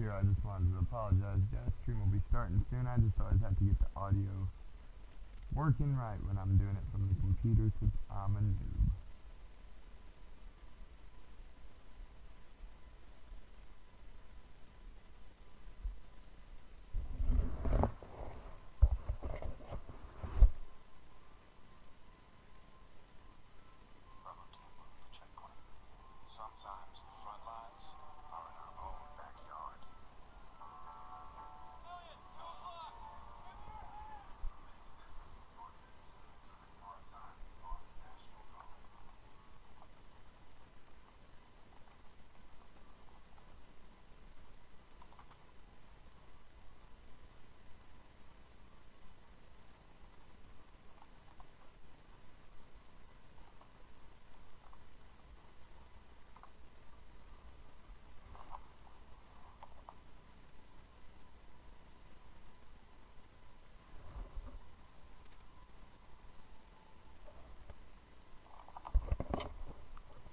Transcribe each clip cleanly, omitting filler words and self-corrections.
here. I just wanted to apologize, guys. Stream will be starting soon. I just always have to get the audio working right when I'm doing it from the computer because I'm a noob.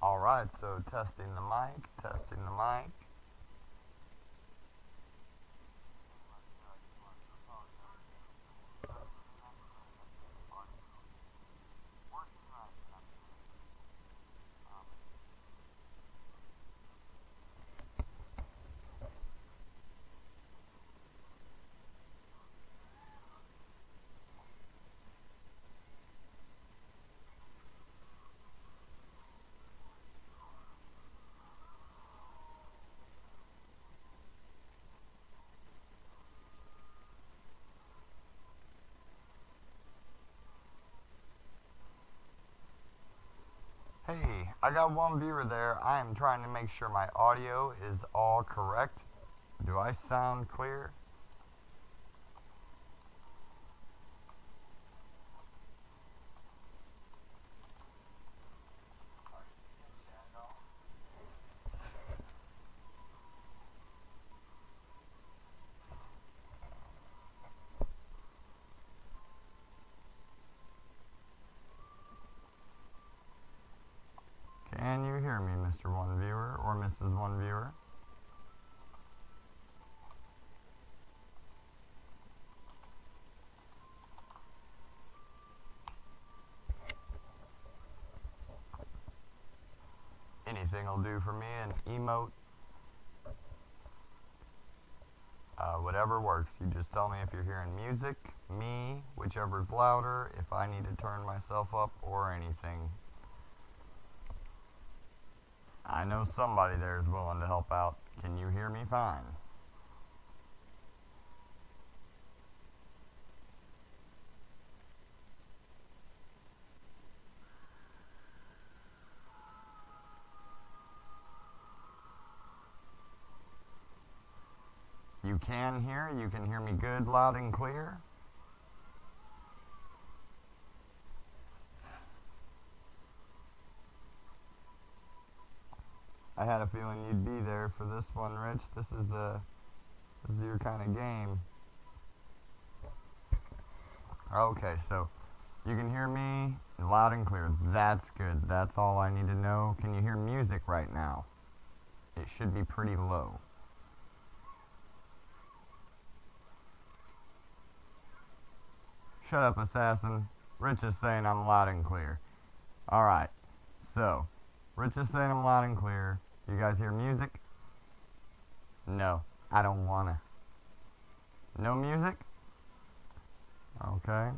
Alright, so testing the mic, testing the mic. Hey, I got one viewer there. I am trying to make sure my audio is all correct. Do I sound clear? Can you hear me, Mr. One Viewer or Mrs. One Viewer? Anything will do for me, an emote, whatever works. You just tell me if you're hearing music, me, whichever's louder, if I need to turn myself up or anything. I know somebody there is willing to help out. Can you hear me fine? You can hear me good, loud and clear. I had a feeling you'd be there for this one, Rich. This is your kind of game. Okay, so you can hear me loud and clear. That's good. That's all I need to know. Can you hear music right now? It should be pretty low. Shut up, assassin. Rich is saying I'm loud and clear. Alright, so Rich is saying I'm loud and clear. You guys hear music? No, I don't wanna. No music? Okay.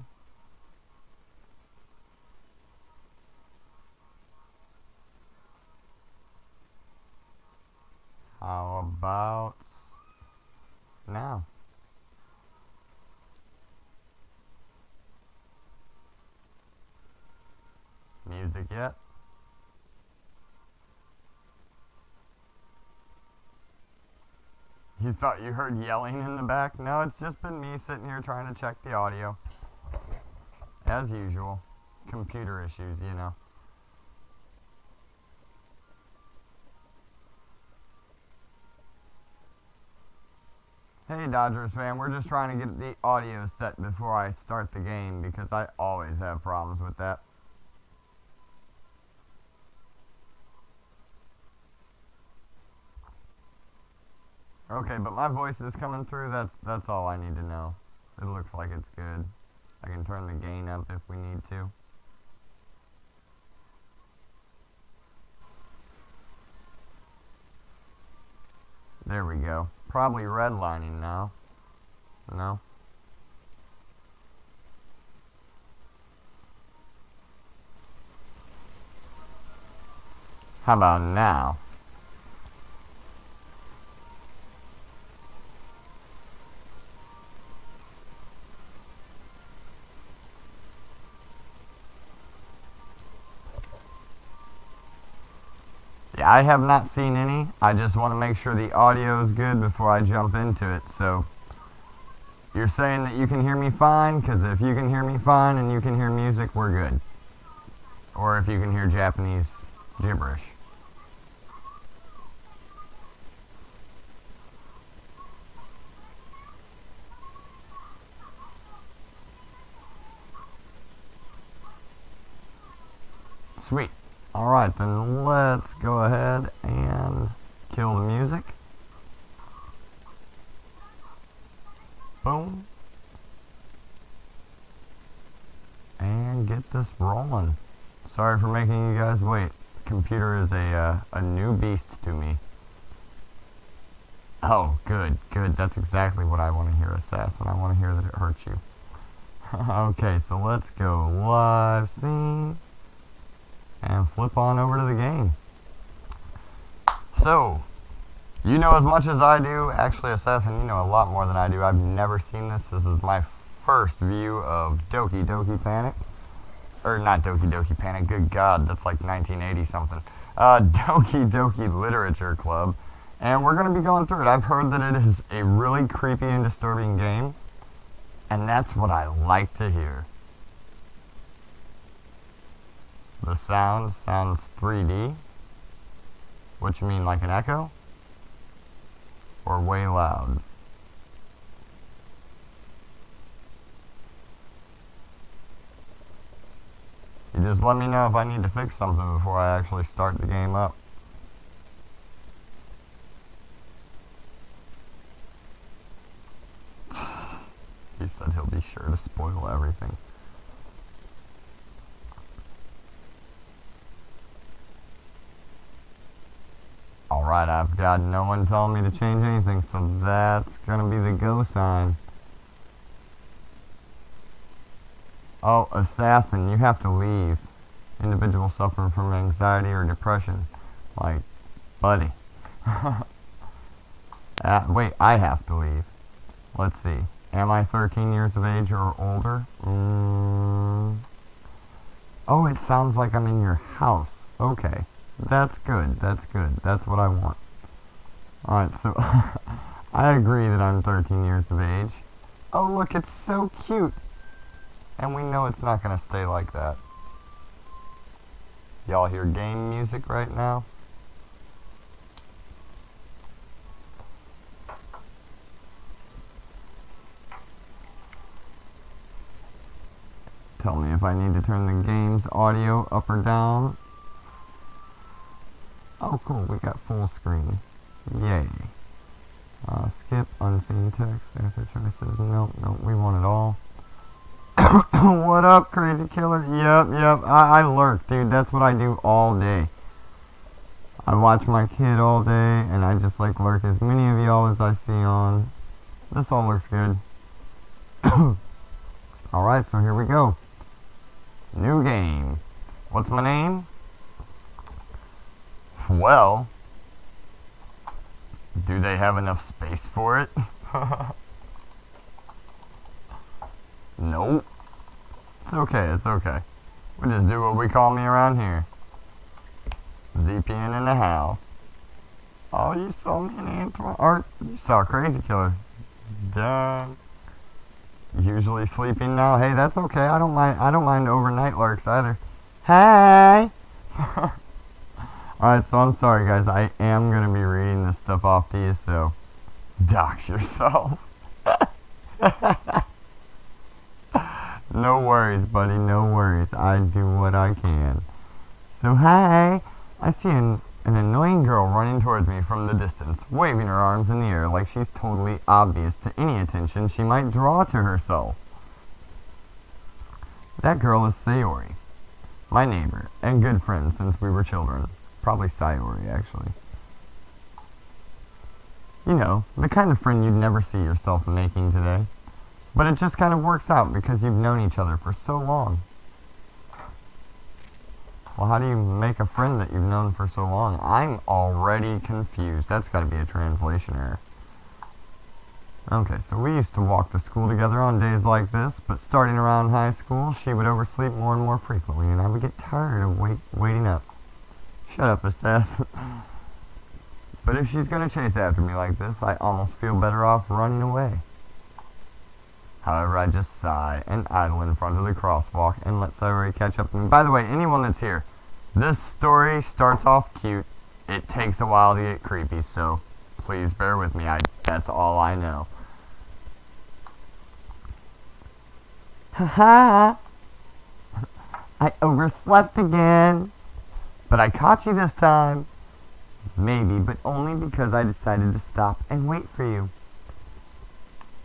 How about now? Music yet? You thought you heard yelling in the back? No, it's just been me sitting here trying to check the audio. As usual. Computer issues, you know. Hey Dodgers fan, we're just trying to get the audio set before I start the game because I always have problems with that. Okay, but my voice is coming through. That's all I need to know. It looks like it's good. I can turn the gain up if we need to. There we go. Probably redlining now. No? How about now? Yeah, I have not seen any. I just want to make sure the audio is good before I jump into it. So, you're saying that you can hear me fine? Because if you can hear me fine and you can hear music, we're good. Or if you can hear Japanese gibberish. Sweet. Alright, then let's go ahead and kill the music. Boom. And get this rolling. Sorry for making you guys wait. Computer is a new beast to me. Oh, good, good. That's exactly what I want to hear, Assassin. I want to hear that it hurts you. Okay, so let's go live scene. And flip on over to the game. So, you know as much as I do. Actually, Assassin, you know a lot more than I do. I've never seen this. This is my first view of Doki Doki Panic. Or not Doki Doki Panic. Good God, that's like 1980 something. Doki Doki Literature Club. And we're going to be going through it. I've heard that it is a really creepy and disturbing game. And that's what I like to hear. The sounds 3D. What you mean, like an echo? Or way loud? You just let me know if I need to fix something before I actually start the game up. He said he'll be sure to spoil everything. Alright, I've got no one telling me to change anything, so that's gonna be the go sign. Oh, Assassin, you have to leave. Individuals suffering from anxiety or depression. Like, buddy. Wait, I have to leave. Let's see. Am I 13 years of age or older? Oh, it sounds like I'm in your house. Okay. That's good. That's good. That's what I want. Alright, so I agree that I'm 13 years of age. Oh, look, it's so cute. And we know it's not going to stay like that. Y'all hear game music right now? Tell me if I need to turn the game's audio up or down. Oh, cool, we got full screen. Yay. Skip, unseen text, answer choices. Nope, we want it all. What up, crazy killer? Yep, I lurk, dude. That's what I do all day. I watch my kid all day, and I just like lurk as many of y'all as I see on. This all looks good. Alright, so here we go. New game. What's my name? Well, do they have enough space for it? Nope. It's okay, it's okay. We just do what we call me around here. ZPN in the house. Oh, you saw me in Antoine. Or you saw Crazy Killer. Done. Usually sleeping now. Hey, that's okay. I don't mind overnight lurks either. Hey. Alright, so I'm sorry guys. I am gonna be reading this stuff off to you, so dox yourself. No worries, buddy, no worries. I do what I can. So, hi! I see an An annoying girl running towards me from the distance, waving her arms in the air like she's totally obvious to any attention she might draw to herself. That girl is Sayori, my neighbor, and good friend since we were children. Probably Sayori, actually. You know, the kind of friend you'd never see yourself making today. But it just kind of works out because you've known each other for so long. Well, how do you make a friend that you've known for so long? I'm already confused. That's got to be a translation error. Okay, so we used to walk to school together on days like this, but starting around high school, she would oversleep more and more frequently, and I would get tired of waiting up. Shut up, assassin. But if she's going to chase after me like this, I almost feel better off running away. However, I just sigh and idle in front of the crosswalk and let Sayori catch up to me. By the way, anyone that's here, this story starts off cute. It takes a while to get creepy, so please bear with me. That's all I know. Haha! I overslept again. But I caught you this time. Maybe, but only because I decided to stop and wait for you.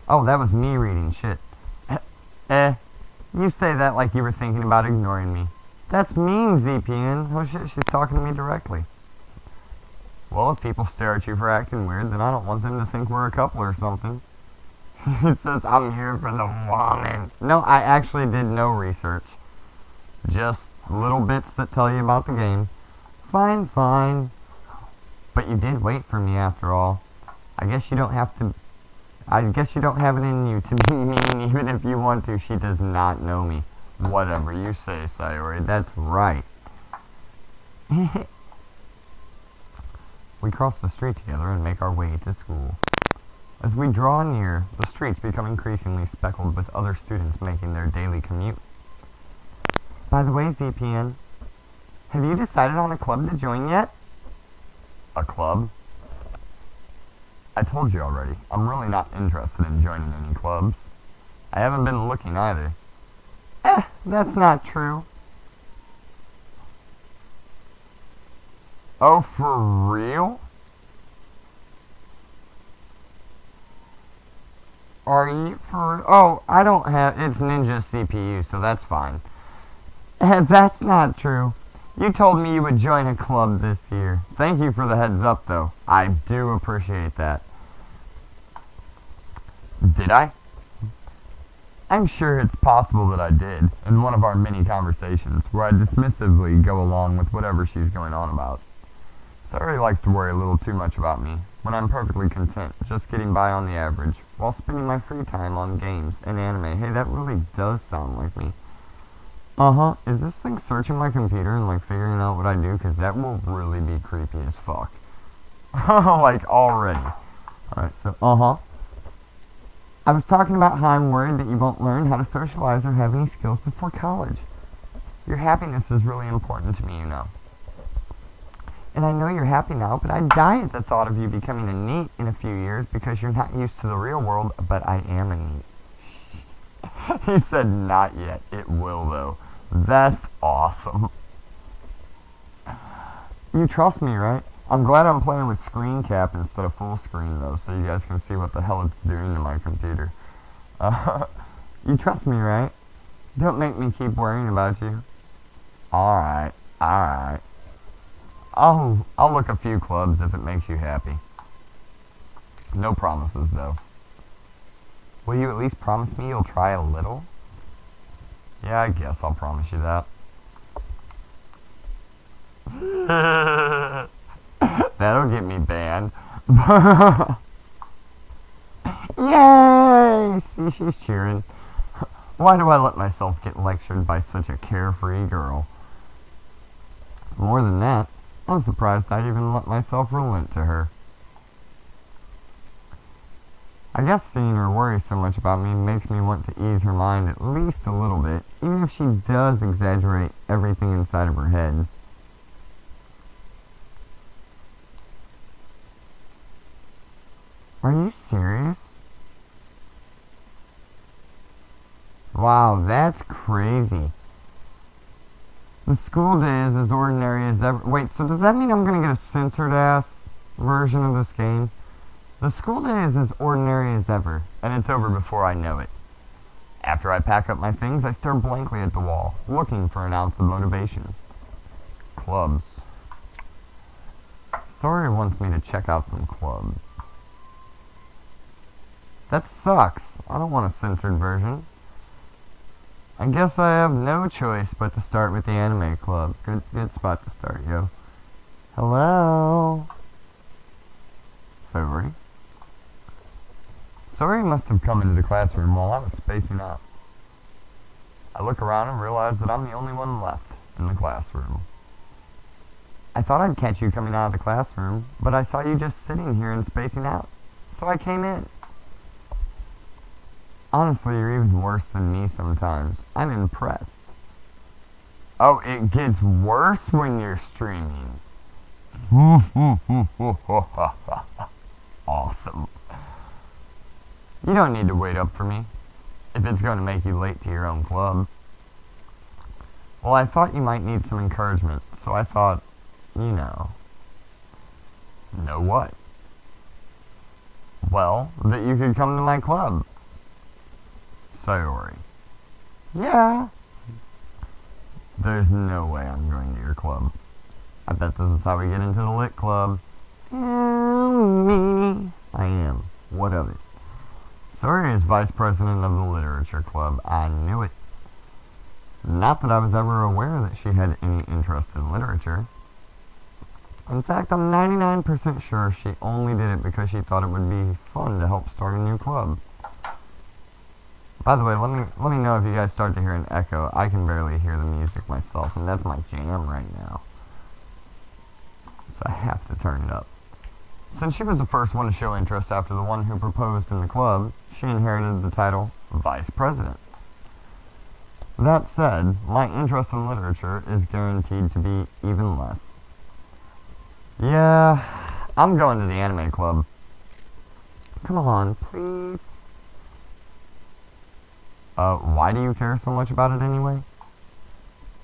Oh, that was me reading shit. You say that like you were thinking about ignoring me. That's mean, ZPN. Oh shit, she's talking to me directly. Well, if people stare at you for acting weird, then I don't want them to think we're a couple or something. He says, I'm here for the woman. No, I actually did no research. Just little bits that tell you about the game. Fine, fine. But you did wait for me after all. I guess you don't have it in you to be mean even if you want to. She does not know me. Whatever you say, Sayori. That's right. We cross the street together and make our way to school. As we draw near, the streets become increasingly speckled with other students making their daily commute. By the way, ZPN, have you decided on a club to join yet? A club? I told you already, I'm really not interested in joining any clubs. I haven't been looking either. That's not true. Oh, for real? Are you for... Oh, I don't have... It's Ninja CPU, so that's fine. That's not true. You told me you would join a club this year. Thank you for the heads up, though. I do appreciate that. Did I? I'm sure it's possible that I did, in one of our many conversations, where I dismissively go along with whatever she's going on about. Sayori likes to worry a little too much about me, when I'm perfectly content, just getting by on the average, while spending my free time on games and anime. Hey, that really does sound like me. Uh-huh. Is this thing searching my computer and, like, figuring out what I do? Because that will really be creepy as fuck. Like, already. Alright, so, I was talking about how I'm worried that you won't learn how to socialize or have any skills before college. Your happiness is really important to me, you know. And I know you're happy now, but I'd die at the thought of you becoming a NEET in a few years because you're not used to the real world, but I am a NEET. He said not yet. It will, though. That's awesome. You trust me, right? I'm glad I'm playing with screen cap instead of full screen, though, so you guys can see what the hell it's doing to my computer. You trust me, right? Don't make me keep worrying about you. Alright, alright. I'll look a few clubs if it makes you happy. No promises, though. Will you at least promise me you'll try a little? Yeah, I guess I'll promise you that. That'll get me banned. Yay! See, she's cheering. Why do I let myself get lectured by such a carefree girl? More than that, I'm surprised I even let myself relent to her. I guess seeing her worry so much about me makes me want to ease her mind at least a little bit, even if she does exaggerate everything inside of her head. Are you serious? Wow, that's crazy. The school day is as ordinary as ever. Wait, so does that mean I'm gonna get a censored ass version of this game? The school day is as ordinary as ever, and it's over before I know it. After I pack up my things, I stare blankly at the wall, looking for an ounce of motivation. Clubs. Sawyer wants me to check out some clubs. That sucks. I don't want a censored version. I guess I have no choice but to start with the anime club. Good spot to start, yo. Hello? Sorry. Sorry must have come into the classroom while I was spacing out. I look around and realize that I'm the only one left in the classroom. I thought I'd catch you coming out of the classroom, but I saw you just sitting here and spacing out, so I came in. Honestly, you're even worse than me sometimes. I'm impressed. Oh, it gets worse when you're streaming. Awesome. You don't need to wait up for me, if it's going to make you late to your own club. Well, I thought you might need some encouragement, so I thought, you know. Know what? Well, that you could come to my club. Sayori. Yeah. There's no way I'm going to your club. I bet this is how we get into the lit club. Me. I am. What of it? Sayori is vice president of the literature club. I knew it. Not that I was ever aware that she had any interest in literature. In fact, I'm 99% sure she only did it because she thought it would be fun to help start a new club. By the way, let me know if you guys start to hear an echo. I can barely hear the music myself, and that's my jam right now. So I have to turn it up. Since she was the first one to show interest after the one who proposed in the club, she inherited the title Vice President. That said, my interest in literature is guaranteed to be even less. Yeah, I'm going to the anime club. Come on, please. Why do you care so much about it anyway?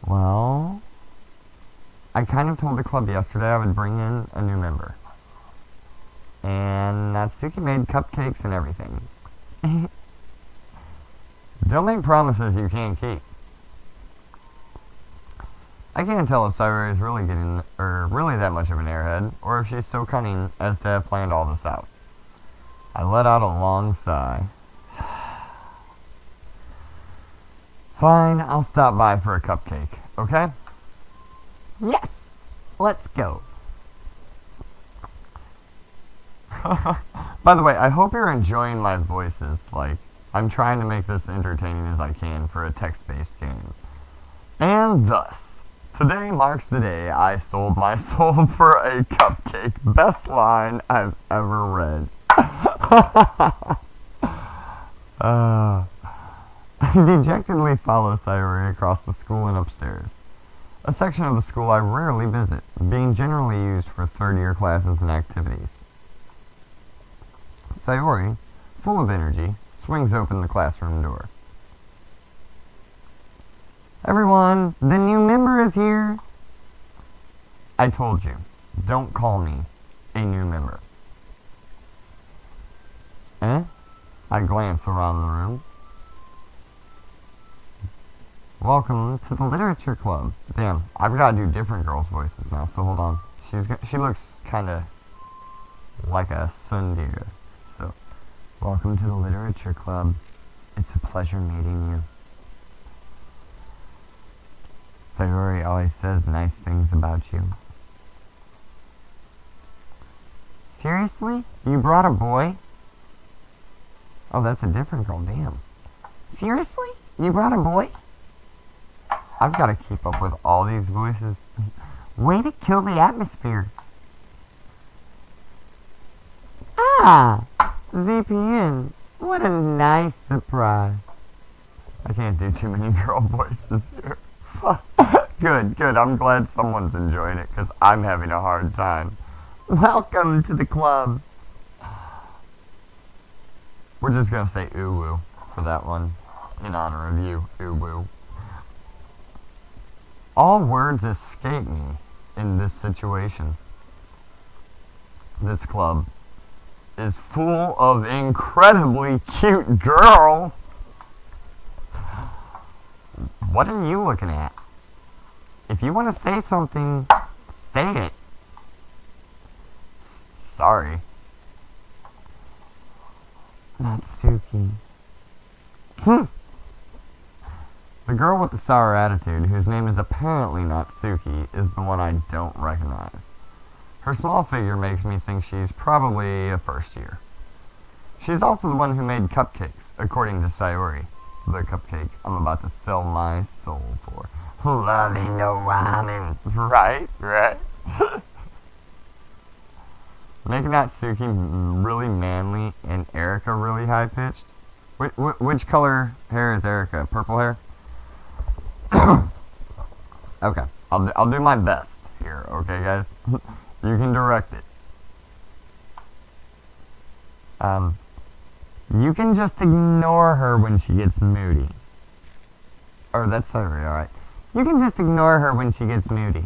Well, I kind of told the club yesterday I would bring in a new member. And Natsuki made cupcakes and everything. Don't make promises you can't keep. I can't tell if Sayori is really really that much of an airhead, or if she's so cunning as to have planned all this out. I let out a long sigh. Fine, I'll stop by for a cupcake, okay? Yes! Let's go. By the way, I hope you're enjoying my voices. Like, I'm trying to make this entertaining as I can for a text-based game. And thus, today marks the day I sold my soul for a cupcake. Best line I've ever read. I dejectedly follow Sayori across the school and upstairs. A section of the school I rarely visit, being generally used for third-year classes and activities. Sayori, full of energy, swings open the classroom door. Everyone, the new member is here. I told you, don't call me a new member. Eh? I glance around the room. Welcome to the literature club. Damn, I've got to do different girls' voices now, so hold on. She looks kind of like a tsundere. So, welcome to the literature club. It's a pleasure meeting you. Sayori always says nice things about you. Seriously? You brought a boy? Oh, that's a different girl, damn. Seriously? You brought a boy? I've got to keep up with all these voices. Way to kill the atmosphere. Ah! VPN. What a nice surprise. I can't do too many girl voices here. Good. I'm glad someone's enjoying it, because I'm having a hard time. Welcome to the club. We're just going to say ooh-woo for that one, in honor of you, ooh-woo. All words escape me in this situation. This club is full of incredibly cute girls. What are you looking at? If you want to say something, say it. Sorry. Natsuki. The girl with the sour attitude, whose name is apparently Natsuki, is the one I don't recognize. Her small figure makes me think she's probably a first year. She's also the one who made cupcakes, according to Sayori. The cupcake I'm about to sell my soul for. Lovey no ramen. Right? Making Natsuki really manly and Erika really high-pitched. Which color hair is Erika? Purple hair? Okay, I'll do my best here, okay guys? You can direct it. You can just ignore her when she gets moody. Or that's Sayori, alright. You can just ignore her when she gets moody.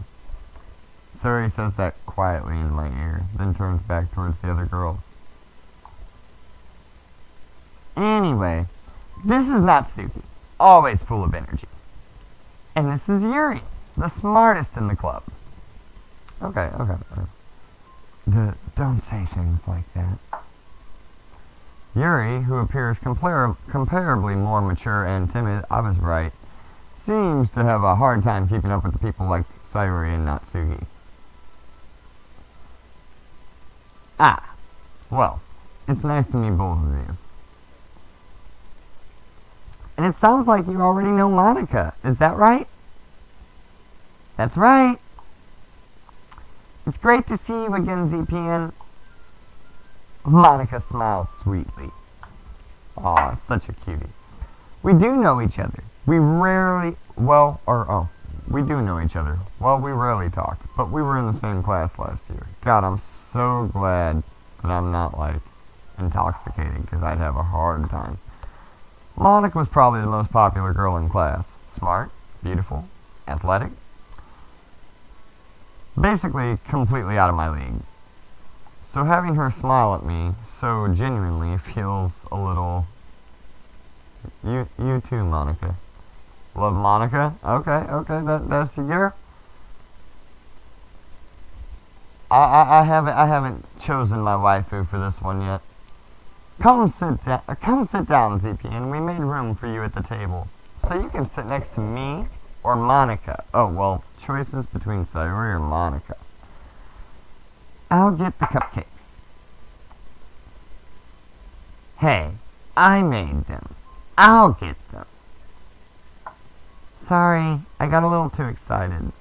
Sayori says that quietly in my ear, then turns back towards the other girls. Anyway, this is Natsuki, always full of energy. And this is Yuri, the smartest in the club. Okay. Don't say things like that. Yuri, who appears comparably more mature and timid, I was right, seems to have a hard time keeping up with the people like Sayori and Natsuki. Well, it's nice to meet both of you. And it sounds like you already know Monica, is that right? That's right. It's great to see you again, ZPN. Monica smiles sweetly. Aw, such a cutie. We do know each other. We do know each other. Well, we rarely talk, but we were in the same class last year. God, I'm so glad that I'm not, intoxicated, because I'd have a hard time. Monica was probably the most popular girl in class. Smart, beautiful, athletic. Basically, completely out of my league. So having her smile at me so genuinely feels a little... You too, Monica. Love Monica? Okay, that's your girl. I haven't chosen my waifu for this one yet. Come sit down, ZPN. We made room for you at the table. So you can sit next to me or Monica. Oh, well, choices between Sayori or Monica. I'll get the cupcakes. Hey, I made them. I'll get them. Sorry, I got a little too excited.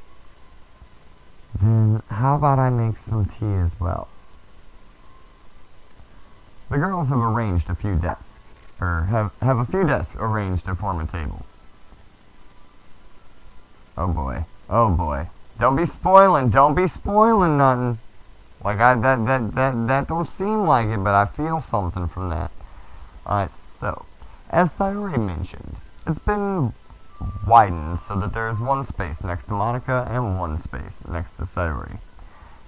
Then how about I make some tea as well? The girls have arranged a few desks, have a few desks arranged to form a table. Oh boy. Don't be spoiling nothing. Like, that don't seem like it, but I feel something from that. Alright, so, as Sayori mentioned, it's been widened so that there is one space next to Monica and one space next to Sayori.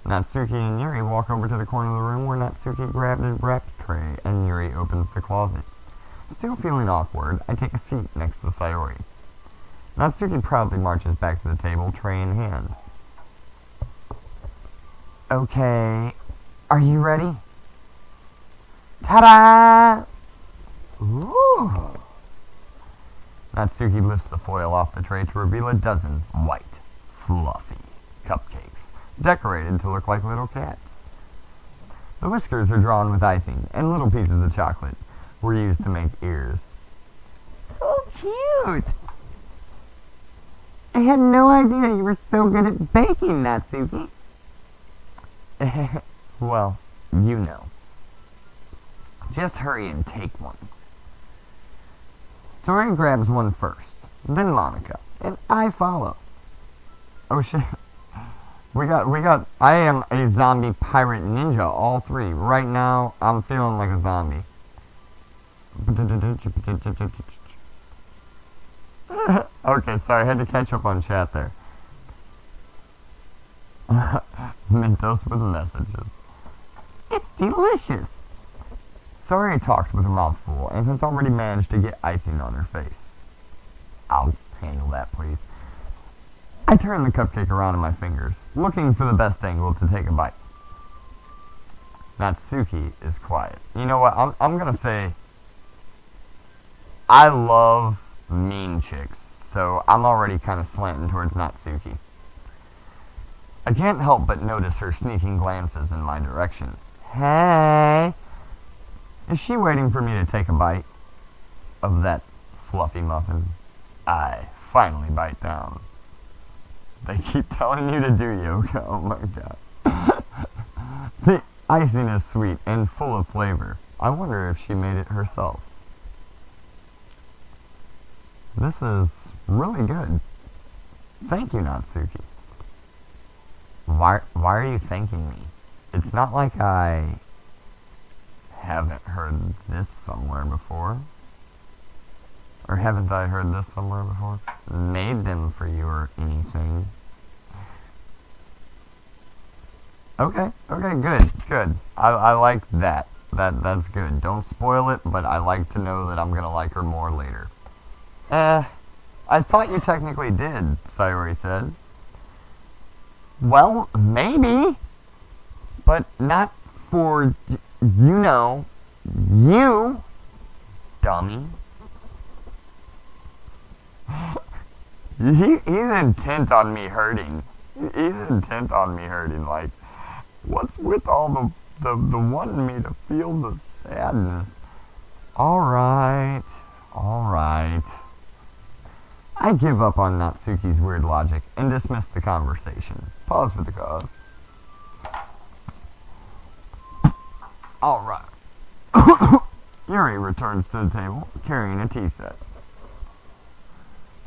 Natsuki and Yuri walk over to the corner of the room where Natsuki grabbed a wrap tray and Yuri opens the closet. Still feeling awkward, I take a seat next to Sayori. Natsuki proudly marches back to the table, tray in hand. Okay, are you ready? Ta-da! Ooh! Natsuki lifts the foil off the tray to reveal a dozen white, fluffy cupcakes, decorated to look like little cats. The whiskers are drawn with icing, and little pieces of chocolate were used to make ears. So cute! I had no idea you were so good at baking, Natsuki. Well, you know. Just hurry and take one. Sayori grabs one first, then Monica, and I follow. Oh shit. I am a zombie pirate ninja, all three. Right now, I'm feeling like a zombie. Okay, sorry, I had to catch up on chat there. Mentos with messages. It's delicious. Sorry talks with her mouth full and has already managed to get icing on her face. I'll handle that, please. I turn the cupcake around in my fingers, looking for the best angle to take a bite. Natsuki is quiet. You know what? I'm gonna say I love mean chicks, so I'm already kind of slanting towards Natsuki. I can't help but notice her sneaking glances in my direction. Hey! Is she waiting for me to take a bite of that fluffy muffin? I finally bite down. They keep telling you to do yoga. Oh my god. The icing is sweet and full of flavor. I wonder if she made it herself. This is really good. Thank you, Natsuki. Why are you thanking me? It's not like I haven't heard this somewhere before. Or haven't I heard this somewhere before? Made them for you or anything. Okay, good. I like that. That's good. Don't spoil it, but I like to know that I'm gonna like her more later. I thought you technically did, Sayori said. Well, maybe. But not for, you dummy. He's intent on me hurting. Like, what's with all the wanting me to feel the sadness? Alright. I give up on Natsuki's weird logic and dismiss the conversation. Pause for the cause. Alright. Yuri returns to the table, carrying a tea set.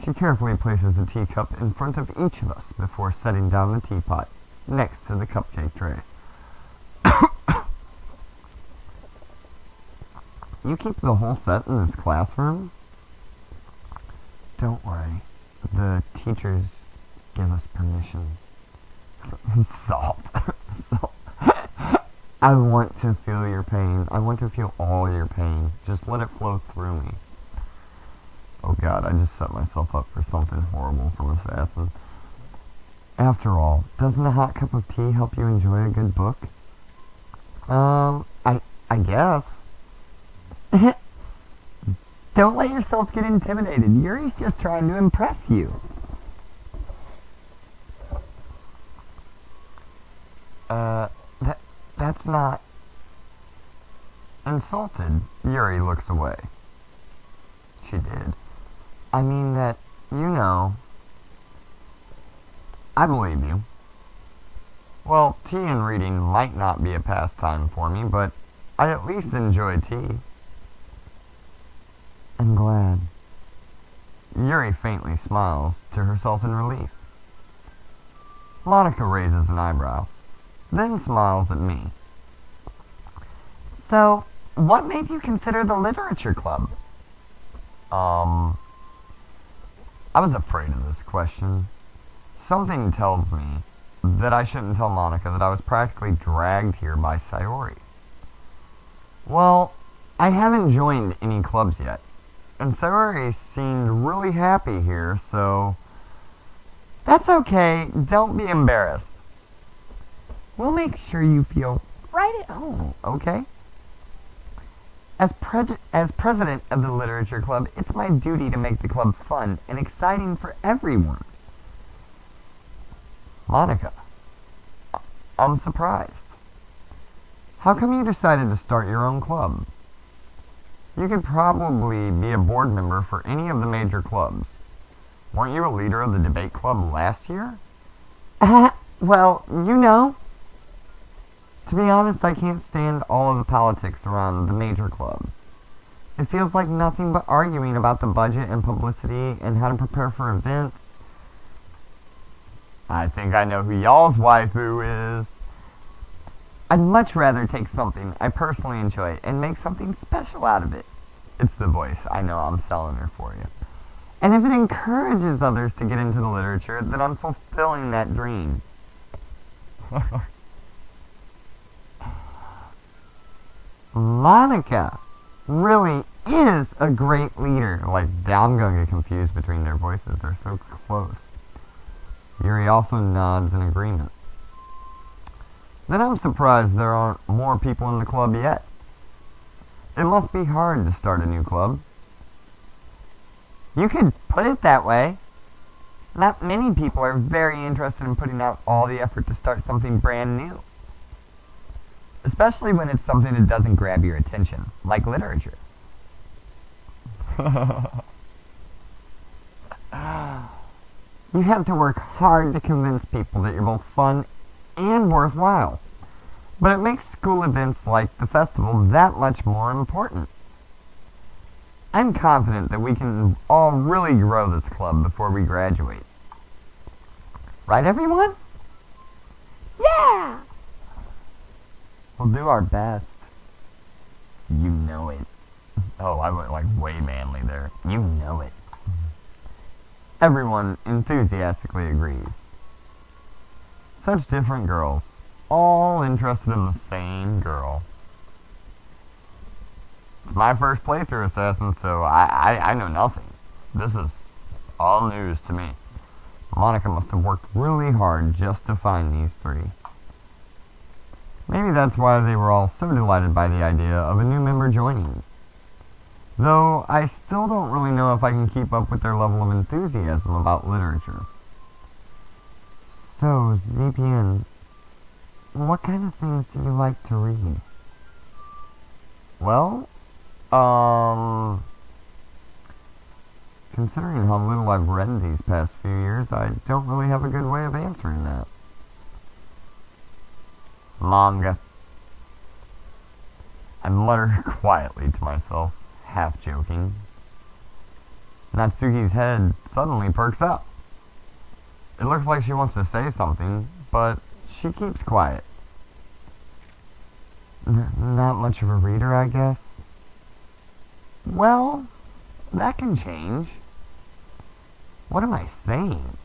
She carefully places a teacup in front of each of us before setting down the teapot next to the cupcake tray. You keep the whole set in this classroom? Don't worry. The teachers give us permission. Salt. I want to feel your pain. I want to feel all your pain. Just let it flow through me. Oh god, I just set myself up for something horrible from Assassin. After all, doesn't a hot cup of tea help you enjoy a good book? I guess. Don't let yourself get intimidated. Yuri's just trying to impress you. That's not... Insulted, Yuri looks away. She did. I mean that, I believe you. Well, tea and reading might not be a pastime for me, but I at least enjoy tea. I'm glad. Yuri faintly smiles to herself in relief. Monica raises an eyebrow, then smiles at me. So, what made you consider the literature club? I was afraid of this question. Something tells me that I shouldn't tell Monica that I was practically dragged here by Sayori. Well, I haven't joined any clubs yet, and Sayori seemed really happy here, so... That's okay, don't be embarrassed. We'll make sure you feel right at home, okay? As president of the literature club, it's my duty to make the club fun and exciting for everyone. Monica, I'm surprised. How come you decided to start your own club? You could probably be a board member for any of the major clubs. Weren't you a leader of the debate club last year? Well, To be honest, I can't stand all of the politics around the major clubs. It feels like nothing but arguing about the budget and publicity and how to prepare for events. I think I know who y'all's waifu is. I'd much rather take something I personally enjoy and make something special out of it. It's the voice. I know, I'm selling her for you. And if it encourages others to get into the literature, then I'm fulfilling that dream. Monica really is a great leader. Like, I'm gonna get confused between their voices. They're so close. Yuri also nods in agreement. Then I'm surprised there aren't more people in the club yet. It must be hard to start a new club. You could put it that way. Not many people are very interested in putting out all the effort to start something brand new. Especially when it's something that doesn't grab your attention, like literature. You have to work hard to convince people that you're both fun and worthwhile. But it makes school events like the festival that much more important. I'm confident that we can all really grow this club before we graduate. Right, everyone? Yeah! We'll do our best. You know it. Oh, I went like way manly there. You know it. Everyone enthusiastically agrees. Such different girls, all interested in the same girl. It's my first playthrough, Assassin, so I know nothing. This is all news to me. Monica must have worked really hard just to find these three. Maybe that's why they were all so delighted by the idea of a new member joining. Though I still don't really know if I can keep up with their level of enthusiasm about literature. So, ZPN, what kind of things do you like to read? Well, considering how little I've read these past few years, I don't really have a good way of answering that. Manga. I mutter quietly to myself, half joking. Natsuki's head suddenly perks up. It looks like she wants to say something, but she keeps quiet. Not much of a reader, I guess. Well, that can change. What am I saying?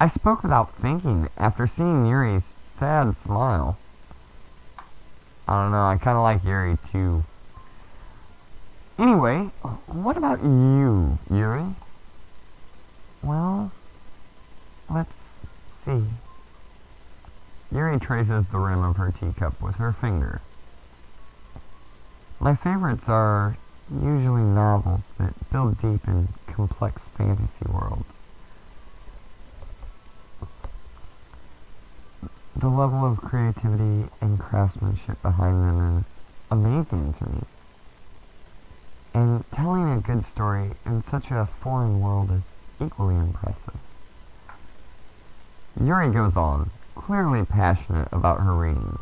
I spoke without thinking after seeing Yuri's sad smile. I don't know, I kind of like Yuri too. Anyway, what about you, Yuri? Well, let's see. Yuri traces the rim of her teacup with her finger. My favorites are usually novels that build deep in complex fantasy worlds. The level of creativity and craftsmanship behind them is amazing to me. And telling a good story in such a foreign world is equally impressive. Yuri goes on, clearly passionate about her reading.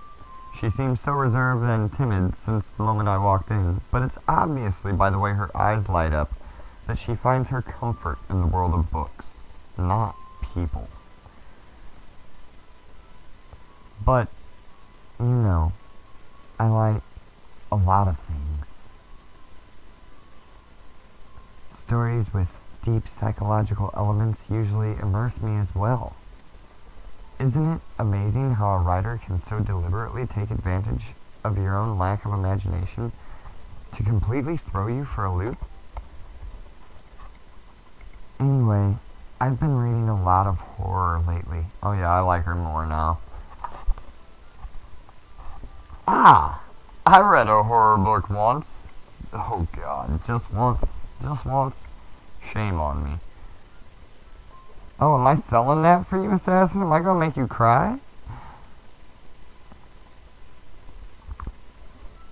She seems so reserved and timid since the moment I walked in, but it's obviously by the way her eyes light up that she finds her comfort in the world of books, not people. But, you know, I like a lot of things. Stories with deep psychological elements usually immerse me as well. Isn't it amazing how a writer can so deliberately take advantage of your own lack of imagination to completely throw you for a loop? Anyway, I've been reading a lot of horror lately. Oh yeah, I like her more now. Ah! I read a horror book once. Oh god, just once. Just once. Shame on me. Oh, am I selling that for you, Assassin? Am I gonna make you cry?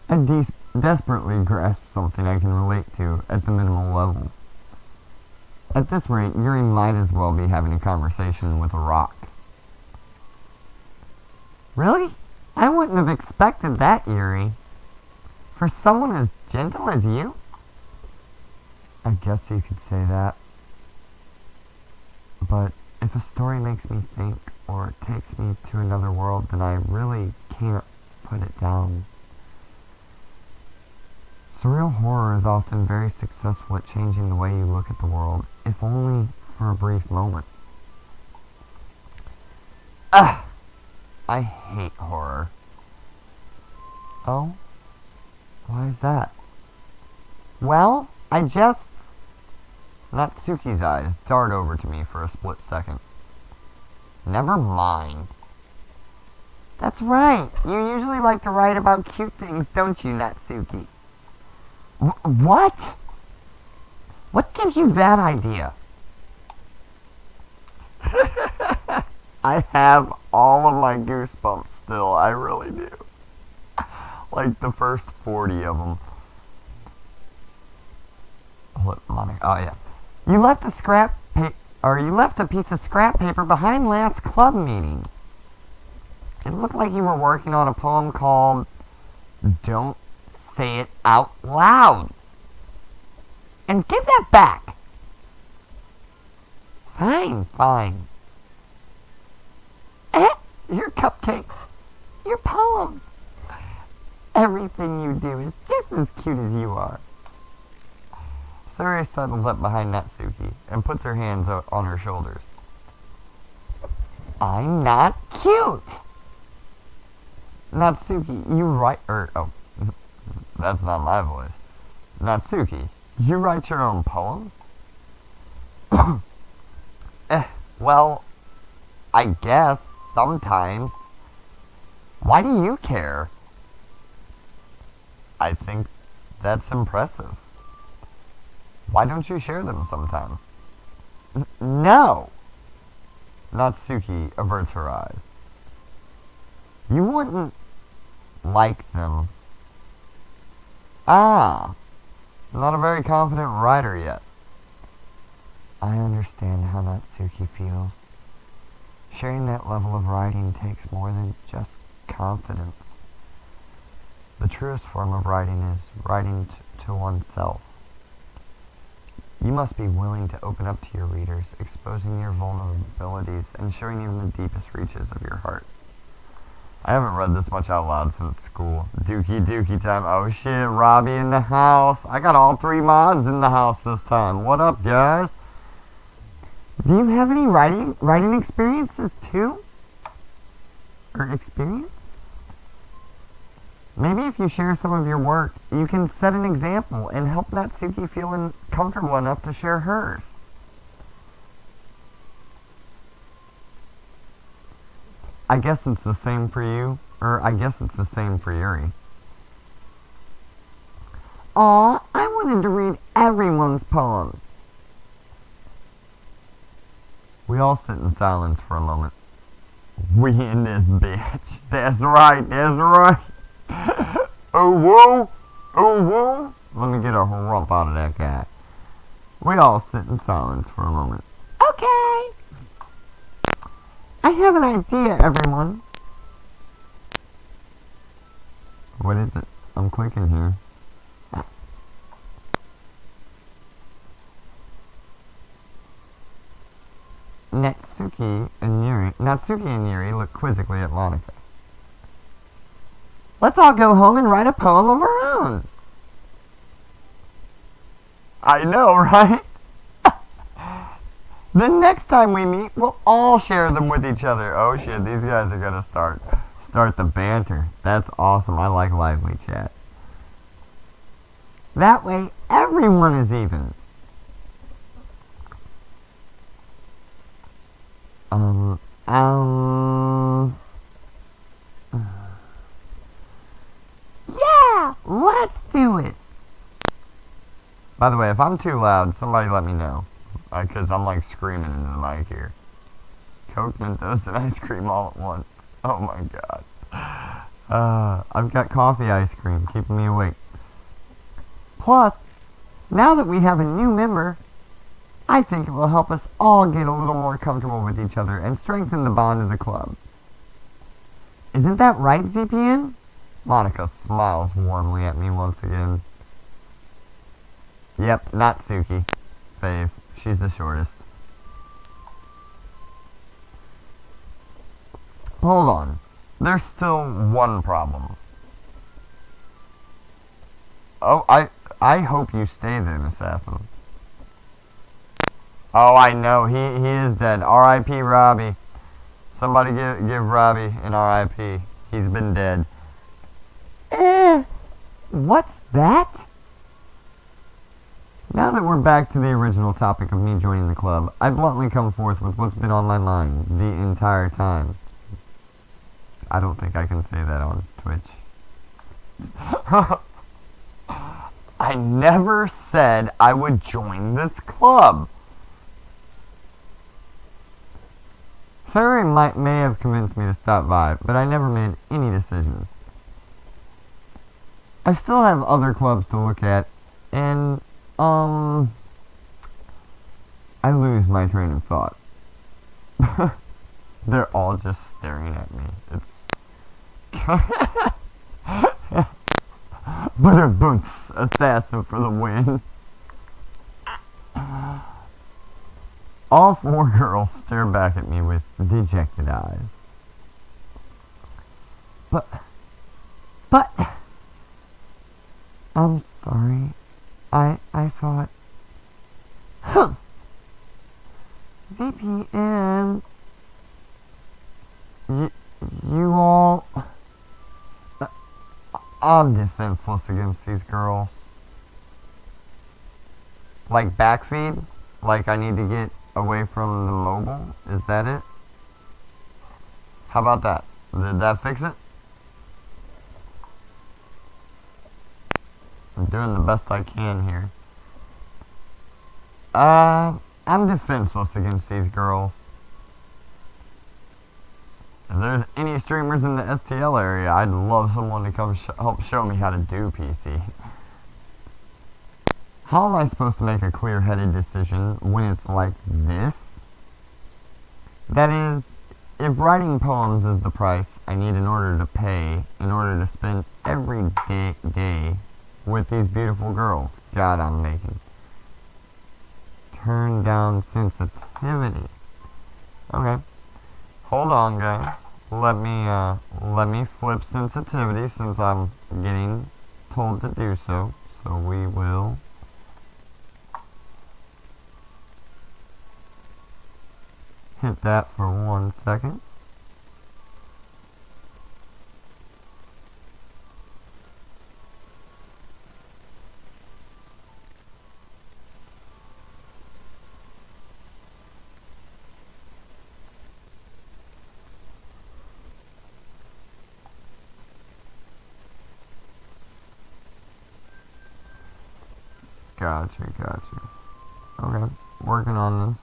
I desperately grasp something I can relate to at the minimal level. At this rate, Yuri might as well be having a conversation with a rock. Really? I wouldn't have expected that, Yuri. For someone as gentle as you? I guess you could say that. But if a story makes me think or takes me to another world, then I really can't put it down. Surreal horror is often very successful at changing the way you look at the world, if only for a brief moment. I hate horror. Oh? Why is that? Well, I just... Natsuki's eyes dart over to me for a split second. Never mind. That's right. You usually like to write about cute things, don't you, Natsuki? What? What gives you that idea? I have all of my goosebumps still. I really do. Like the first 40 of them. What money? Oh, yes. You left a piece of scrap paper behind last club meeting. It looked like you were working on a poem called Don't Say It Out Loud. And give that back. Fine, fine. Your cupcakes. Your poems. Everything you do is just as cute as you are. Suri settles up behind Natsuki and puts her hands on her shoulders. I'm not cute! Natsuki, you write... that's not my voice. Natsuki, you write your own poems? Well, I guess, sometimes. Why do you care? I think that's impressive. Why don't you share them sometime? No! Natsuki averts her eyes. You wouldn't like them. Ah, not a very confident writer yet. I understand how Natsuki feels. Sharing that level of writing takes more than just confidence. The truest form of writing is writing to oneself. You must be willing to open up to your readers, exposing your vulnerabilities and showing even the deepest reaches of your heart. I haven't read this much out loud since school. Dookie time. Oh shit, Robbie in the house. I got all 3 mods in the house this time. What up, guys? Do you have any writing experiences too? Or experience? Maybe if you share some of your work, you can set an example and help Natsuki feel comfortable enough to share hers. I guess it's the same for you, or I guess it's the same for Yuri. Aw, I wanted to read everyone's poems. We all sit in silence for a moment. We in this bitch. That's right, that's right. Oh, whoa! Oh, whoa! Let me get a rump out of that guy. We all sit in silence for a moment. Okay! I have an idea, everyone. What is it? I'm clicking here. Natsuki and Yuri look quizzically at Monica. Let's all go home and write a poem of our own. I know, right? The next time we meet, we'll all share them with each other. Oh shit, these guys are gonna start the banter. That's awesome. I like lively chat. That way, everyone is even. Yeah, let's do it. By the way, if I'm too loud, somebody let me know. Because I'm like screaming into the mic here. Coke, Mentos, and ice cream all at once. Oh my god. I've got coffee ice cream, keeping me awake. Plus, now that we have a new member, I think it will help us all get a little more comfortable with each other and strengthen the bond of the club. Isn't that right, ZPN? Monica smiles warmly at me once again. Yep, Natsuki. Fave. She's the shortest. Hold on. There's still one problem. Oh, I hope you stay then, Assassin. Oh, I know. He is dead. R.I.P. Robbie. Somebody give Robbie an RIP. He's been dead. What's that? Now that we're back to the original topic of me joining the club, I bluntly come forth with what's been on my mind the entire time. I don't think I can say that on Twitch. I never said I would join this club. Sarah may have convinced me to stop by, but I never made any decisions. I still have other clubs to look at, and, I lose my train of thought. They're all just staring at me. It's... Butter boots, assassin for the win. All four girls stare back at me with dejected eyes. But, I'm sorry. I thought... VPN... You all... I'm defenseless against these girls. Like backfeed? Like I need to get away from the mobile? Is that it? How about that? Did that fix it? I'm doing the best I can here. I'm defenseless against these girls. If there's any streamers in the STL area, I'd love someone to come help show me how to do PC. How am I supposed to make a clear-headed decision when it's like this? That is, if writing poems is the price I need in order to pay, in order to spend every day with these beautiful girls, God, I'm making. Turn down sensitivity. Okay. Hold on, guys. Let me flip sensitivity since I'm getting told to do so. So we will hit that for 1 second. Gotcha. Okay, working on this.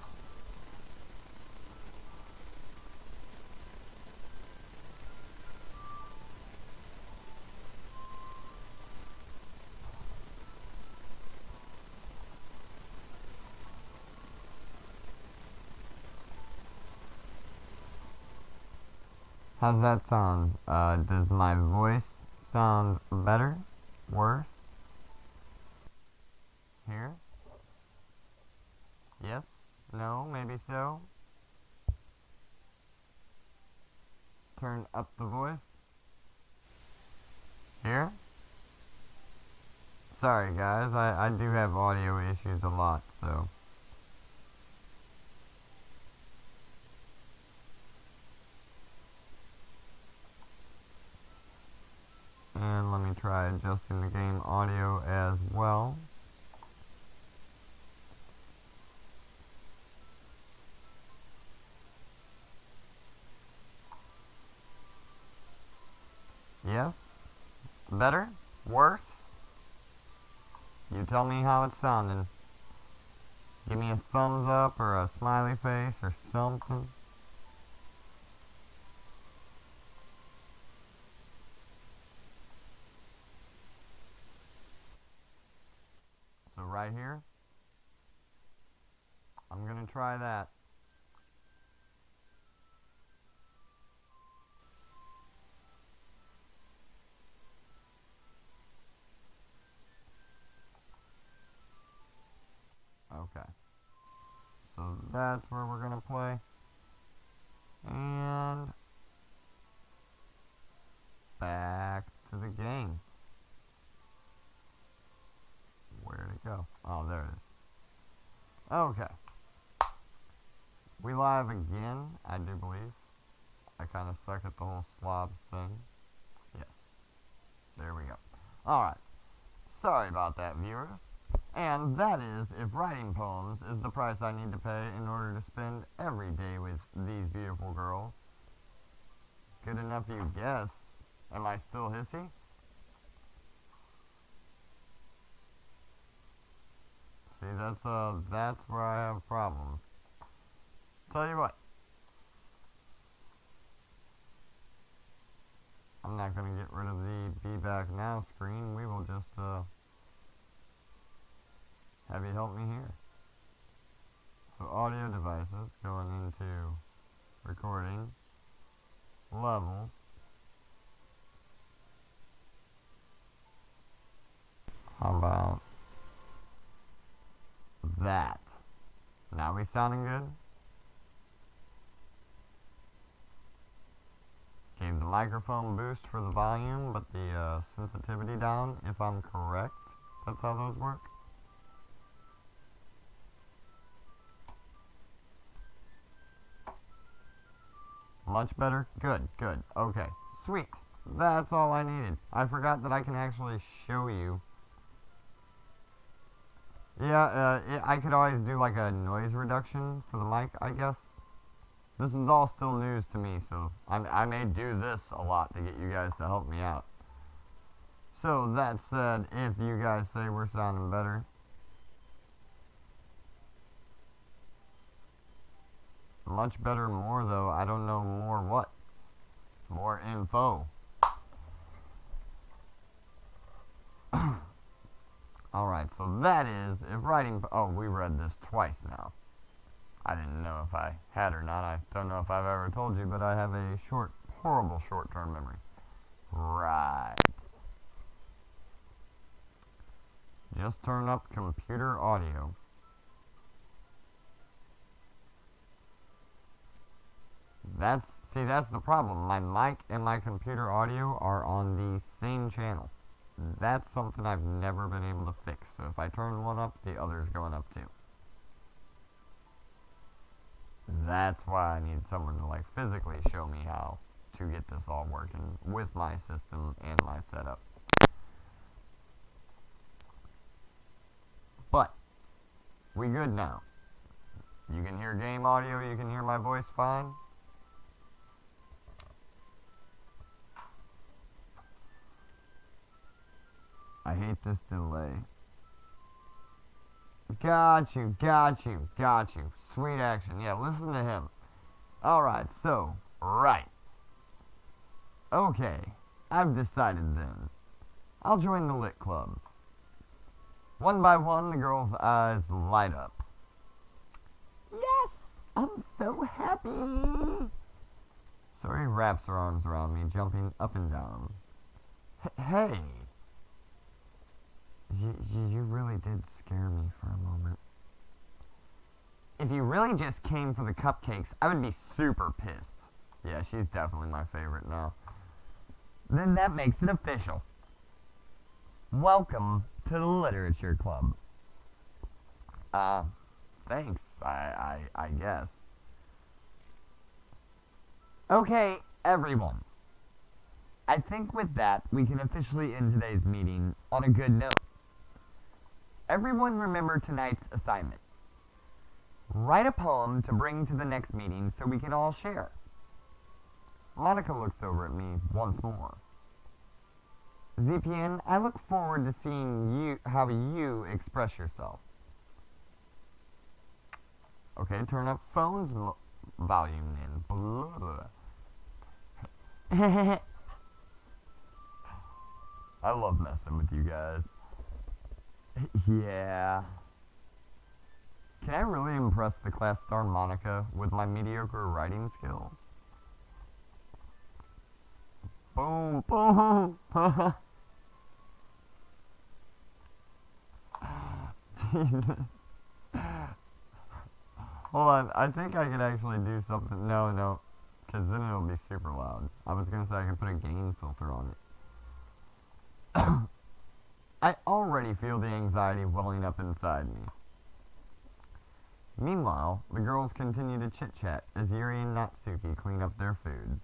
How's that sound? Does my voice sound better? Worse? Here? Yes? No? Maybe so? Turn up the voice? Here? Sorry guys, I do have audio issues a lot, so... And let me try adjusting the game audio as well. Yes? Better? Worse? You tell me how it's sounding. Give me a thumbs up or a smiley face or something. So right here, I'm gonna try that. Okay. So that's where we're gonna play. And back to the game. Where'd it go? Oh, there it is. Okay. We live again, I do believe. I kind of suck at the whole slobs thing. Yes. There we go. Alright. Sorry about that, viewers. And that is if writing poems is the price I need to pay in order to spend every day with these beautiful girls. Good enough you guess. Am I still hissy? See, that's where I have problems. Tell you what. I'm not going to get rid of the Be Back Now screen. We will just, have you help me here. So audio devices going into recording, levels, how about that? Now we sounding good? Gave the microphone boost for the volume, but the sensitivity down, if I'm correct. That's how those work. Much better? Good, good. Okay, sweet. That's all I needed. I forgot that I can actually show you. Yeah, I could always do like a noise reduction for the mic, I guess. This is all still news to me, so I may do this a lot to get you guys to help me out. So, that said, if you guys say we're sounding better, much better more though, I don't know more what. More info. Alright, so that is, if writing, oh, we read this twice now. I didn't know if I had or not. I don't know if I've ever told you, but I have a horrible short-term memory. Right. Just turn up computer audio. That's the problem. My mic and my computer audio are on the same channel. That's something I've never been able to fix. So if I turn one up, the other's going up too. That's why I need someone to like physically show me how to get this all working with my system and my setup. But we good now. You can hear game audio, you can hear my voice fine. I hate this delay. Got you. Sweet action. Yeah, listen to him. Alright, so, right. Okay, I've decided then. I'll join the Lit Club. One by one, the girl's eyes light up. Yes, I'm so happy. So he wraps her arms around me, jumping up and down. Hey. You really did scare me for a moment. If you really just came for the cupcakes, I would be super pissed. Yeah, she's definitely my favorite now. Then that makes it official. Welcome to the Literature Club. Thanks, I guess. Okay, everyone. I think with that, we can officially end today's meeting on a good note. Everyone remember tonight's assignment. Write a poem to bring to the next meeting so we can all share. Monica looks over at me once more. ZPN, I look forward to seeing how you express yourself. Okay, turn up phone's volume then. I love messing with you guys. Yeah. Can I really impress the class star Monica with my mediocre writing skills? Boom, boom. Hold on, I think I could actually do something. No, because then it'll be super loud. I was going to say I can put a gain filter on it. I already feel the anxiety welling up inside me. Meanwhile, the girls continue to chit-chat as Yuri and Natsuki clean up their food.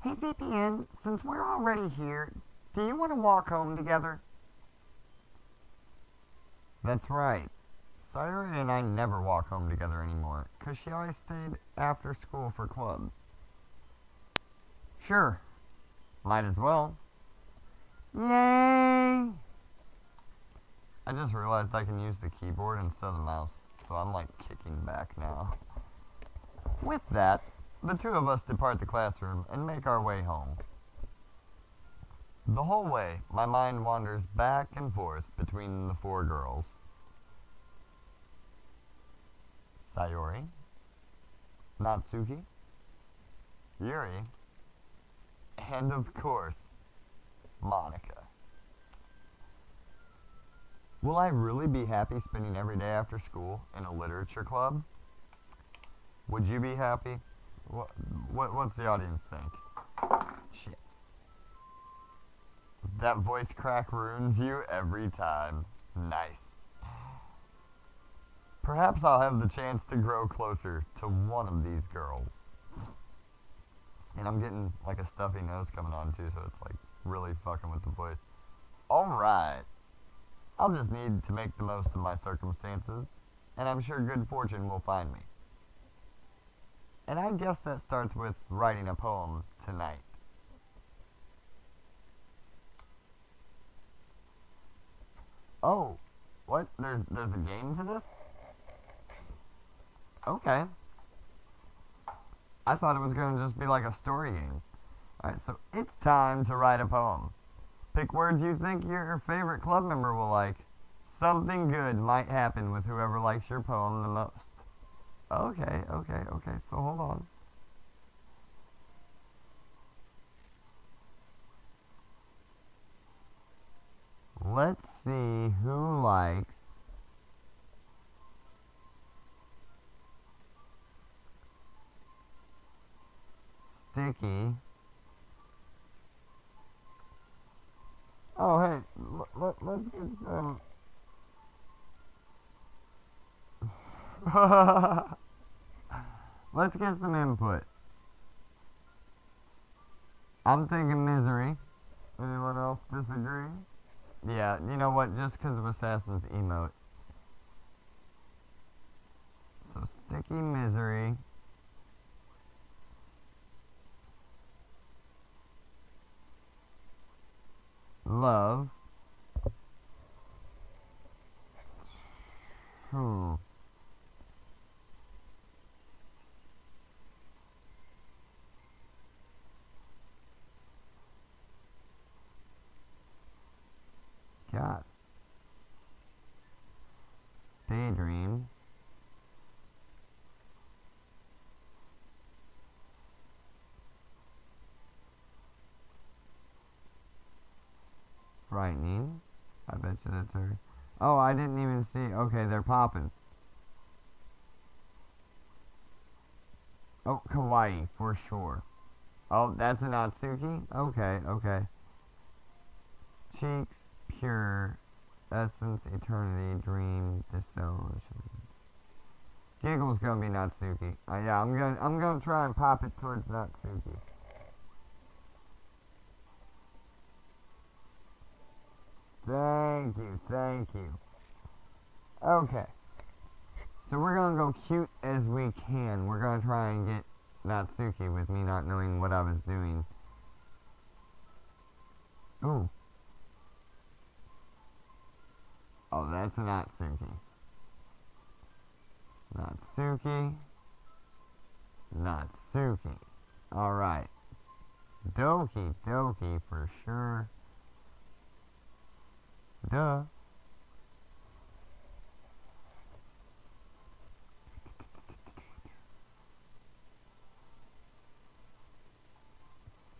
Hey VPN, since we're already here, do you want to walk home together? That's right. Sayuri and I never walk home together anymore, because she always stayed after school for clubs. Sure. Might as well. Yay! I just realized I can use the keyboard instead of the mouse, so I'm like kicking back now. With that, the two of us depart the classroom and make our way home. The whole way, my mind wanders back and forth between the four girls. Sayuri, Natsuki, Yuri, and of course, Monica. Will I really be happy spending every day after school in a literature club? Would you be happy? What's the audience think? Shit. That voice crack ruins you every time. Nice. Perhaps I'll have the chance to grow closer to one of these girls. And I'm getting like a stuffy nose coming on too, so it's like really fucking with the voice. Alright. I'll just need to make the most of my circumstances, and I'm sure good fortune will find me. And I guess that starts with writing a poem tonight. Oh, what? There's a game to this? Okay. I thought it was going to just be like a story game. Alright, so it's time to write a poem. Pick words you think your favorite club member will like. Something good might happen with whoever likes your poem the most. Okay, so hold on. Let's see who likes Sticky. Oh, hey, let's get some... Let's get some input. I'm thinking Misery. Anyone else disagree? Yeah, you know what? Just because of Assassin's emote. So, Sticky Misery. Love. God. Daydream. Frightening. I bet you that's her. Oh, I didn't even see. Okay, they're popping. Oh, Kawaii, for sure. Oh, that's a Natsuki? Okay. Cheeks, pure, essence, eternity, dream, dissolution. Giggle's gonna be Natsuki. Yeah, I'm gonna try and pop it towards Natsuki. Thank you. Okay. So we're gonna go cute as we can. We're gonna try and get Natsuki with me not knowing what I was doing. Ooh. Oh, that's a Natsuki. Natsuki. Alright. Doki Doki for sure. Duh.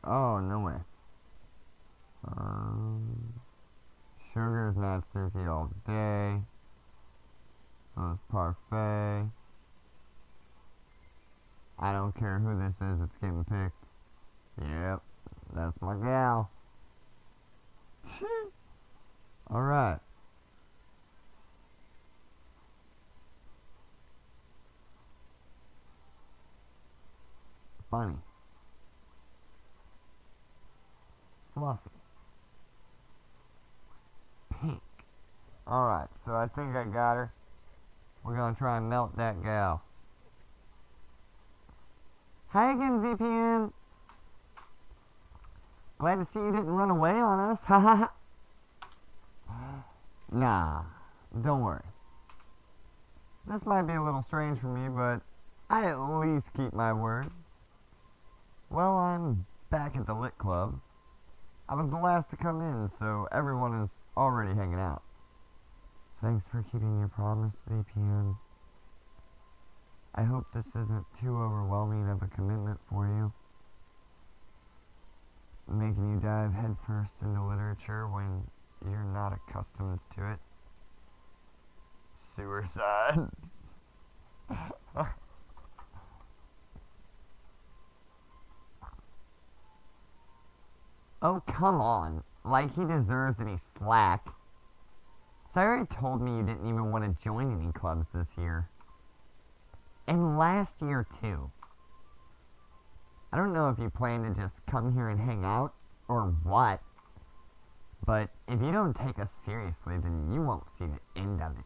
Oh, no way. Sugar's Natsuki all day. So it's Parfait. I don't care who this is, it's getting picked. Yep, that's my gal. Alright. Bunny. Fluffy. Pink. Alright, so I think I got her. We're gonna try and melt that gal. Hi again, VPN. Glad to see you didn't run away on us. Ha ha ha. Nah, don't worry. This might be a little strange for me, but I at least keep my word. Well, I'm back at the Lit Club. I was the last to come in, so everyone is already hanging out. Thanks for keeping your promise, VPN. I hope this isn't too overwhelming of a commitment for you. Making you dive headfirst into literature when you're not accustomed to it. Suicide. Oh, come on. Like he deserves any slack. Sayori told me you didn't even want to join any clubs this year. And last year, too. I don't know if you plan to just come here and hang out, or what. But if you don't take us seriously, then you won't see the end of it.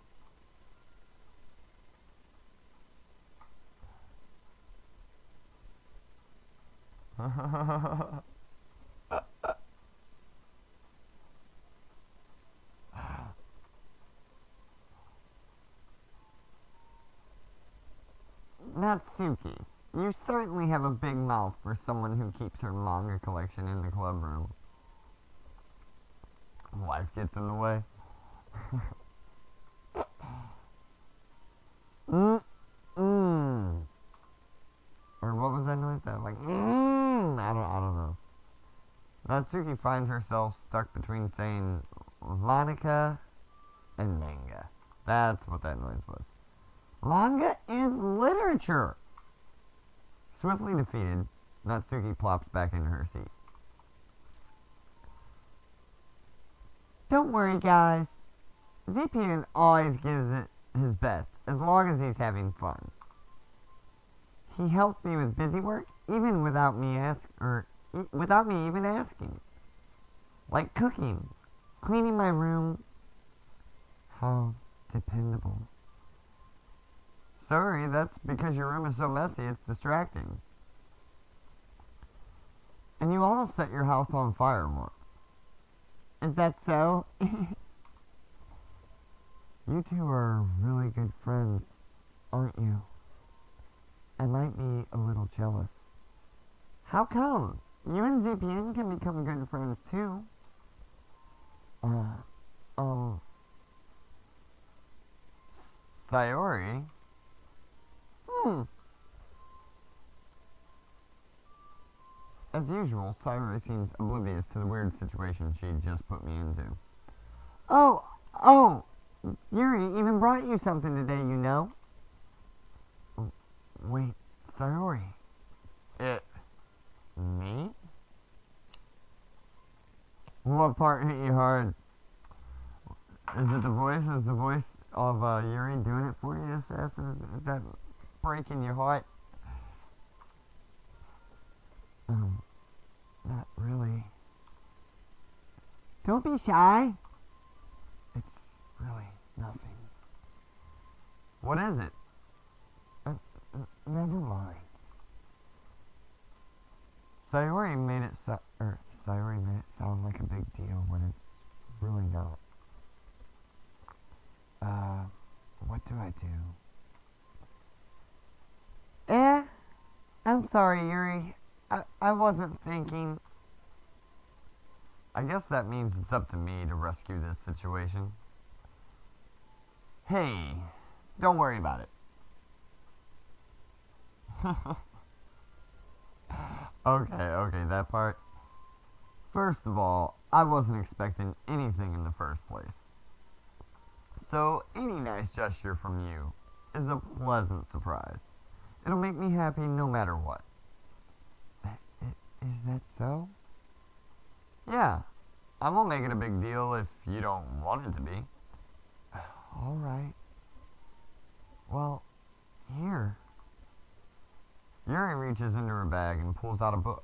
Natsuki, you certainly have a big mouth for someone who keeps her manga collection in the club room. Life gets in the way. Or what was that noise? That like, I don't know. Natsuki finds herself stuck between saying Monica and manga. That's what that noise was. Manga is literature! Swiftly defeated, Natsuki plops back into her seat. Don't worry, guys. VPN always gives it his best, as long as he's having fun. He helps me with busy work, even without me even asking. Like cooking, cleaning my room. How dependable. Sorry, that's because your room is so messy, it's distracting. And you almost set your house on fire once. Is that so? You two are really good friends, aren't you? I might be a little jealous. How come? You and VPN can become good friends too. Sayori? As usual, Sayori seems oblivious to the weird situation she just put me into. Oh, Yuri even brought you something today, you know? Wait, Sayori. Me? What part hit you hard? Is it the voice? Is the voice of Yuri doing it for you, Assassin? Is that breaking your heart? Not really. Don't be shy. It's really nothing. What is it? Never mind. Sayori made it sound like a big deal when it's really not. What do I do? I'm sorry, Yuri. I wasn't thinking. I guess that means it's up to me to rescue this situation. Hey, don't worry about it. Okay, that part. First of all, I wasn't expecting anything in the first place. So, any nice gesture from you is a pleasant surprise. It'll make me happy no matter what. Is that so? Yeah, I won't make it a big deal if you don't want it to be. Alright. Well, here. Yuri reaches into her bag and pulls out a book.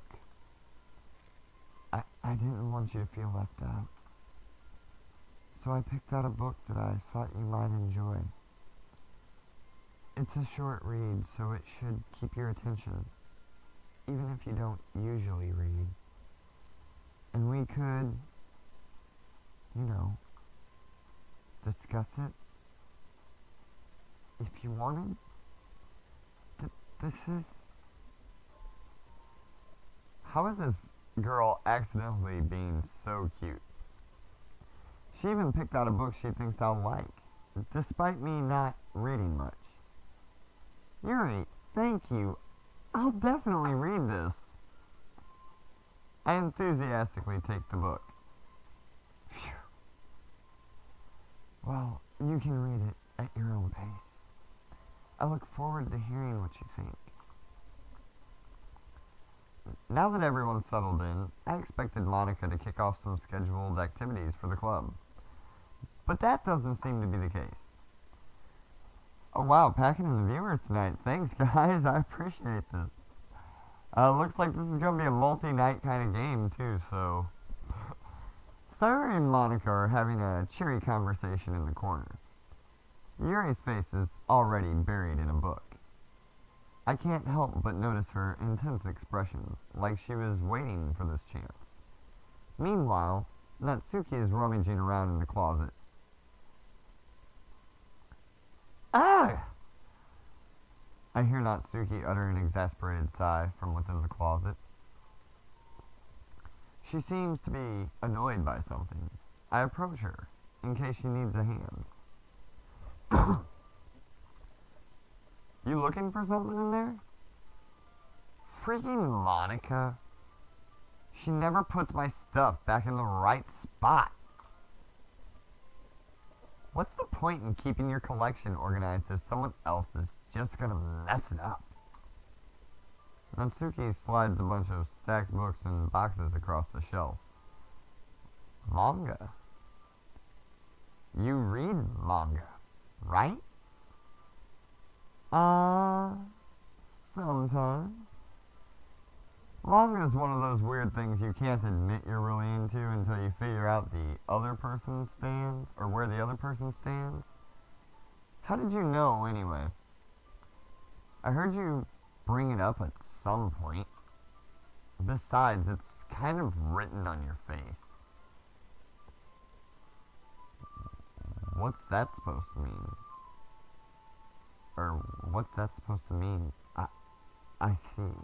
I didn't want you to feel left out. So I picked out a book that I thought you might enjoy. It's a short read, so it should keep your attention, even if you don't usually read. And we could, discuss it if you wanted. This is... How is this girl accidentally being so cute? She even picked out a book she thinks I'll like, despite me not reading much. Yuri, thank you. I'll definitely read this. I enthusiastically take the book. Phew. Well, you can read it at your own pace. I look forward to hearing what you think. Now that everyone's settled in, I expected Monica to kick off some scheduled activities for the club. But that doesn't seem to be the case. Oh wow, packing in the viewers tonight. Thanks guys, I appreciate this. Looks like this is going to be a multi-night kind of game too, so... Sarah and Monica are having a cheery conversation in the corner. Yuri's face is already buried in a book. I can't help but notice her intense expression, like she was waiting for this chance. Meanwhile, Natsuki is rummaging around in the closet. Ah! I hear Natsuki utter an exasperated sigh from within the closet. She seems to be annoyed by something. I approach her, in case she needs a hand. You looking for something in there? Freaking Monica. She never puts my stuff back in the right spot. What's the point in keeping your collection organized if someone else is just gonna mess it up? Natsuki slides a bunch of stacked books and boxes across the shelf. Manga. You read manga, right? Sometimes. Manga is one of those weird things you can't admit you're really into until you figure out the other person stands, or where the other person stands. How did you know, anyway? I heard you bring it up at some point. Besides, it's kind of written on your face. What's that supposed to mean? Or what's that supposed to mean? I see.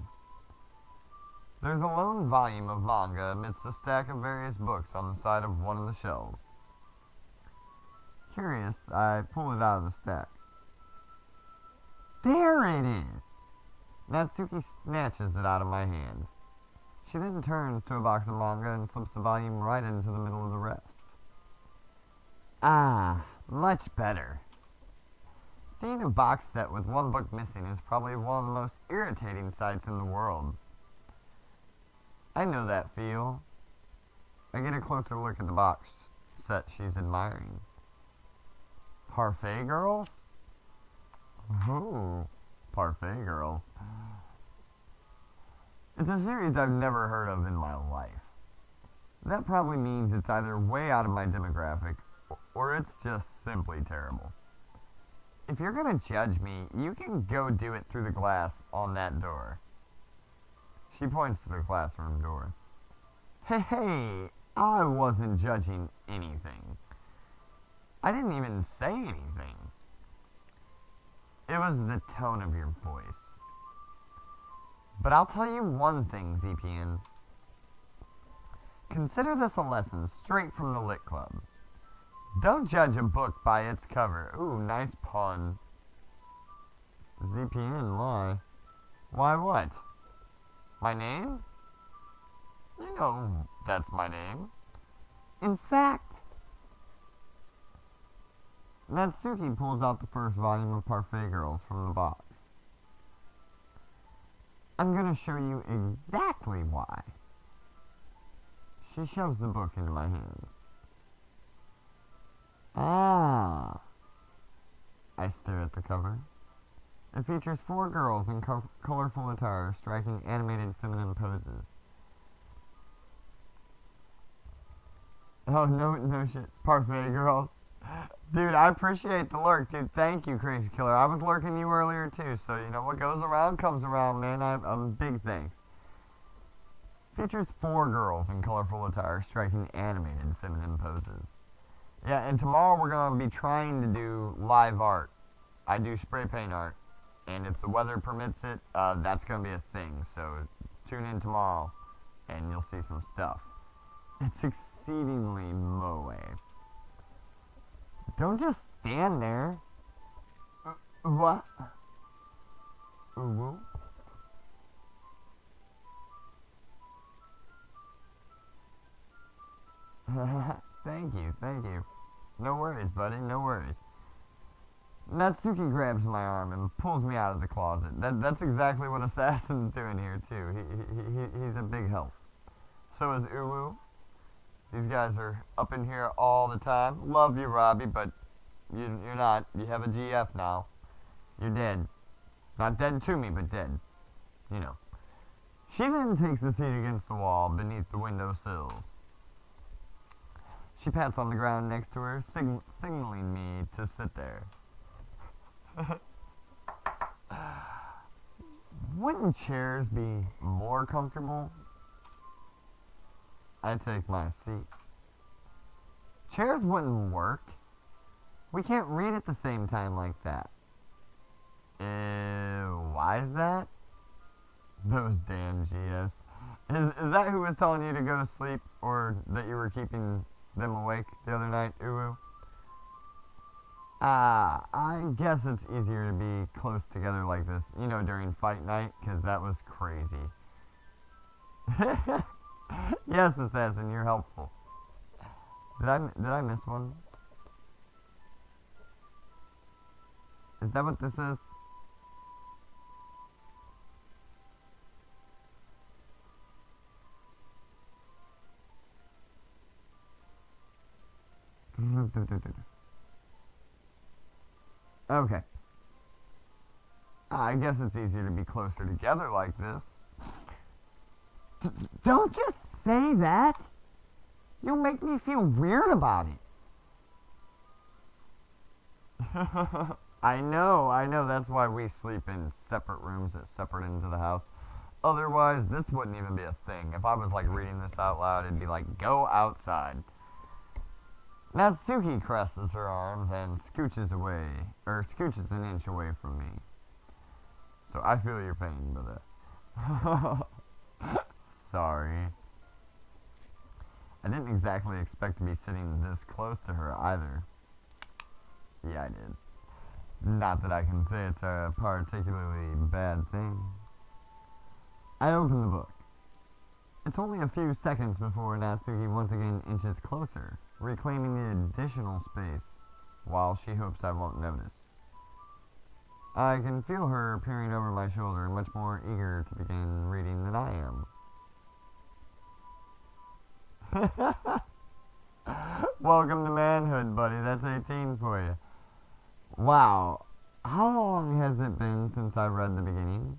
There's a lone volume of manga amidst a stack of various books on the side of one of the shelves. Curious, I pull it out of the stack. There it is! Natsuki snatches it out of my hand. She then turns to a box of manga and slips the volume right into the middle of the rest. Ah, much better. Seeing a box set with one book missing is probably one of the most irritating sights in the world. I know that feel. I get a closer look at the box set she's admiring. Parfait Girls? Oh, Parfait Girls. It's a series I've never heard of in my life. That probably means it's either way out of my demographic, or it's just simply terrible. If you're gonna judge me, you can go do it through the glass on that door. She points to the classroom door. Hey, I wasn't judging anything. I didn't even say anything. It was the tone of your voice. But I'll tell you one thing, ZPN. Consider this a lesson straight from the Lit Club. Don't judge a book by its cover. Ooh, nice pun. ZPN, why? Why what? My name? You know that's my name. In fact, Natsuki pulls out the first volume of Parfait Girls from the box. I'm gonna show you exactly why. She shoves the book into my hands. Ah. I stare at the cover. It features four girls in colorful attire striking animated feminine poses. Oh, no shit. Parfait girls. Dude, I appreciate the lurk, dude. Thank you, Crazy Killer. I was lurking you earlier, too, so you know what goes around comes around, man. I'm big thanks. Features four girls in colorful attire striking animated feminine poses. Yeah, and tomorrow we're going to be trying to do live art. I do spray paint art, and if the weather permits it, that's going to be a thing. So tune in tomorrow, and you'll see some stuff. It's exceedingly moe. Don't just stand there. What? Ooh. Thank you. No worries, buddy, no worries. Natsuki grabs my arm and pulls me out of the closet. That's exactly what Assassin's doing here, too. He's a big help. So is Uwu. These guys are up in here all the time. Love you, Robbie, but you're not. You have a GF now. You're dead. Not dead to me, but dead. You know. She then takes a seat against the wall beneath the window sills. She pats on the ground next to her, signaling me to sit there. Wouldn't chairs be more comfortable? I take my seat. Chairs wouldn't work. We can't read at the same time like that. Why is that? Those damn GFs. Is that who was telling you to go to sleep, or that you were keeping them awake the other night, Uwu? I guess it's easier to be close together like this, you know, during fight night, because that was crazy. Yes, Assassin, you're helpful. Did I miss one? Is that what this is? Okay. I guess it's easier to be closer together like this. Don't just say that. You'll make me feel weird about it. I know, that's why we sleep in separate rooms at separate ends of the house. Otherwise, this wouldn't even be a thing. If I was, like, reading this out loud, it'd be like, go outside. Natsuki crosses her arms and scooches an inch away from me. So I feel your pain, but sorry. I didn't exactly expect to be sitting this close to her either. Yeah, I did. Not that I can say it's a particularly bad thing. I open the book. It's only a few seconds before Natsuki once again inches closer, reclaiming the additional space, while she hopes I won't notice. I can feel her peering over my shoulder, much more eager to begin reading than I am. Welcome to manhood, buddy. That's 18 for you. Wow. How long has it been since I read the beginning?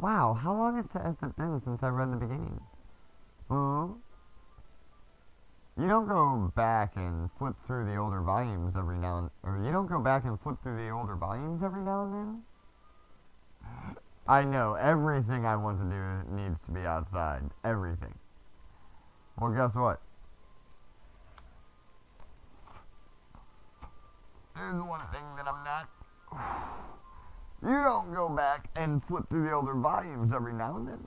Wow, how long has it been since I read the beginning? You don't go back and flip through the older volumes every now and... Or you don't go back and flip through the older volumes every now and then? I know, everything I want to do needs to be outside. Everything. Well, guess what? There's one thing that I'm not. You don't go back and flip through the older volumes every now and then.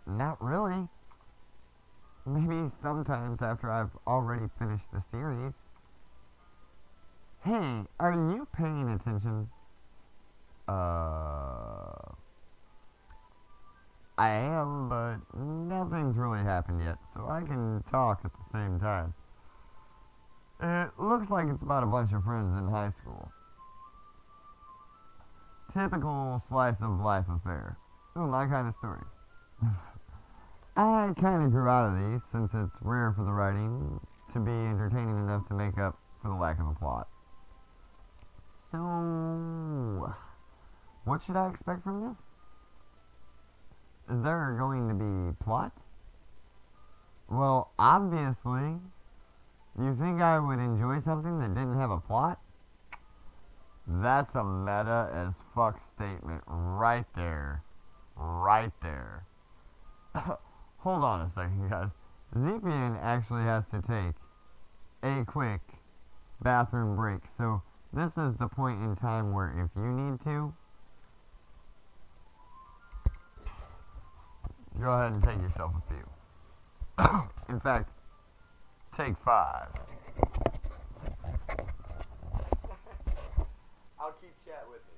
Not really. Maybe sometimes after I've already finished the series. Hey, are you paying attention? I am, but nothing's really happened yet, so I can talk at the same time. It looks like it's about a bunch of friends in high school. Typical slice of life affair. Ooh, my kind of story. I kind of grew out of these, since it's rare for the writing to be entertaining enough to make up for the lack of a plot. So, what should I expect from this? Is there going to be plot? Well, obviously, you think I would enjoy something that didn't have a plot? That's a meta as fuck statement right there. Right there. Hold on a second, guys. ZPN actually has to take a quick bathroom break, so this is the point in time where if you need to, go ahead and take yourself a few. In fact, take 5. I'll keep chat with you.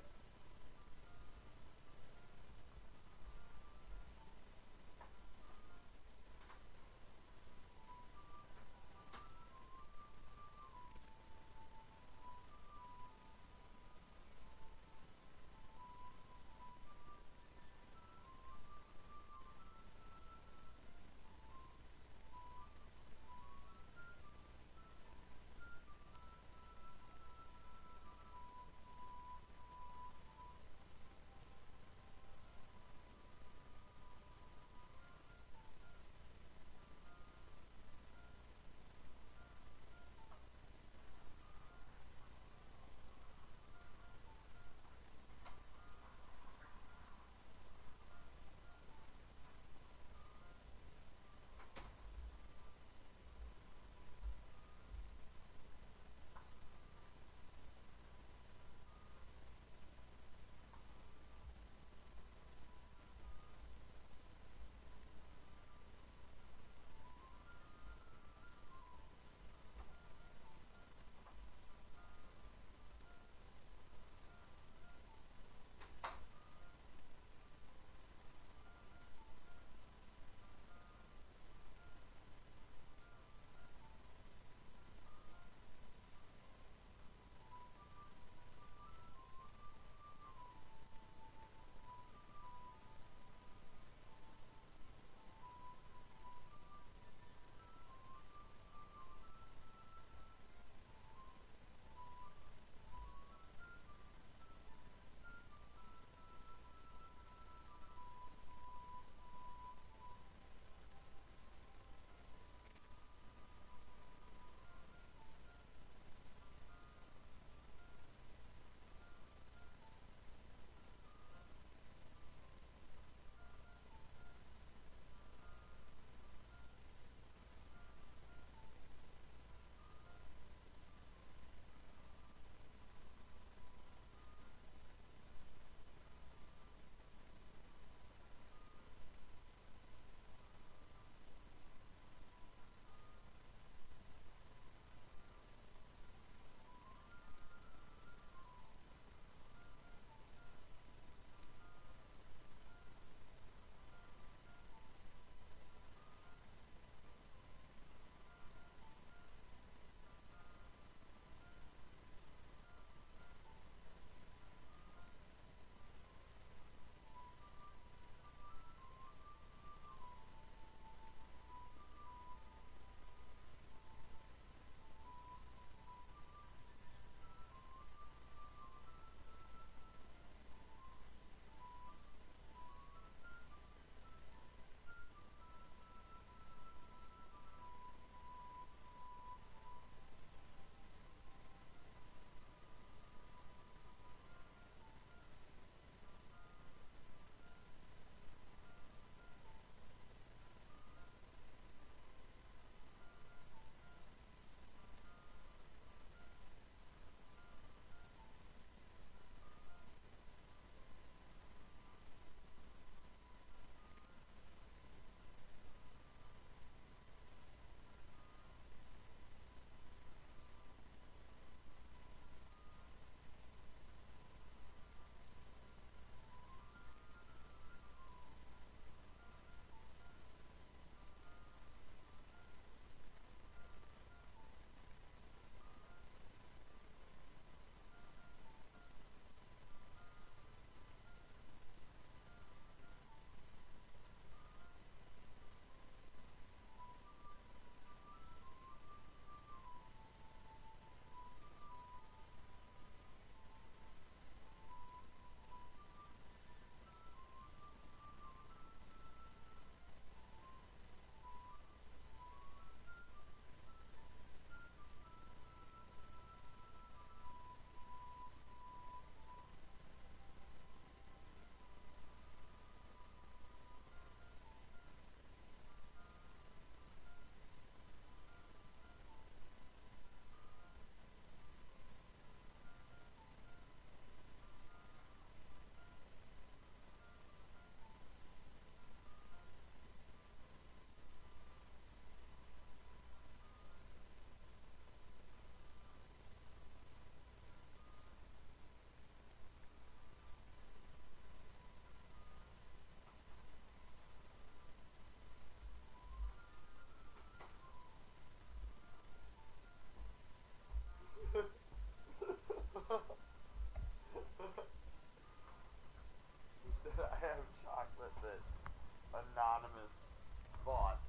thought.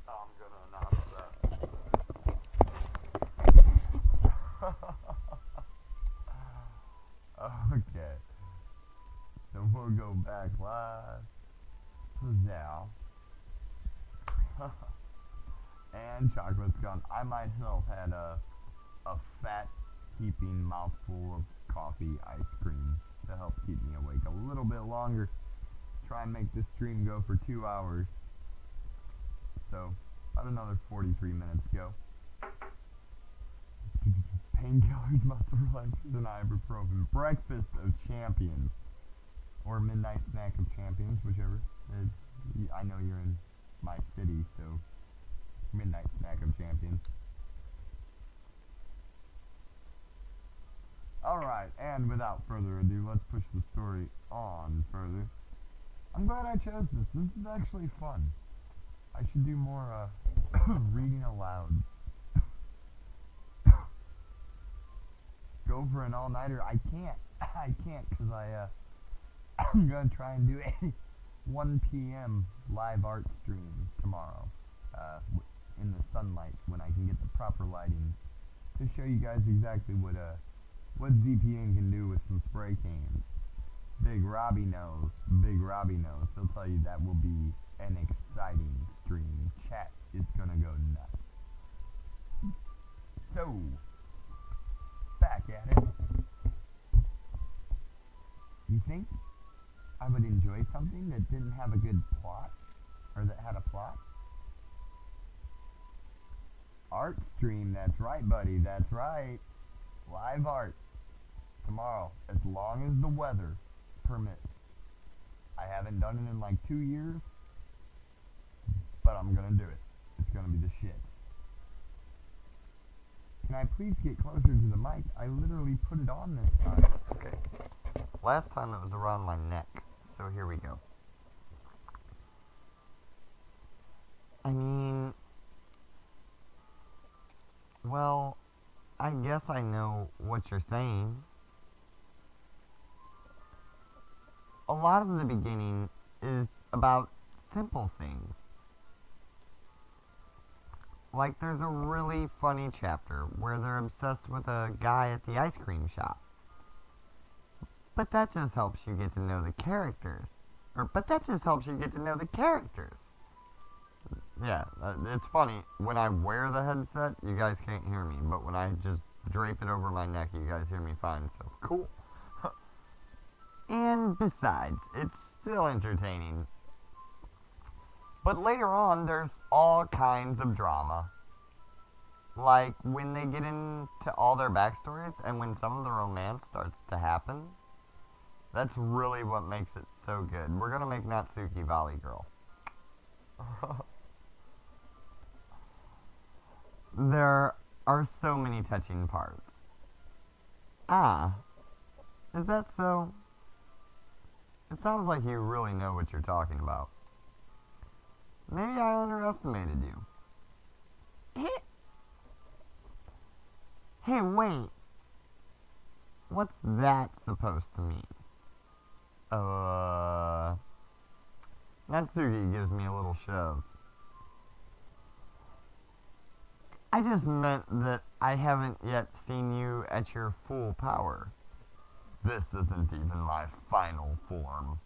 I'm gonna announce that. Okay. So we'll go back live to now. And chocolate's gone. I myself had a fat, heaping mouthful of coffee ice cream to help keep me awake a little bit longer. Try and make this stream go for 2 hours. So, about another 43 minutes go. Painkillers, muscle relaxers, and ibuprofen. Breakfast of champions. Or midnight snack of champions, whichever. I know you're in my city, so midnight snack of champions. Alright, and without further ado, let's push the story on further. I'm glad I chose this. This is actually fun. I should do more reading aloud. Go for an all-nighter. I can't because I'm gonna try and do a 1 p.m. live art stream tomorrow in the sunlight when I can get the proper lighting to show you guys exactly what ZPN can do with some spray cans. Big Robbie knows. He'll tell you that will be an exciting stream. Chat is gonna go nuts. So, back at it. You think I would enjoy something that didn't have a good plot? Or that had a plot? Art stream, that's right, buddy, that's right. Live art. Tomorrow, as long as the weather permits. I haven't done it in like 2 years, but I'm gonna do it. It's gonna be the shit. Can I please get closer to the mic? I literally put it on this time. Okay. Last time it was around my neck, so here we go. I mean, well, I guess I know what you're saying. A lot of the beginning is about simple things. Like there's a really funny chapter where they're obsessed with a guy at the ice cream shop. But that just helps you get to know the characters. Yeah, it's funny. When I wear the headset, you guys can't hear me. But when I just drape it over my neck, you guys hear me fine. So, cool. And besides, it's still entertaining. But later on, there's all kinds of drama. Like, when they get into all their backstories, and when some of the romance starts to happen, that's really what makes it so good. We're gonna make Natsuki Valley Girl. There are so many touching parts. Ah, is that so? It sounds like you really know what you're talking about. Maybe I underestimated you. Hey, wait. What's that supposed to mean? Natsuki gives me a little shove. I just meant that I haven't yet seen you at your full power. This isn't even my final form.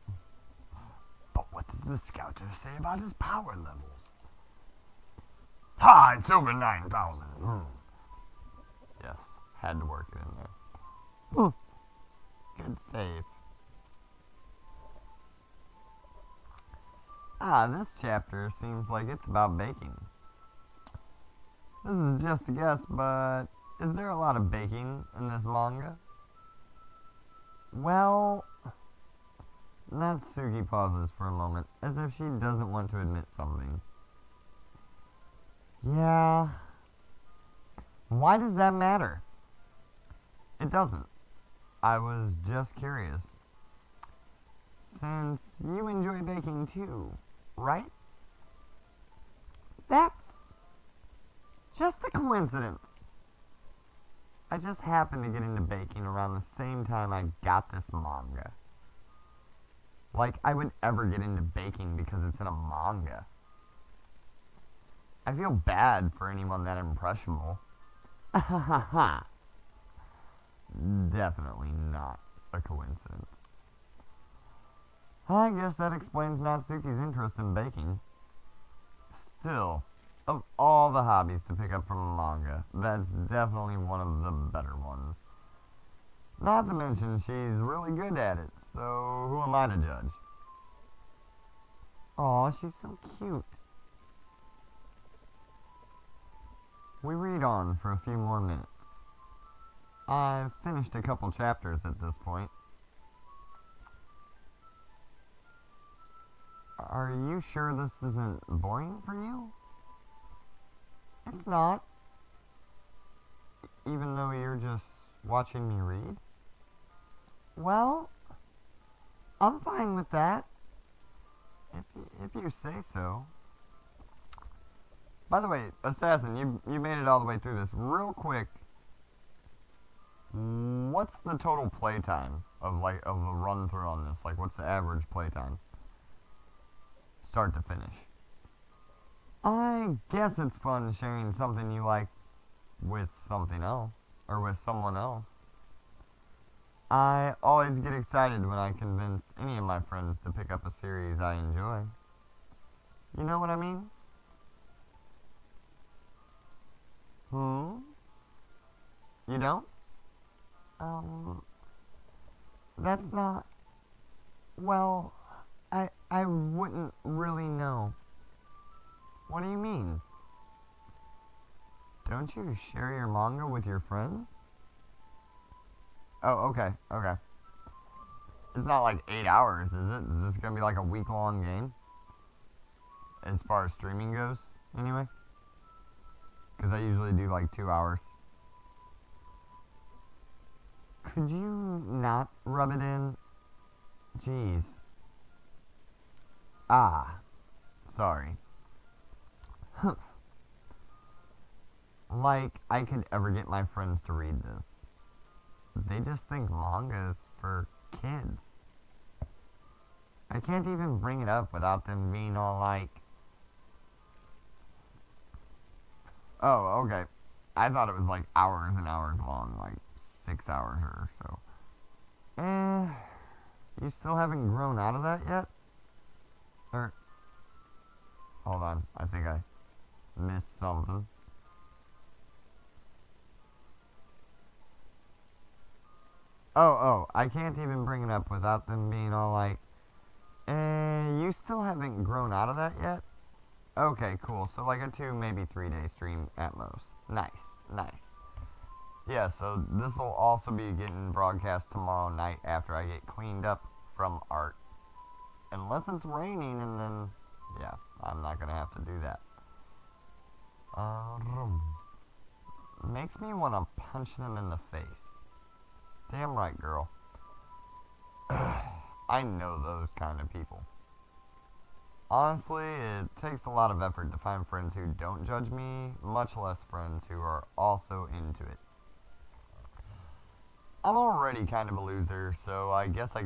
But what does the scouter say about his power levels? Ha! It's over 9,000. Yes, had to work it in there. Good save. Ah, this chapter seems like it's about baking. This is just a guess, but is there a lot of baking in this manga? Well, Natsuki pauses for a moment, as if she doesn't want to admit something. Yeah. Why does that matter? It doesn't. I was just curious. Since you enjoy baking too, right? That's just a coincidence. I just happened to get into baking around the same time I got this manga. Like, I would ever get into baking because it's in a manga. I feel bad for anyone that impressionable. Definitely not a coincidence. I guess that explains Natsuki's interest in baking. Still, of all the hobbies to pick up from a manga, that's definitely one of the better ones. Not to mention she's really good at it, so who am I to judge? Aw, she's so cute. We read on for a few more minutes. I've finished a couple chapters at this point. Are you sure this isn't boring for you? It's not. Even though you're just watching me read? Well, I'm fine with that. If you say so. By the way, Assassin, you made it all the way through this. Real quick, what's the total playtime of a run through on this? Like, what's the average playtime? Start to finish. I guess it's fun sharing something you like with something else, or with someone else. I always get excited when I convince any of my friends to pick up a series I enjoy. You know what I mean? You don't? That's not... Well, I wouldn't really know. What do you mean? Don't you share your manga with your friends? Oh, okay. It's not like 8 hours, is it? Is this gonna be like a week-long game? As far as streaming goes, anyway? Because I usually do like 2 hours. Could you not rub it in? Jeez. Ah. Sorry. Like I could ever get my friends to read this. They just think manga is for kids. I can't even bring it up without them being all like... Oh, okay. I thought it was like hours and hours long, like 6 hours or so. You still haven't grown out of that yet? Or... Hold on, I think I missed something. Oh, I can't even bring it up without them being all like, you still haven't grown out of that yet? Okay, cool. So like a 2, maybe 3 day stream at most. Nice. Yeah, so this will also be getting broadcast tomorrow night after I get cleaned up from art. Unless it's raining, and then, yeah, I'm not gonna have to do that. Makes me want to punch them in the face. Damn right, girl. I know those kind of people. Honestly, it takes a lot of effort to find friends who don't judge me, much less friends who are also into it. I'm already kind of a loser, so I guess I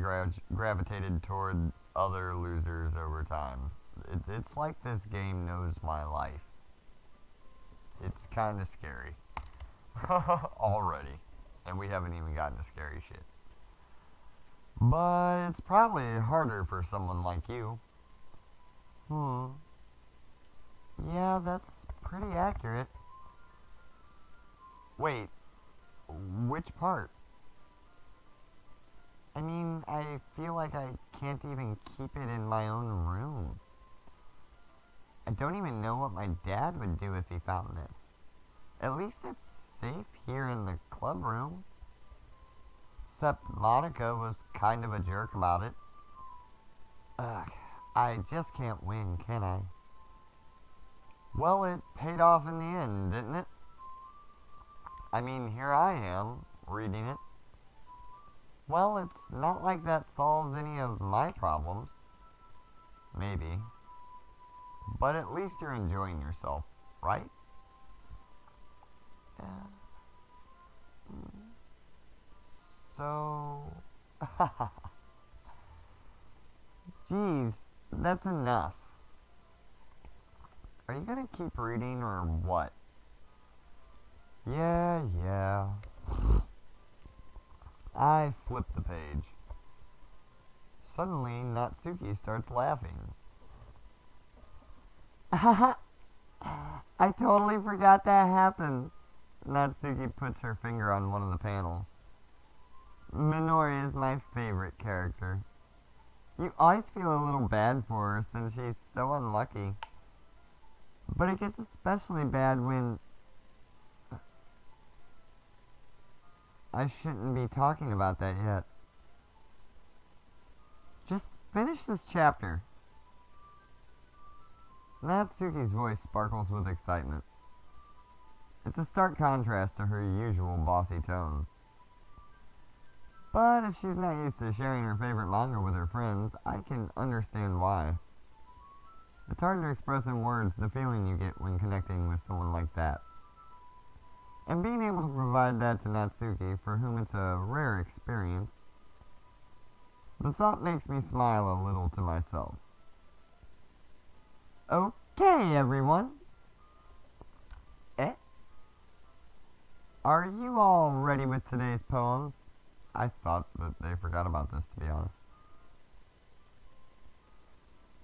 gravitated toward other losers over time. It's like this game knows my life. It's kind of scary. Already. And we haven't even gotten to scary shit. But it's probably harder for someone like you. Yeah, that's pretty accurate. Wait, which part? I mean, I feel like I can't even keep it in my own room. I don't even know what my dad would do if he found this. At least it's safe here in the club room. Except Monica was kind of a jerk about it. Ugh, I just can't win, can I? Well, it paid off in the end, didn't it? I mean, here I am, reading it. Well, it's not like that solves any of my problems. Maybe. But at least you're enjoying yourself, right? So... Jeez, that's enough. Are you gonna keep reading or what? Yeah. I flip the page. Suddenly, Natsuki starts laughing. Haha! I totally forgot that happened. Natsuki puts her finger on one of the panels. Minori is my favorite character. You always feel a little bad for her since she's so unlucky. But it gets especially bad when... I shouldn't be talking about that yet. Just finish this chapter. Natsuki's voice sparkles with excitement. It's a stark contrast to her usual bossy tone. But if she's not used to sharing her favorite manga with her friends, I can understand why. It's hard to express in words the feeling you get when connecting with someone like that. And being able to provide that to Natsuki, for whom it's a rare experience, the thought makes me smile a little to myself. Okay, everyone. Are you all ready with today's poems? I thought that they forgot about this, to be honest.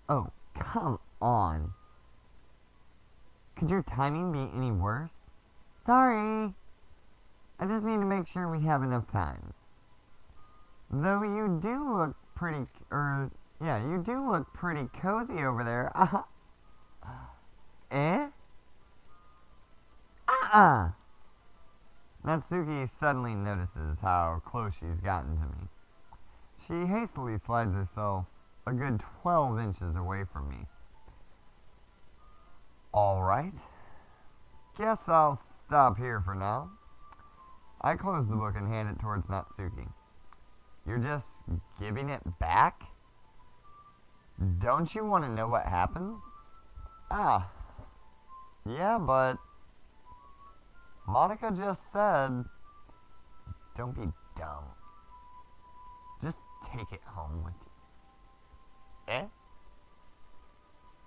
Oh, come on. Could your timing be any worse? Sorry. I just need to make sure we have enough time. Though you do look pretty, you do look pretty cozy over there. Eh? Natsuki suddenly notices how close she's gotten to me. She hastily slides herself a good 12 inches away from me. Alright. Guess I'll stop here for now. I close the book and hand it towards Natsuki. You're just giving it back? Don't you want to know what happens? Yeah, but Monica just said, don't be dumb. Just take it home with you. Eh?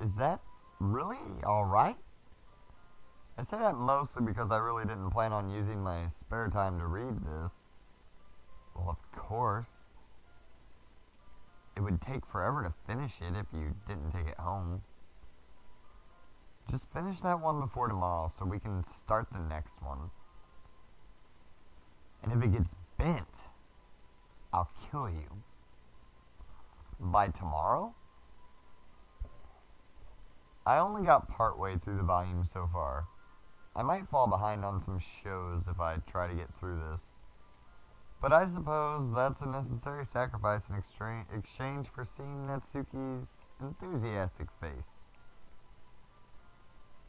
Is that really alright? I say that mostly because I really didn't plan on using my spare time to read this. Well, of course. It would take forever to finish it if you didn't take it home. Just finish that one before tomorrow so we can start the next one. And if it gets bent, I'll kill you. By tomorrow? I only got partway through the volume so far. I might fall behind on some shows if I try to get through this. But I suppose that's a necessary sacrifice in exchange for seeing Natsuki's enthusiastic face.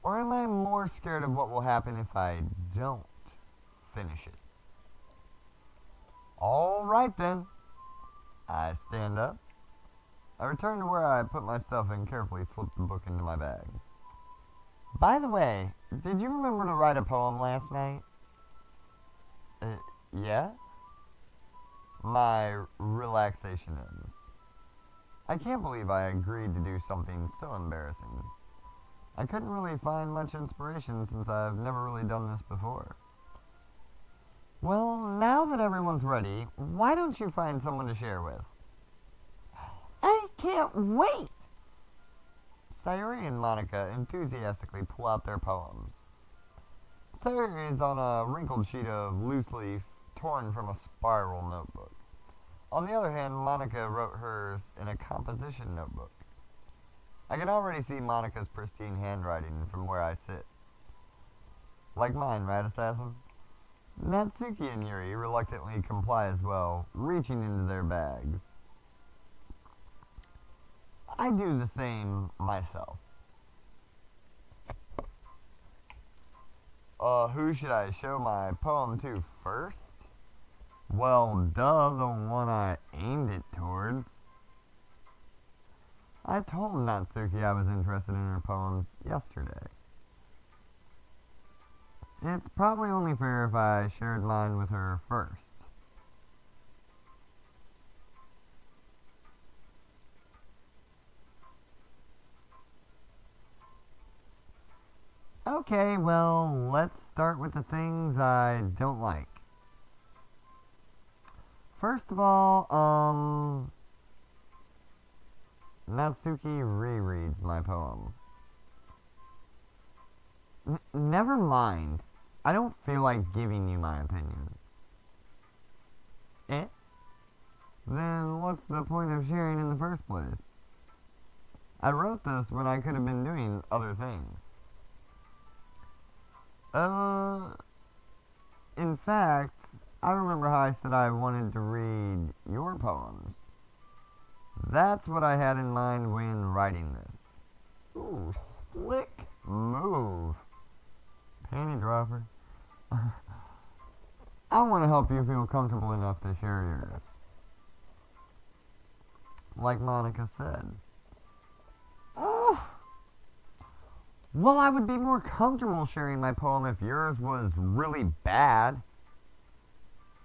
Or am I more scared of what will happen if I don't finish it? Alright then. I stand up. I return to where I put my stuff and carefully slip the book into my bag. By the way, did you remember to write a poem last night? Yeah? My relaxation ends. I can't believe I agreed to do something so embarrassing. I couldn't really find much inspiration since I've never really done this before. Well, now that everyone's ready, why don't you find someone to share with? I can't wait! Sayuri and Monica enthusiastically pull out their poems. Sayuri is on a wrinkled sheet of loose leaf torn from a spiral notebook. On the other hand, Monica wrote hers in a composition notebook. I can already see Monica's pristine handwriting from where I sit. Like mine, right, Assassin? Natsuki and Yuri reluctantly comply as well, reaching into their bags. I do the same myself. Who should I show my poem to first? Well, duh, the one I aimed it towards. I told Natsuki I was interested in her poems yesterday. It's probably only fair if I shared mine with her first. Okay, well, let's start with the things I don't like. First of all, Natsuki rereads my poem. Never mind. I don't feel like giving you my opinion. Eh? Then what's the point of sharing in the first place? I wrote this when I could have been doing other things. In fact, I remember how I said I wanted to read your poems. That's what I had in mind when writing this. Ooh, slick move. Panty dropper. I want to help you feel comfortable enough to share yours. Like Monica said. Oh. Well, I would be more comfortable sharing my poem if yours was really bad.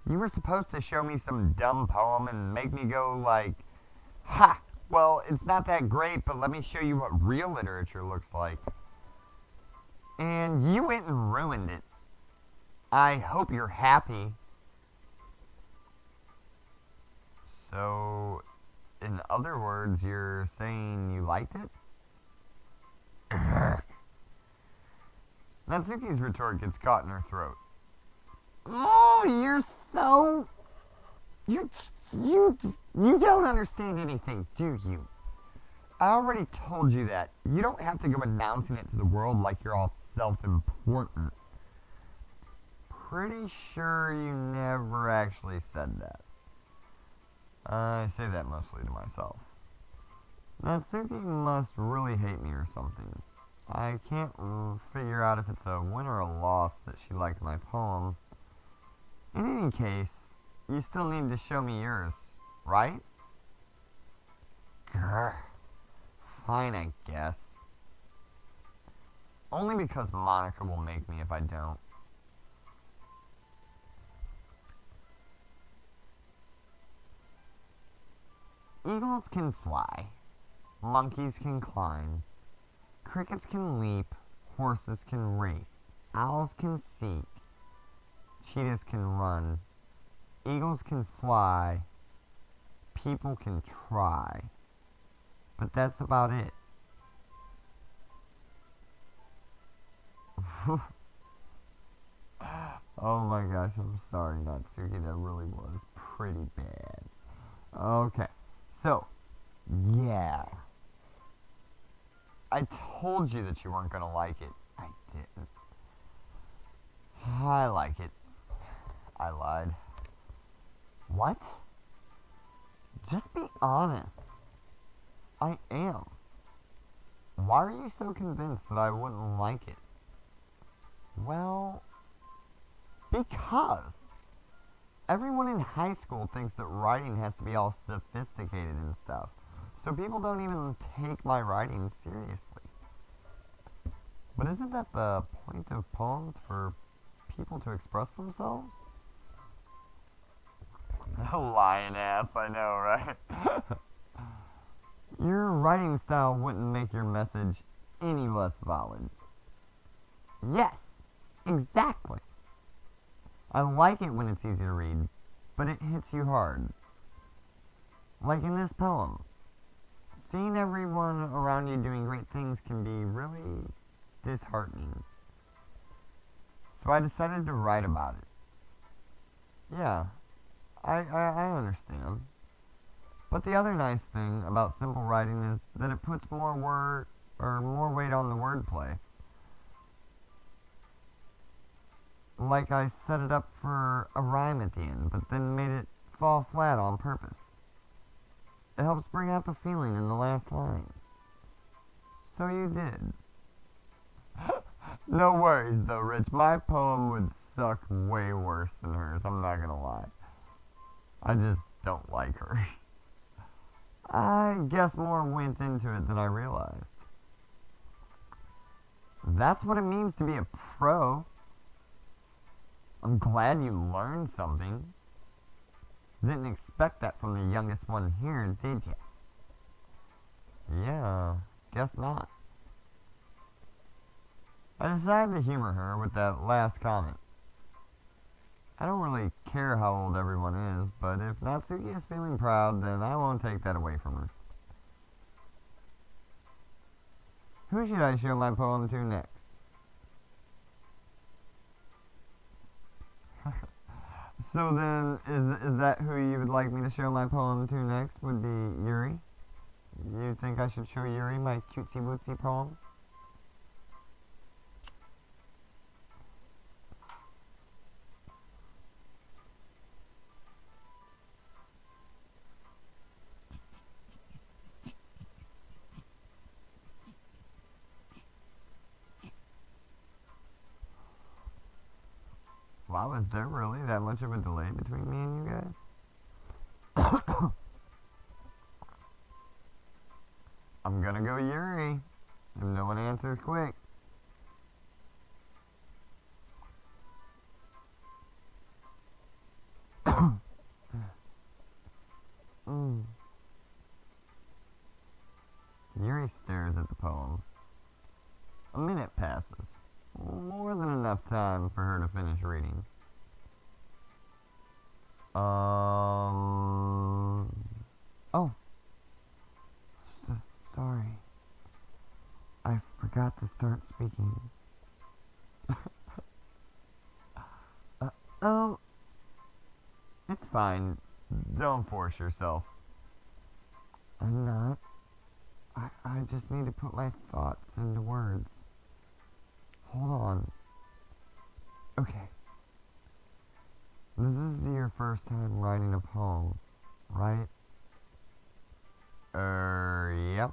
You were supposed to show me some dumb poem and make me go like, ha! Well, it's not that great, but let me show you what real literature looks like. And you went and ruined it. I hope you're happy. So, in other words, you're saying you liked it? Natsuki's retort gets caught in her throat. Oh, you're so... You don't understand anything, do you? I already told you that. You don't have to go announcing it to the world like you're all self-important. Pretty sure you never actually said that. I say that mostly to myself. Natsuki must really hate me or something. I can't figure out if it's a win or a loss that she liked my poem. In any case, you still need to show me yours, right? Grr. Fine, I guess. Only because Monica will make me if I don't. Eagles can fly. Monkeys can climb. Crickets can leap. Horses can race. Owls can seek. Cheetahs can run. Eagles can fly. People can try. But that's about it. Oh my gosh, I'm sorry, Natsuki. That really was pretty bad. Okay, so, yeah. I told you that you weren't gonna like it. I didn't. I like it. I lied. What? Just be honest. I am. Why are you so convinced that I wouldn't like it? Well, because everyone in high school thinks that writing has to be all sophisticated and stuff. So people don't even take my writing seriously. But isn't that the point of poems, for people to express themselves? Lying ass, I know, right? Your writing style wouldn't make your message any less valid. Yes, exactly. I like it when it's easy to read, but it hits you hard. Like in this poem. Seeing everyone around you doing great things can be really disheartening. So I decided to write about it. Yeah, I understand. But the other nice thing about simple writing is that it puts more weight on the wordplay. Like I set it up for a rhyme at the end, but then made it fall flat on purpose. It helps bring out the feeling in the last line. So you did. No worries though, Rich. My poem would suck way worse than hers, I'm not gonna lie. I just don't like hers. I guess more went into it than I realized. That's what it means to be a pro. I'm glad you learned something. Didn't expect that from the youngest one here, did you? Yeah, guess not. I decided to humor her with that last comment. I don't really care how old everyone is, but if Natsuki is feeling proud, then I won't take that away from her. Who should I show my poem to next? So then, is that who you would like me to show my poem to next? Would be Yuri? You think I should show Yuri my cutesy wootsy poem? Wow, is there really that much of a delay between me and you guys? I'm gonna go Yuri, if no one answers quick. Yuri stares at the poem. A minute passes. More than enough time for her to finish reading. Oh. Sorry. I forgot to start speaking. It's fine. Don't force yourself. I'm not. I just need to put my thoughts into words. Hold on. Okay. This is your first time writing a poem, right? Yep.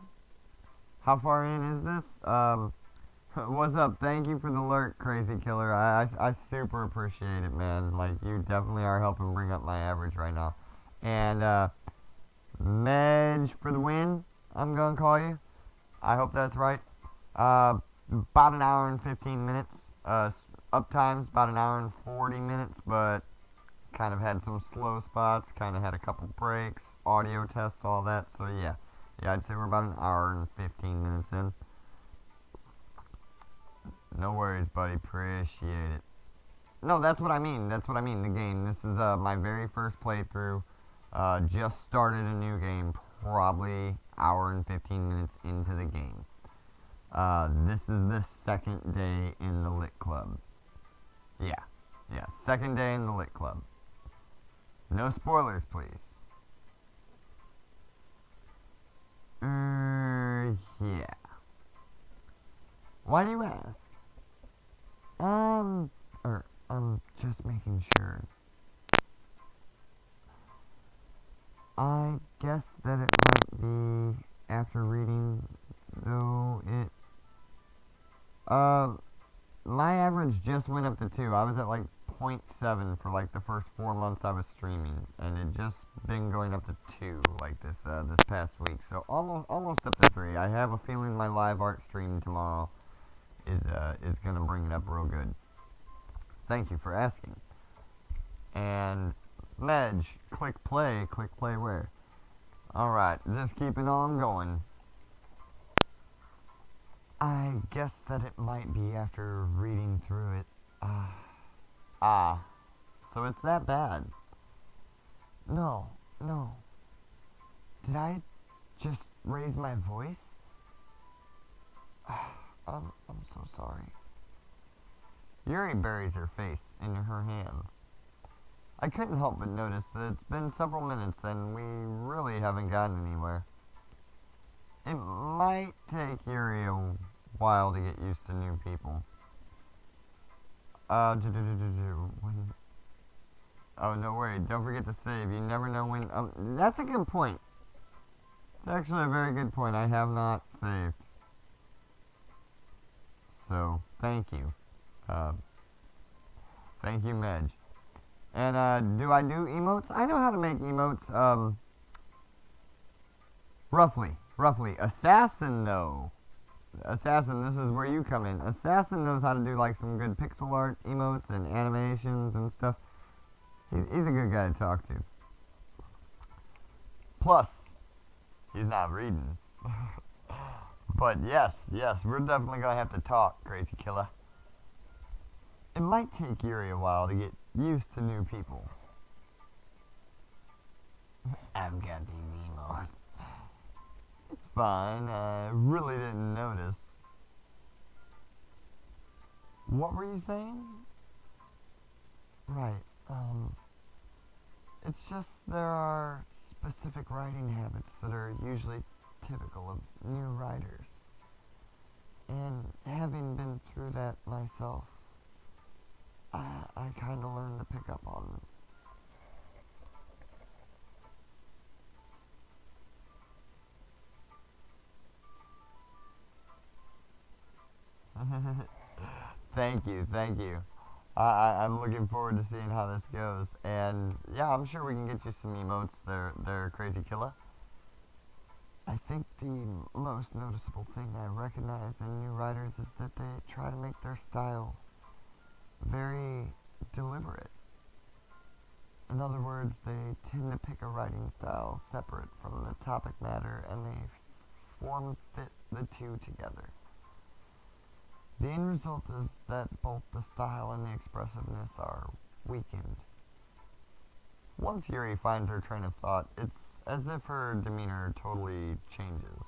How far in is this? What's up? Thank you for the alert, Crazy Killer. I super appreciate it, man. Like, you definitely are helping bring up my average right now. And, Medj for the win, I'm gonna call you. I hope that's right. About an hour and 15 minutes. Uptime's about an hour and 40 minutes, but kind of had some slow spots, kind of had a couple breaks, audio tests, all that. So, yeah. Yeah, I'd say we're about an hour and 15 minutes in. No worries, buddy. Appreciate it. No, that's what I mean. That's what I mean. The game. This is my very first playthrough. Just started a new game. Probably hour and 15 minutes into the game. This is the second day in the Lit Club. Yeah. Yeah. Second day in the Lit Club. No spoilers, please. Yeah. Why do you ask? I'm just making sure. I guess that it might be after reading, though it... my average just went up to 2. I was at like 0.7 for like the first 4 months I was streaming, and it just been going up to 2 like this past week. So almost up to 3. I have a feeling my live art stream tomorrow is gonna bring it up real good. Thank you for asking. And Medj, click play where? Alright, just keeping on going. I guess that it might be after reading through it. So it's that bad. No. Did I just raise my voice? I'm so sorry. Yuri buries her face in her hands. I couldn't help but notice that it's been several minutes and we really haven't gotten anywhere. It might take Yuri a while to get used to new people. Oh, no worry, don't forget to save. You never know when... that's a good point. It's actually a very good point. I have not saved. So, thank you. Thank you, Medj. And, do I do emotes? I know how to make emotes, roughly. Assassin, though. Assassin, this is where you come in. Assassin knows how to do, like, some good pixel art emotes and animations and stuff. He's a good guy to talk to. Plus, he's not reading. But yes, we're definitely gonna have to talk, Crazy Killer. It might take Yuri a while to get used to new people. I've got these emos. It's fine, I really didn't notice. What were you saying? Right, it's just there are specific writing habits that are usually typical of new writers. And having been through that myself, I kind of learned to pick up on them. Thank you, thank you. I'm looking forward to seeing how this goes. And yeah, I'm sure we can get you some emotes. They're crazy killer. I think the most noticeable thing I recognize in new writers is that they try to make their style very deliberate. In other words, they tend to pick a writing style separate from the topic matter and they form fit the two together. The end result is that both the style and the expressiveness are weakened. Once Yuri finds her train of thought, it's as if her demeanor totally changes.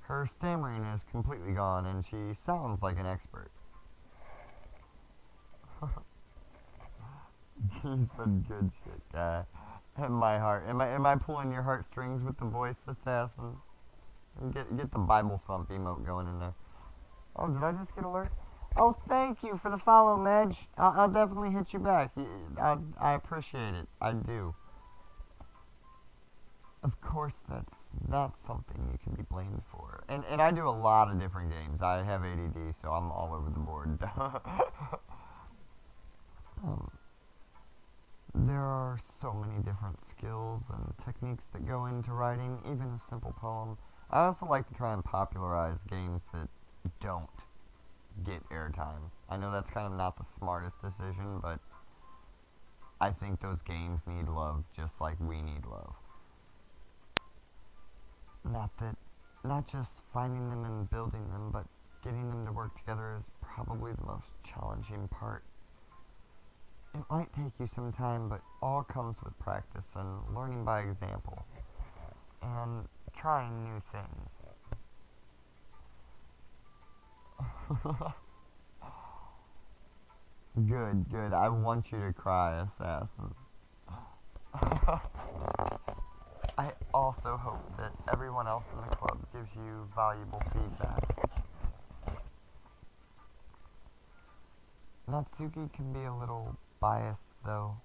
Her stammering is completely gone and she sounds like an expert. He's some good shit, guy. And my heart. Am I pulling your heartstrings with the voice assassin? Get the Bible thump emote going in there. Oh, did I just get alert? Oh, thank you for the follow, Medj. I'll definitely hit you back. I appreciate it. I do. Of course, that's not something you can be blamed for. And I do a lot of different games. I have ADD, so I'm all over the board. There are so many different skills and techniques that go into writing, even a simple poem. I also like to try and popularize games that don't get airtime. I know that's kind of not the smartest decision, but I think those games need love just like we need love. Not just finding them and building them, but getting them to work together is probably the most challenging part. It might take you some time, but all comes with practice and learning by example and trying new things. Good. I want you to cry, Assassin. I also hope that everyone else in the club gives you valuable feedback. Natsuki can be a little biased, though.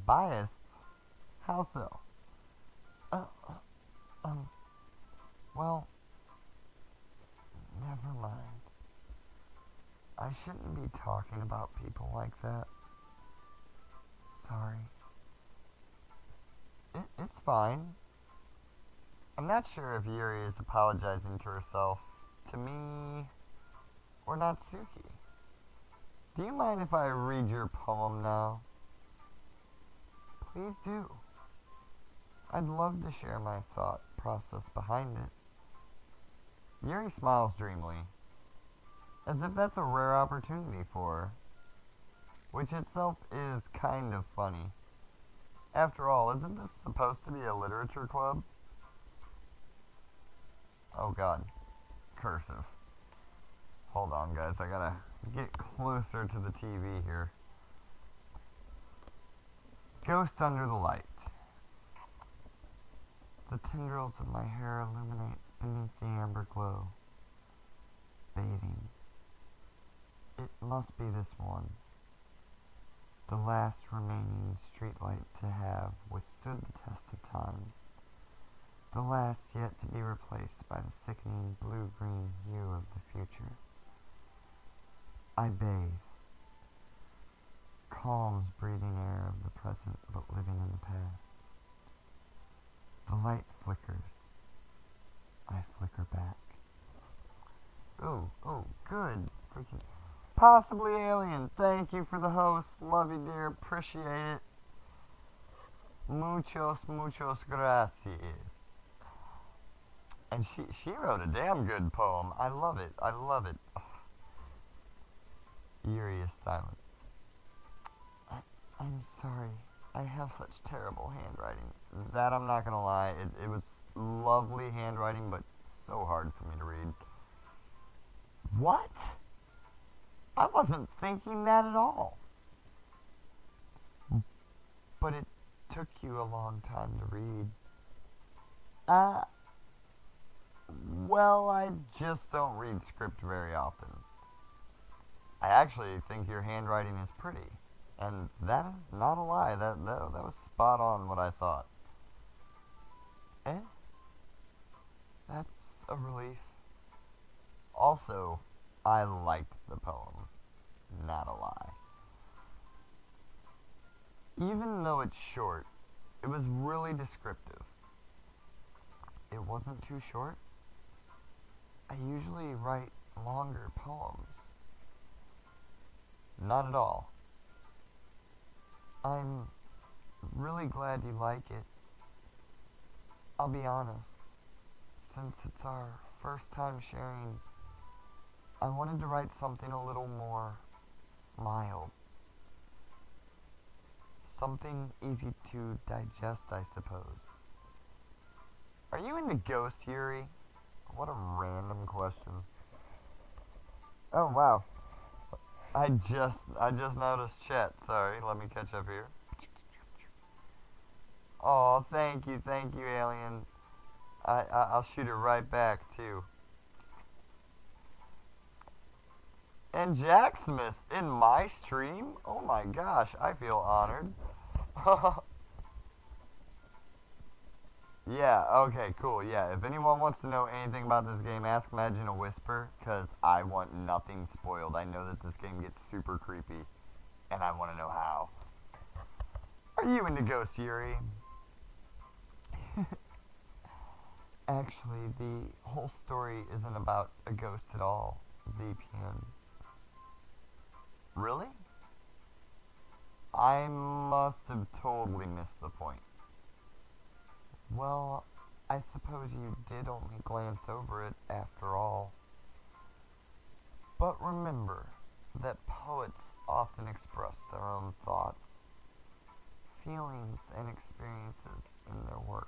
Biased? How so? Well, never mind. I shouldn't be talking about people like that. Sorry. It's fine. I'm not sure if Yuri is apologizing to herself, to me, or Natsuki. Do you mind if I read your poem now? Please do. I'd love to share my thought process behind it. Yuri smiles dreamily, as if that's a rare opportunity for her, which itself is kind of funny. After all, isn't this supposed to be a literature club? Oh god. Cursive. Hold on, guys. I gotta get closer to the TV here. Ghost under the light. The tendrils of my hair illuminate beneath the amber glow. Bathing. It must be this one. The last remaining streetlight to have withstood the test of time. The last yet to be replaced by the sickening blue-green hue of the future. I bathe. Calms breathing air of the present but living in the past. The light flickers. I flicker back. Oh, good. Freaking possibly alien. Thank you for the host. Love you, dear. Appreciate it. Muchos gracias. And she wrote a damn good poem. I love it. Yuri is silent. I'm sorry. I have such terrible handwriting. That I'm not gonna lie. It was lovely handwriting, but so hard for me to read. What? I wasn't thinking that at all. But it took you a long time to read. Well, I just don't read script very often. I actually think your handwriting is pretty. And that is not a lie. That was spot on what I thought. Eh? That's a relief. Also, I liked the poem. Not a lie. Even though it's short, it was really descriptive. It wasn't too short. I usually write longer poems. Not at all. I'm really glad you like it. I'll be honest, since it's our first time sharing, I wanted to write something a little more mild. Something easy to digest, I suppose. Are you into ghosts, Yuri? What a random question. Oh, wow. I just noticed chat. Sorry, let me catch up here. Oh, thank you, alien. I'll shoot it right back too. And Jack Smith in my stream? Oh my gosh, I feel honored. Yeah, okay, cool. Yeah, if anyone wants to know anything about this game, ask Imagine a Whisper, because I want nothing spoiled. I know that this game gets super creepy, and I want to know how. Are you into ghosts, Yuri? Actually, the whole story isn't about a ghost at all, VPN. Really? I must have totally missed the point. Well, I suppose you did only glance over it after all. But remember that poets often express their own thoughts, feelings, and experiences in their work.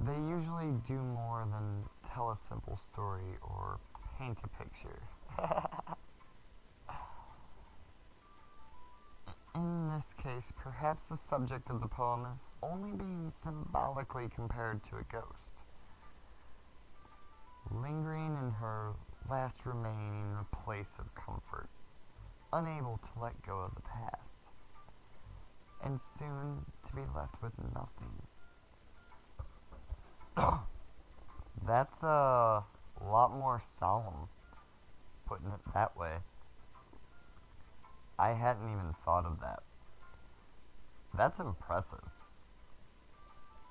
They usually do more than tell a simple story or paint a picture. In this case, perhaps the subject of the poem is only being symbolically compared to a ghost, lingering in her last remaining place of comfort, unable to let go of the past, and soon to be left with nothing. That's a lot more solemn, putting it that way. I hadn't even thought of that. That's impressive.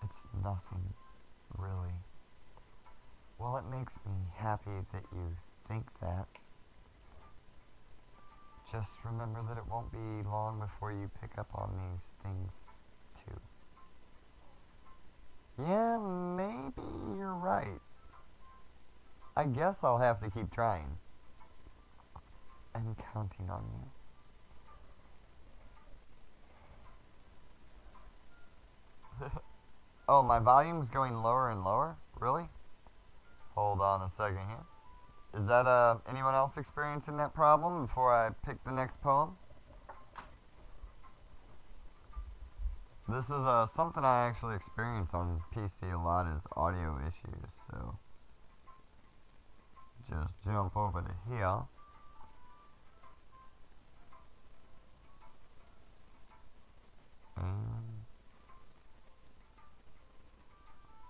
It's nothing, really. Well, it makes me happy that you think that. Just remember that it won't be long before you pick up on these things, too. Yeah, maybe you're right. I guess I'll have to keep trying. I'm counting on you. Oh, my volume's going lower and lower? Really? Hold on a second here. Is that anyone else experiencing that problem before I pick the next poem? This is something I actually experience on PC a lot, is audio issues, so just jump over to here. And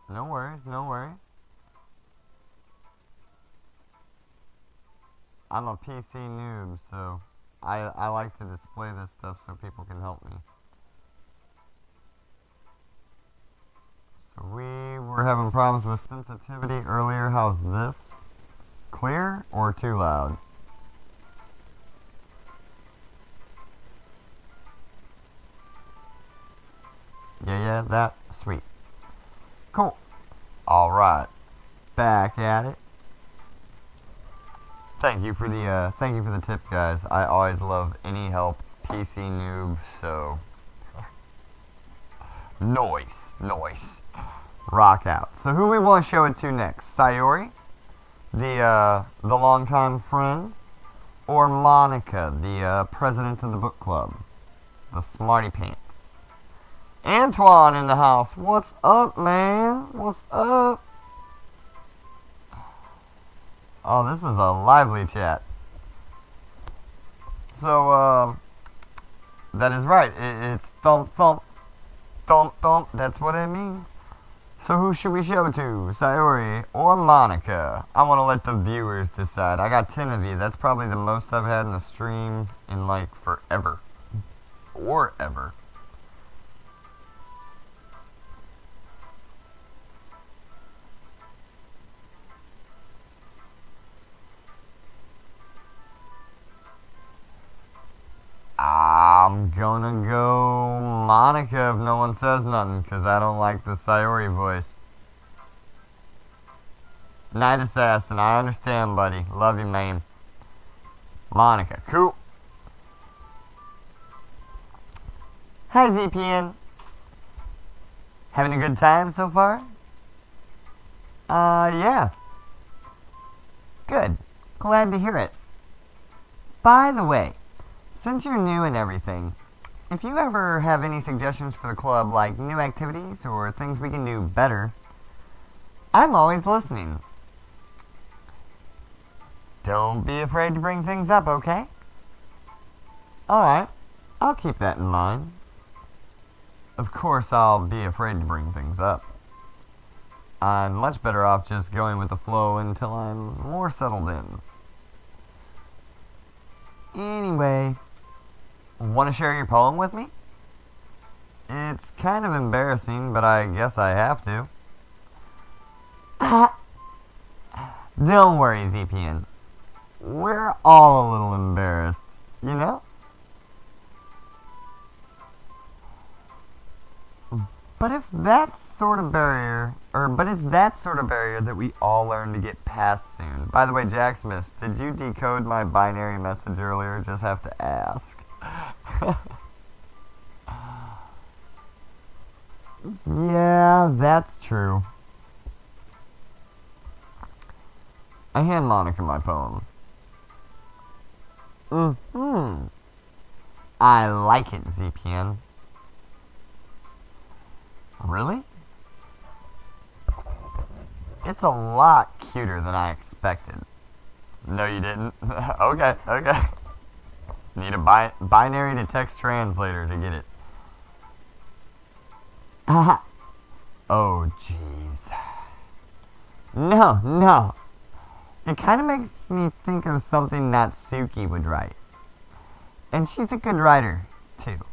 no worries, no worries. I'm a PC noob, so I like to display this stuff so people can help me. So we were having problems with sensitivity earlier. How's this? Clear or too loud? Yeah, that. Sweet. Cool. Alright. Back at it. Thank you for the tip, guys. I always love any help, PC noob. So, noise. Rock out. So who we want to show it to next? Sayori, the longtime friend, or Monica, the president of the book club, the smarty pants. Antoine in the house. What's up, man? What's up? Oh, this is a lively chat. So, that is right. It's thump, thump, thump, thump. That's what it means. So who should we show it to? Sayori or Monica? I want to let the viewers decide. I got 10 of you. That's probably the most I've had in a stream in, like, forever. Or ever. I'm gonna go Monica if no one says nothing, because I don't like the Sayori voice. Night Assassin, I understand, buddy. Love you, man. Monica, cool. Hi, VPN. Having a good time so far? Yeah. Good. Glad to hear it. By the way, since you're new and everything, if you ever have any suggestions for the club, like new activities or things we can do better, I'm always listening. Don't be afraid to bring things up, okay? Alright, I'll keep that in mind. Of course, I'll be afraid to bring things up. I'm much better off just going with the flow until I'm more settled in. Anyway, want to share your poem with me? It's kind of embarrassing, but I guess I have to. Don't worry, VPN. We're all a little embarrassed, you know? But it's that sort of barrier that we all learn to get past soon. By the way, Jack Smith, did you decode my binary message earlier? Just have to ask. Yeah, that's true. I hand Monica my poem. I like it, VPN. Really? It's a lot cuter than I expected. No, you didn't? Okay. Need a binary to text translator to get it. Oh, jeez. No. It kind of makes me think of something Natsuki would write. And she's a good writer, too.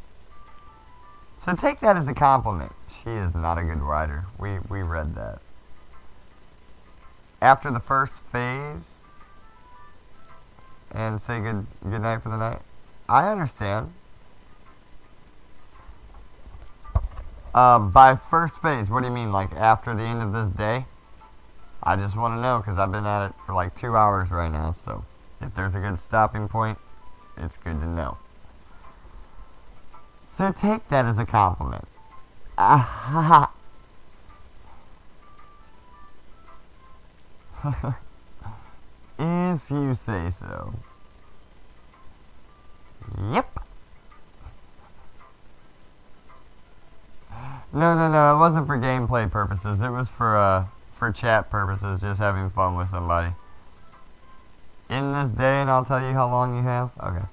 So take that as a compliment. She is not a good writer. We read that. After the first phase, and say good night for the night. I understand. By first phase, what do you mean? Like after the end of this day? I just want to know, because I've been at it for like 2 hours right now, so if there's a good stopping point, it's good to know. So take that as a compliment. If you say so. Yep. No, it wasn't for gameplay purposes. It was for chat purposes, just having fun with somebody. In this day, and I'll tell you how long you have? Okay.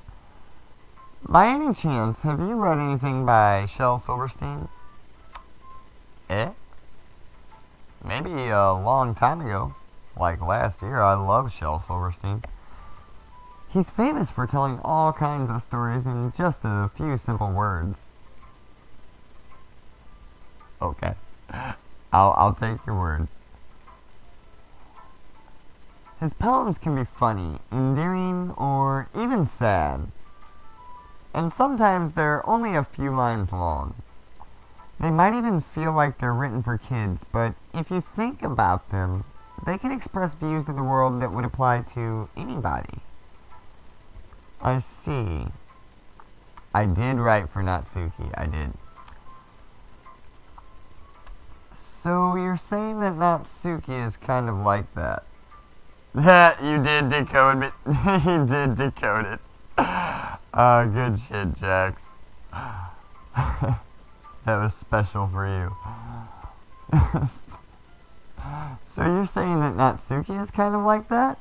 By any chance, have you read anything by Shel Silverstein? Maybe a long time ago. Like last year, I love Shel Silverstein. He's famous for telling all kinds of stories in just a few simple words. Okay. I'll take your word. His poems can be funny, endearing, or even sad. And sometimes they're only a few lines long. They might even feel like they're written for kids, but if you think about them, they can express views of the world that would apply to anybody. I see. I did write for Natsuki, I did. So you're saying that Natsuki is kind of like that? You did decode it. You did decode it. Good shit, Jax. That was special for you. So you're saying that Natsuki is kind of like that?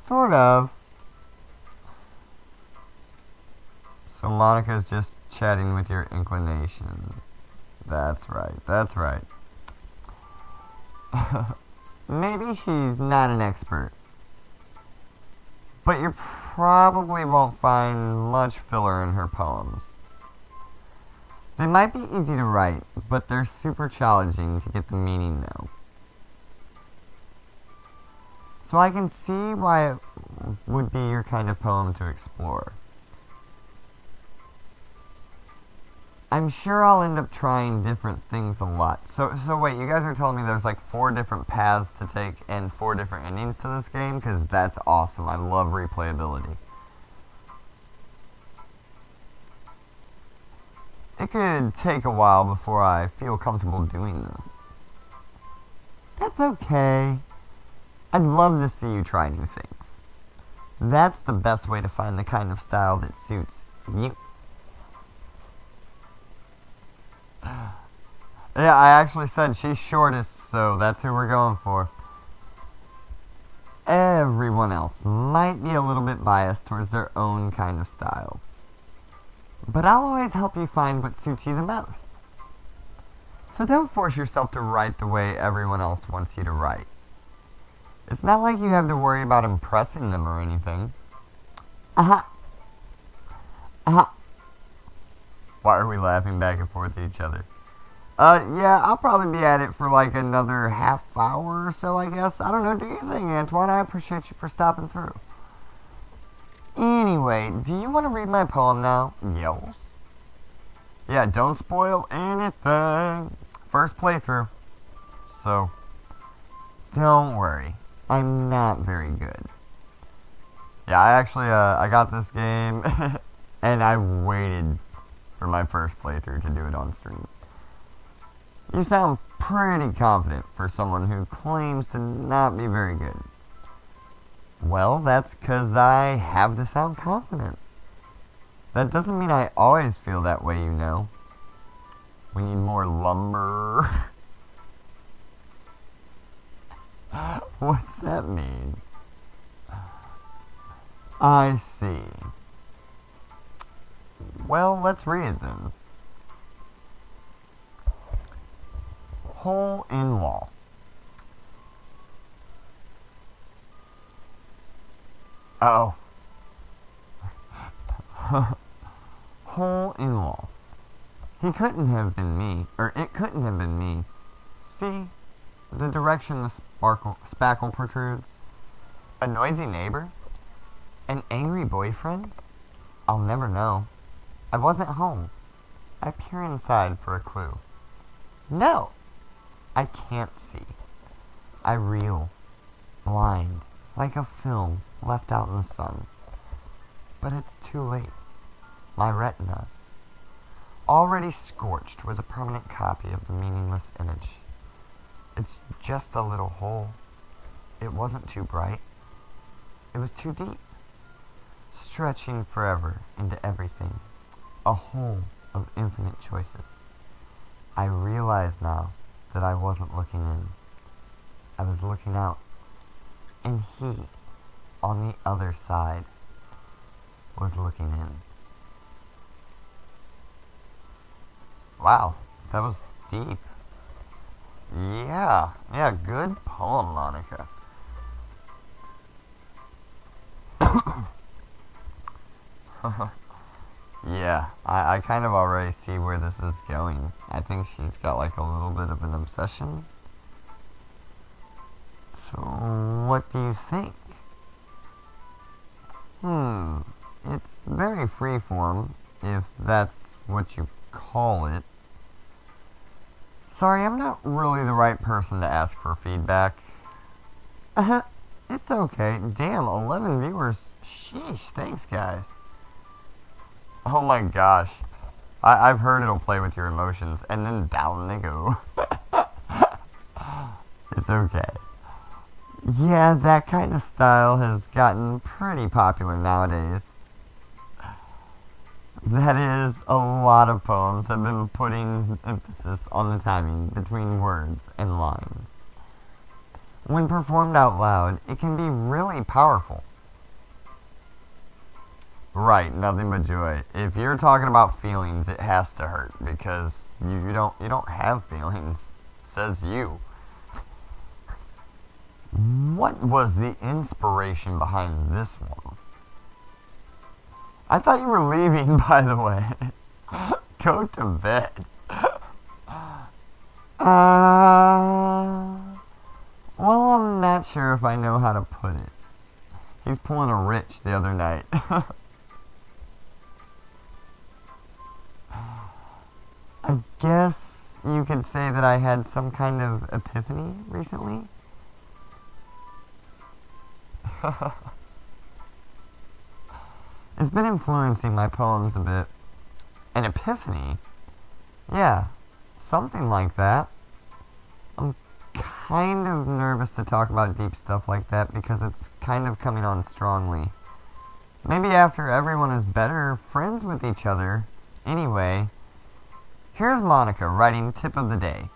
Sort of. So Monica's just chatting with your inclination. That's right, that's right. Maybe she's not an expert, but you probably won't find much filler in her poems. They might be easy to write, but they're super challenging to get the meaning though. So I can see why it would be your kind of poem to explore. I'm sure I'll end up trying different things a lot. So wait, you guys are telling me there's like 4 different paths to take and 4 different endings to this game? Because that's awesome. I love replayability. It could take a while before I feel comfortable doing this. That's okay. I'd love to see you try new things. That's the best way to find the kind of style that suits you. Yeah, I actually said she's shortest, so that's who we're going for. Everyone else might be a little bit biased towards their own kind of styles. But I'll always help you find what suits you the most. So don't force yourself to write the way everyone else wants you to write. It's not like you have to worry about impressing them or anything. Aha. Aha. Why are we laughing back and forth at each other? Yeah, I'll probably be at it for like another half hour or so, I guess. I don't know, do you think, Antoine? I appreciate you for stopping through. Anyway, do you want to read my poem now? Yes. Yeah, don't spoil anything. First playthrough. So, don't worry. I'm not very good. Yeah, I actually, I got this game, and I waited for my first playthrough to do it on stream. You sound pretty confident for someone who claims to not be very good. Well, that's because I have to sound confident. That doesn't mean I always feel that way, you know. We need more lumber. What's that mean? I see. Well, let's read it then. Hole in wall. Oh. Hole in wall. He couldn't have been me, or it couldn't have been me. See? The direction the spackle protrudes. A noisy neighbor? An angry boyfriend? I'll never know. I wasn't home. I peer inside for a clue. No! I can't see. I reel, blind, like a film left out in the sun. But it's too late. My retinas, already scorched with a permanent copy of the meaningless image. It's just a little hole. It wasn't too bright. It was too deep, stretching forever into everything. A hole of infinite choices. I realize now that I wasn't looking in. I was looking out. And he, on the other side, was looking in. Wow, that was deep. Yeah, good poem, Monica. Yeah, I kind of already see where this is going. I think she's got like a little bit of an obsession. So, what do you think? It's very freeform, if that's what you call it. Sorry, I'm not really the right person to ask for feedback. It's okay. Damn, 11 viewers. Sheesh, thanks, guys. Oh my gosh. I've heard it'll play with your emotions, and then down they go. It's okay. Yeah, that kind of style has gotten pretty popular nowadays. That is, a lot of poems have been putting emphasis on the timing between words and lines. When performed out loud, it can be really powerful. Right, nothing but joy. If you're talking about feelings, it has to hurt because you don't have feelings, says you. What was the inspiration behind this one? I thought you were leaving, by the way. Go to bed. Well, I'm not sure if I know how to put it. He's pulling a Rich the other night. I guess you could say that I had some kind of epiphany recently. It's been influencing my poems a bit. An epiphany? Yeah, something like that. I'm kind of nervous to talk about deep stuff like that because it's kind of coming on strongly. Maybe after everyone is better friends with each other. Anyway, here's Monica writing tip of the day.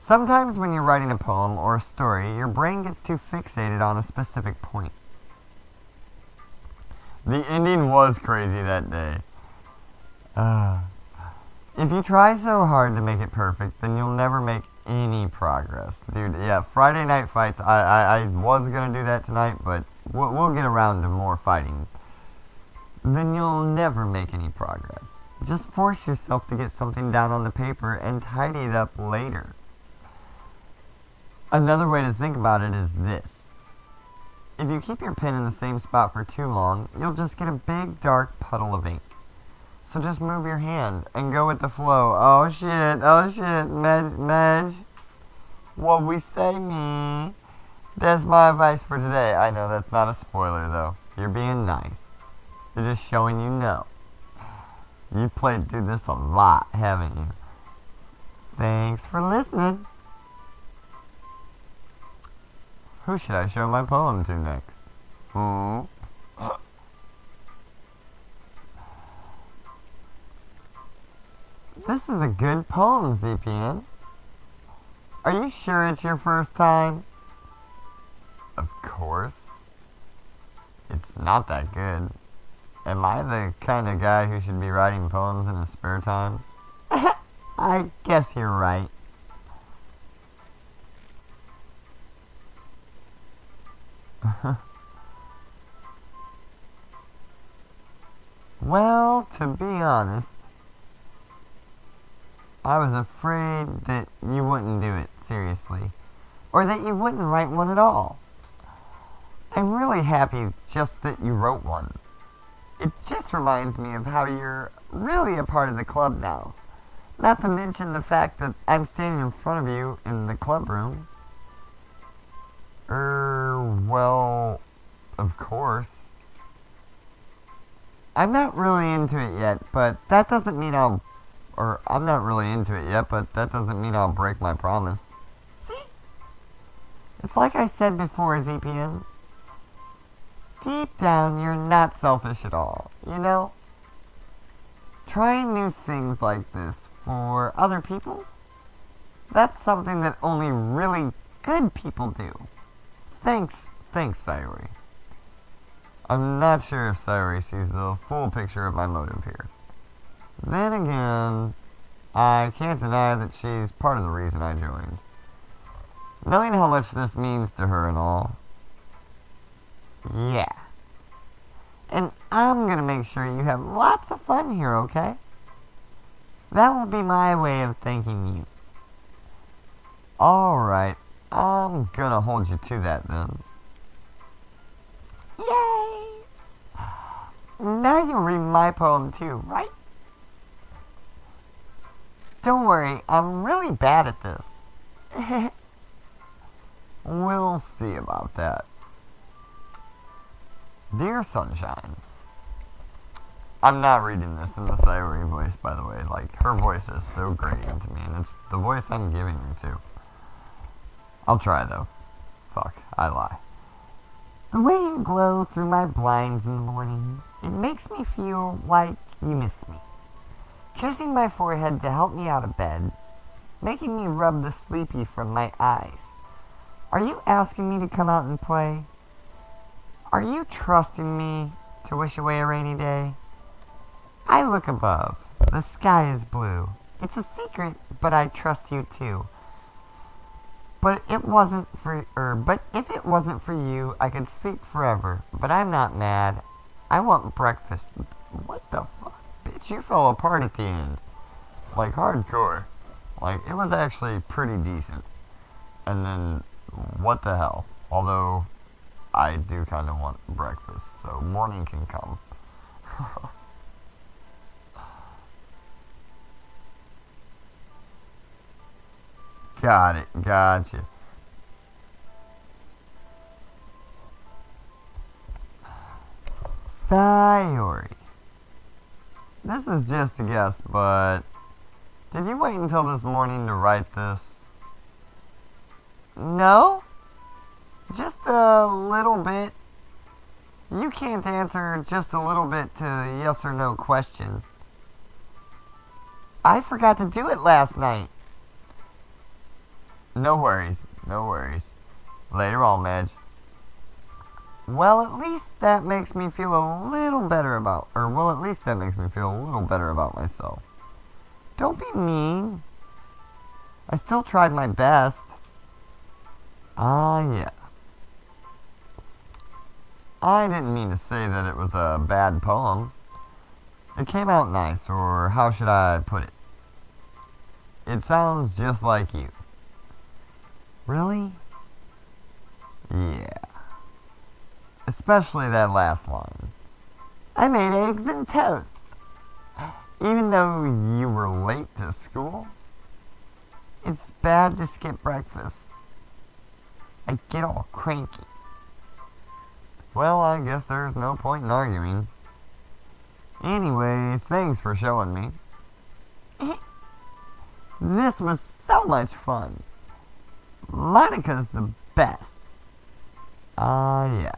Sometimes when you're writing a poem or a story, your brain gets too fixated on a specific point. The ending was crazy that day. If you try so hard to make it perfect, then you'll never make any progress. Dude, yeah, Friday Night Fights, I was going to do that tonight, but we'll get around to more fighting. Then you'll never make any progress. Just force yourself to get something down on the paper and tidy it up later. Another way to think about it is this. If you keep your pen in the same spot for too long, you'll just get a big dark puddle of ink. So just move your hand and go with the flow. Oh shit, Medj. What we say, me? That's my advice for today. I know that's not a spoiler though. You're being nice. You're just showing you know. You've played through this a lot, haven't you? Thanks for listening. Who should I show my poem to next? This is a good poem, ZPN. Are you sure it's your first time? Of course. It's not that good. Am I the kind of guy who should be writing poems in his spare time? I guess you're right. Well, to be honest, I was afraid that you wouldn't do it seriously, or that you wouldn't write one at all. I'm really happy just that you wrote one. It just reminds me of how you're really a part of the club now. Not to mention the fact that I'm standing in front of you in the club room. Well, of course. I'm not really into it yet, but that doesn't mean I'm not really into it yet, but that doesn't mean I'll break my promise. See? It's like I said before, ZPN. Deep down, you're not selfish at all, you know? Trying new things like this for other people, that's something that only really good people do. Thanks, Sayori. I'm not sure if Sayori sees the full picture of my motive here. Then again, I can't deny that she's part of the reason I joined. Knowing how much this means to her and all. Yeah. And I'm gonna make sure you have lots of fun here, okay? That will be my way of thanking you. Alright, I'm gonna hold you to that then. Yay! Now you'll read my poem too, right? Don't worry, I'm really bad at this. We'll see about that. Dear Sunshine. I'm not reading this in the Sayori voice, by the way. Like, her voice is so grating to me, and it's the voice I'm giving her, too. I'll try, though. Fuck, I lie. The way you glow through my blinds in the morning, it makes me feel like you miss me. Kissing my forehead to help me out of bed, making me rub the sleepy from my eyes. Are you asking me to come out and play? Are you trusting me to wish away a rainy day? I look above. The sky is blue. It's a secret, but I trust you too. But if it wasn't for you, I could sleep forever. But I'm not mad. I want breakfast. What the fuck? Bitch, you fell apart at the end. Like, hardcore. Like, it was actually pretty decent. And then, what the hell? Although, I do kind of want breakfast, so morning can come. Got it, gotcha. Sayori. This is just a guess, but did you wait until this morning to write this? No? Just a little bit. You can't answer just a little bit to a yes or no question. I forgot to do it last night. No worries, no worries. Later on, Madge. Well, at least that makes me feel a little better about, at least that makes me feel a little better about myself. Don't be mean. I still tried my best. Ah, yeah. I didn't mean to say that it was a bad poem. It came out nice, or how should I put it? It sounds just like you. Really? Yeah. Especially that last line. I made eggs and toast. Even though you were late to school? It's bad to skip breakfast. I get all cranky. Well, I guess there's no point in arguing. Anyway, thanks for showing me. This was so much fun. Monica's the best. Yeah.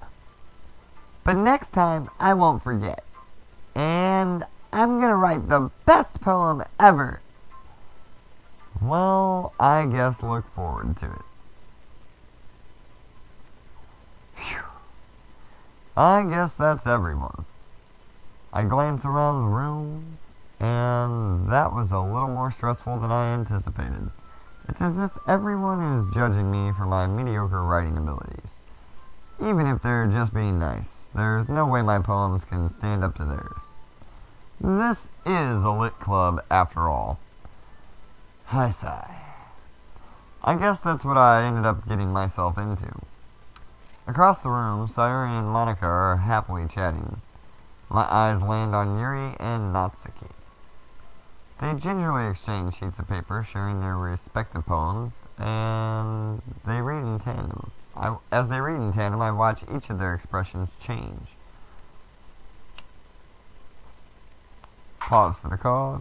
But next time, I won't forget. And I'm gonna write the best poem ever. Well, I guess look forward to it. Phew. I guess that's everyone. I glance around the room, and that was a little more stressful than I anticipated. It's as if everyone is judging me for my mediocre writing abilities. Even if they're just being nice, there's no way my poems can stand up to theirs. This is a lit club after all. I sigh. I guess that's what I ended up getting myself into. Across the room, Sayuri and Monica are happily chatting. My eyes land on Yuri and Natsuki. They gingerly exchange sheets of paper, sharing their respective poems, and they read in tandem. As they read in tandem, I watch each of their expressions change. Pause for the cause.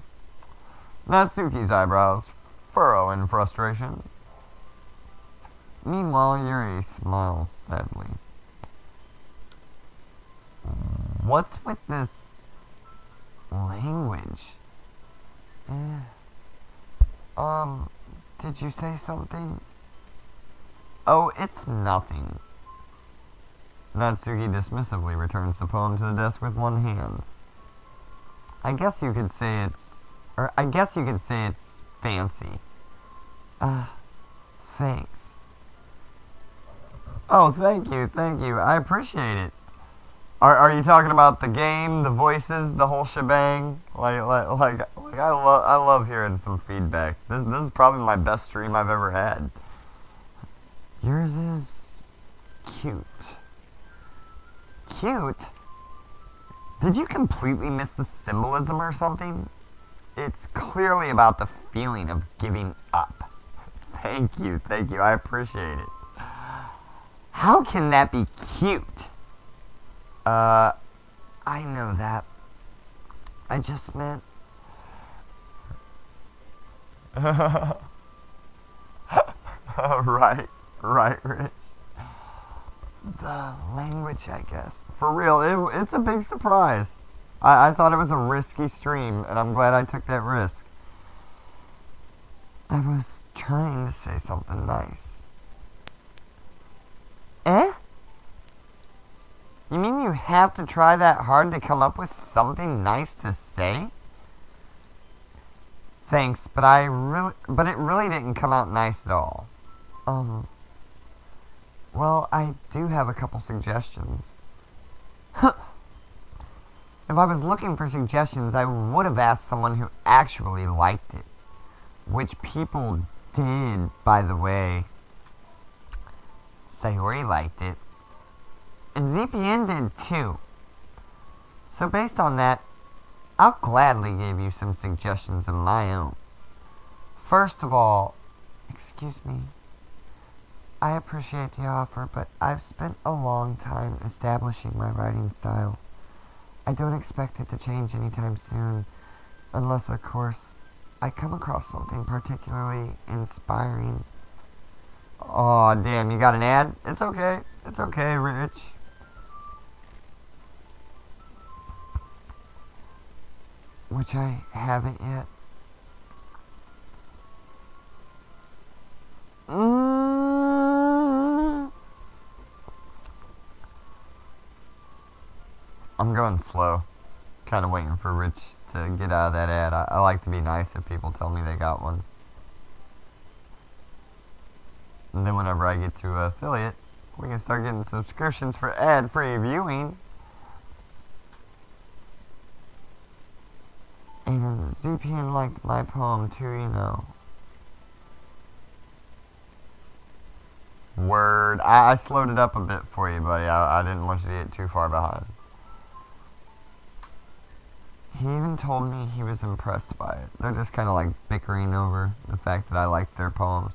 Natsuki's eyebrows furrow in frustration. Meanwhile, Yuri smiles sadly. What's with this language? Did you say something? Oh, it's nothing. Natsuki dismissively returns the poem to the desk with one hand. I guess you could say it's fancy. Thanks. Oh, thank you. I appreciate it. Are you talking about the game, the voices, the whole shebang? I love hearing some feedback. This is probably my best stream I've ever had. Yours is cute. Cute? Did you completely miss the symbolism or something? It's clearly about the feeling of giving up. Thank you. I appreciate it. How can that be cute? I know that. I just meant... right, Rich. The language, I guess. For real, it's a big surprise. I thought it was a risky stream, and I'm glad I took that risk. I was trying to say something nice. Eh? You mean you have to try that hard to come up with something nice to say? Thanks, but it really didn't come out nice at all. Well, I do have a couple suggestions. If I was looking for suggestions, I would have asked someone who actually liked it. Which people did, by the way. Sayori liked it. And ZPN did too. So based on that, I'll gladly give you some suggestions of my own. First of all, excuse me. I appreciate the offer, but I've spent a long time establishing my writing style. I don't expect it to change anytime soon, unless, of course, I come across something particularly inspiring. Aw, damn, you got an ad? It's okay. It's okay, Rich. Which I haven't yet. I'm going slow. Kind of waiting for Rich to get out of that ad. I like to be nice if people tell me they got one. And then whenever I get to affiliate, we can start getting subscriptions for ad-free viewing. And ZPN liked my poem too, you know. Word. I slowed it up a bit for you, buddy. I didn't want you to get too far behind. He even told me he was impressed by it. They're just kind of like bickering over the fact that I liked their poems.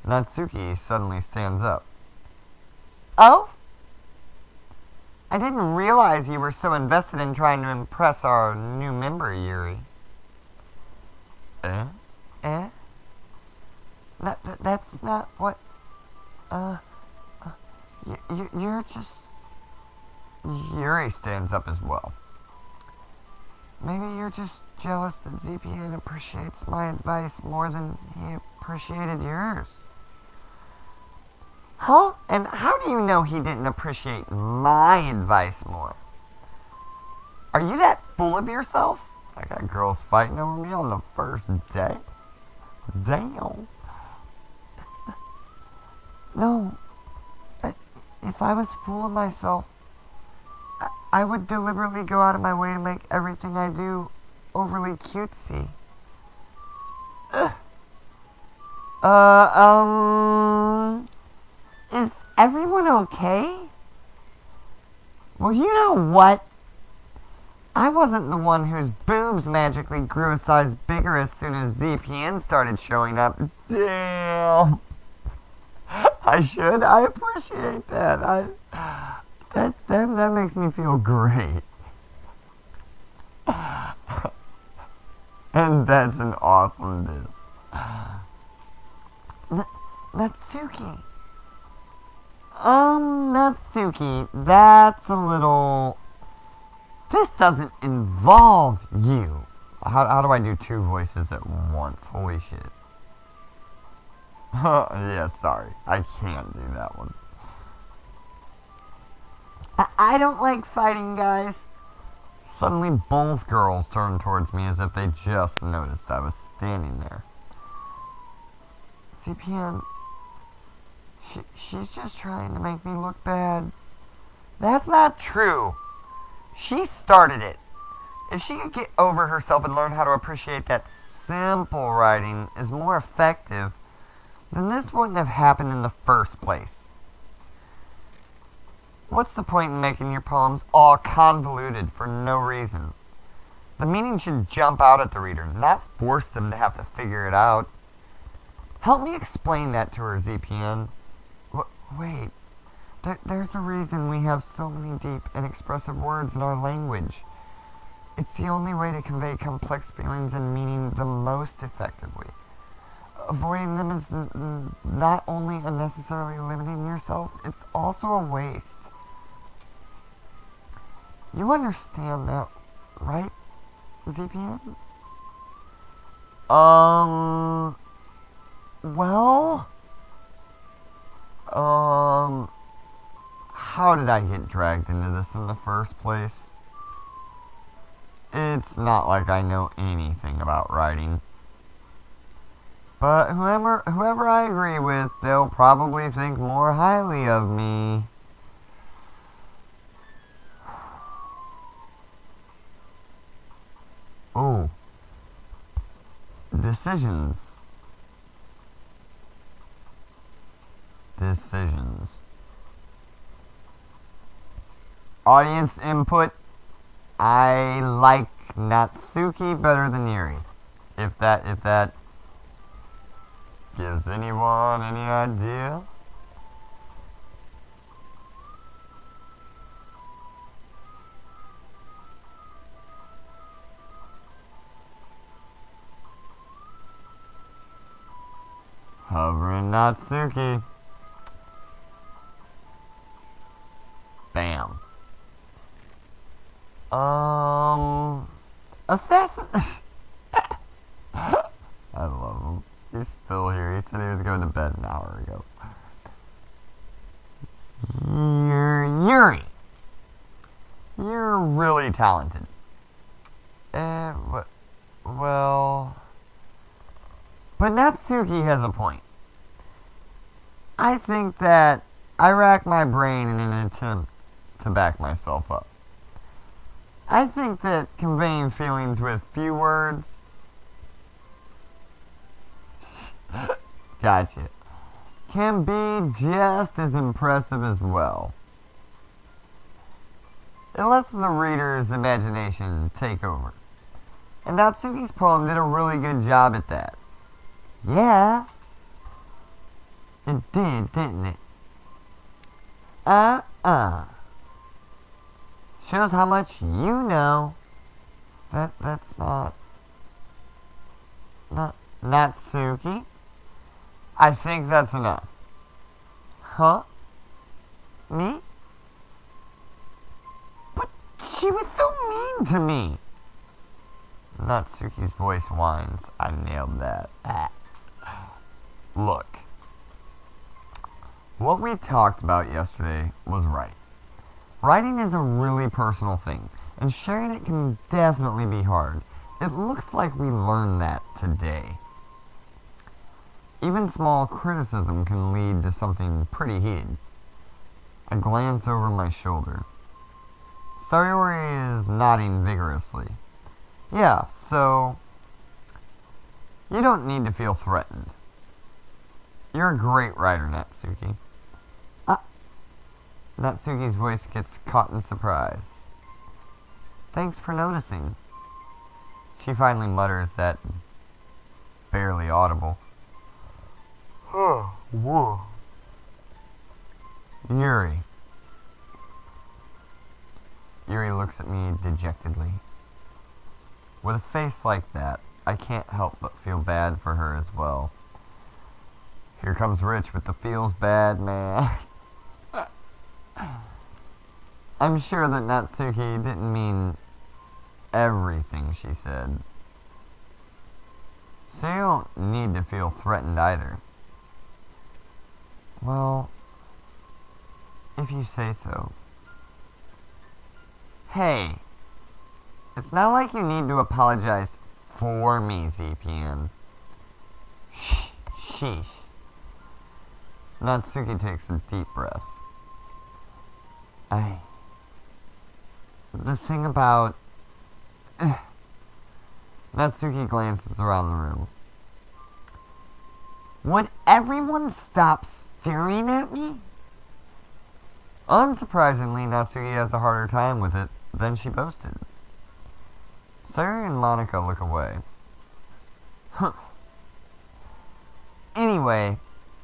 Natsuki suddenly stands up. Oh? I didn't realize you were so invested in trying to impress our new member, Yuri. Eh? Eh? That's not what... You're just... Yuri stands up as well. Maybe you're just jealous that ZPN appreciates my advice more than he appreciated yours. Huh? And how do you know he didn't appreciate my advice more? Are you that full of yourself? I got girls fighting over me on the first day. Damn. No. If I was full of myself, I would deliberately go out of my way to make everything I do overly cutesy. Is everyone okay? Well, you know what? I wasn't the one whose boobs magically grew a size bigger as soon as ZPN started showing up. Damn. I appreciate that. That makes me feel great. And that's an awesome diss. Natsuki. Natsuki, that's a little... This doesn't involve you. How do I do two voices at once? Holy shit. Yeah, sorry. I can't do that one. I don't like fighting, guys. Suddenly, both girls turned towards me as if they just noticed I was standing there. CPN, she's just trying to make me look bad. That's not true. She started it. If she could get over herself and learn how to appreciate that simple writing is more effective, then this wouldn't have happened in the first place. What's the point in making your poems all convoluted for no reason? The meaning should jump out at the reader, not force them to have to figure it out. Help me explain that to her, ZPN. Wait, there's a reason we have so many deep and expressive words in our language. It's the only way to convey complex feelings and meaning the most effectively. Avoiding them is not only unnecessarily limiting yourself, it's also a waste. You understand that, right, ZPN? Well, how did I get dragged into this in the first place? It's not like I know anything about writing. But whoever I agree with, they'll probably think more highly of me. Oh. Decisions. Audience input. I like Natsuki better than Yuri. If that gives anyone any idea. Hovering Natsuki. Bam. Assassin. I love him. He's still here. He said he was going to bed an hour ago. Yuri. You're really talented. Well... But Natsuki has a point. I think that I rack my brain in an attempt to back myself up. I think that conveying feelings with few words... Gotcha. Can be just as impressive as well. It lets the reader's imagination take over. And Natsuki's poem did a really good job at that. Yeah. It did, didn't it? Shows how much you know. That's not Natsuki. I think that's enough. Huh? Me? But she was so mean to me. Natsuki's voice whines. I nailed that. Look. What we talked about yesterday was right. Writing is a really personal thing, and sharing it can definitely be hard. It looks like we learned that today. Even small criticism can lead to something pretty heated. I glance over my shoulder. Sayori is nodding vigorously. Yeah, so... You don't need to feel threatened. You're a great writer, Natsuki. Natsuki's voice gets caught in surprise. Thanks for noticing. She finally mutters that barely audible. Whoa. Yuri. Yuri looks at me dejectedly. With a face like that, I can't help but feel bad for her as well. Here comes Rich with the feels bad man. I'm sure that Natsuki didn't mean everything she said. So you don't need to feel threatened either. Well, if you say so. Hey, it's not like you need to apologize for me, ZPN. Sheesh. Natsuki takes a deep breath. The thing about... Natsuki glances around the room. Would everyone stop staring at me? Unsurprisingly, Natsuki has a harder time with it than she boasted. Sayori and Monica look away. Anyway,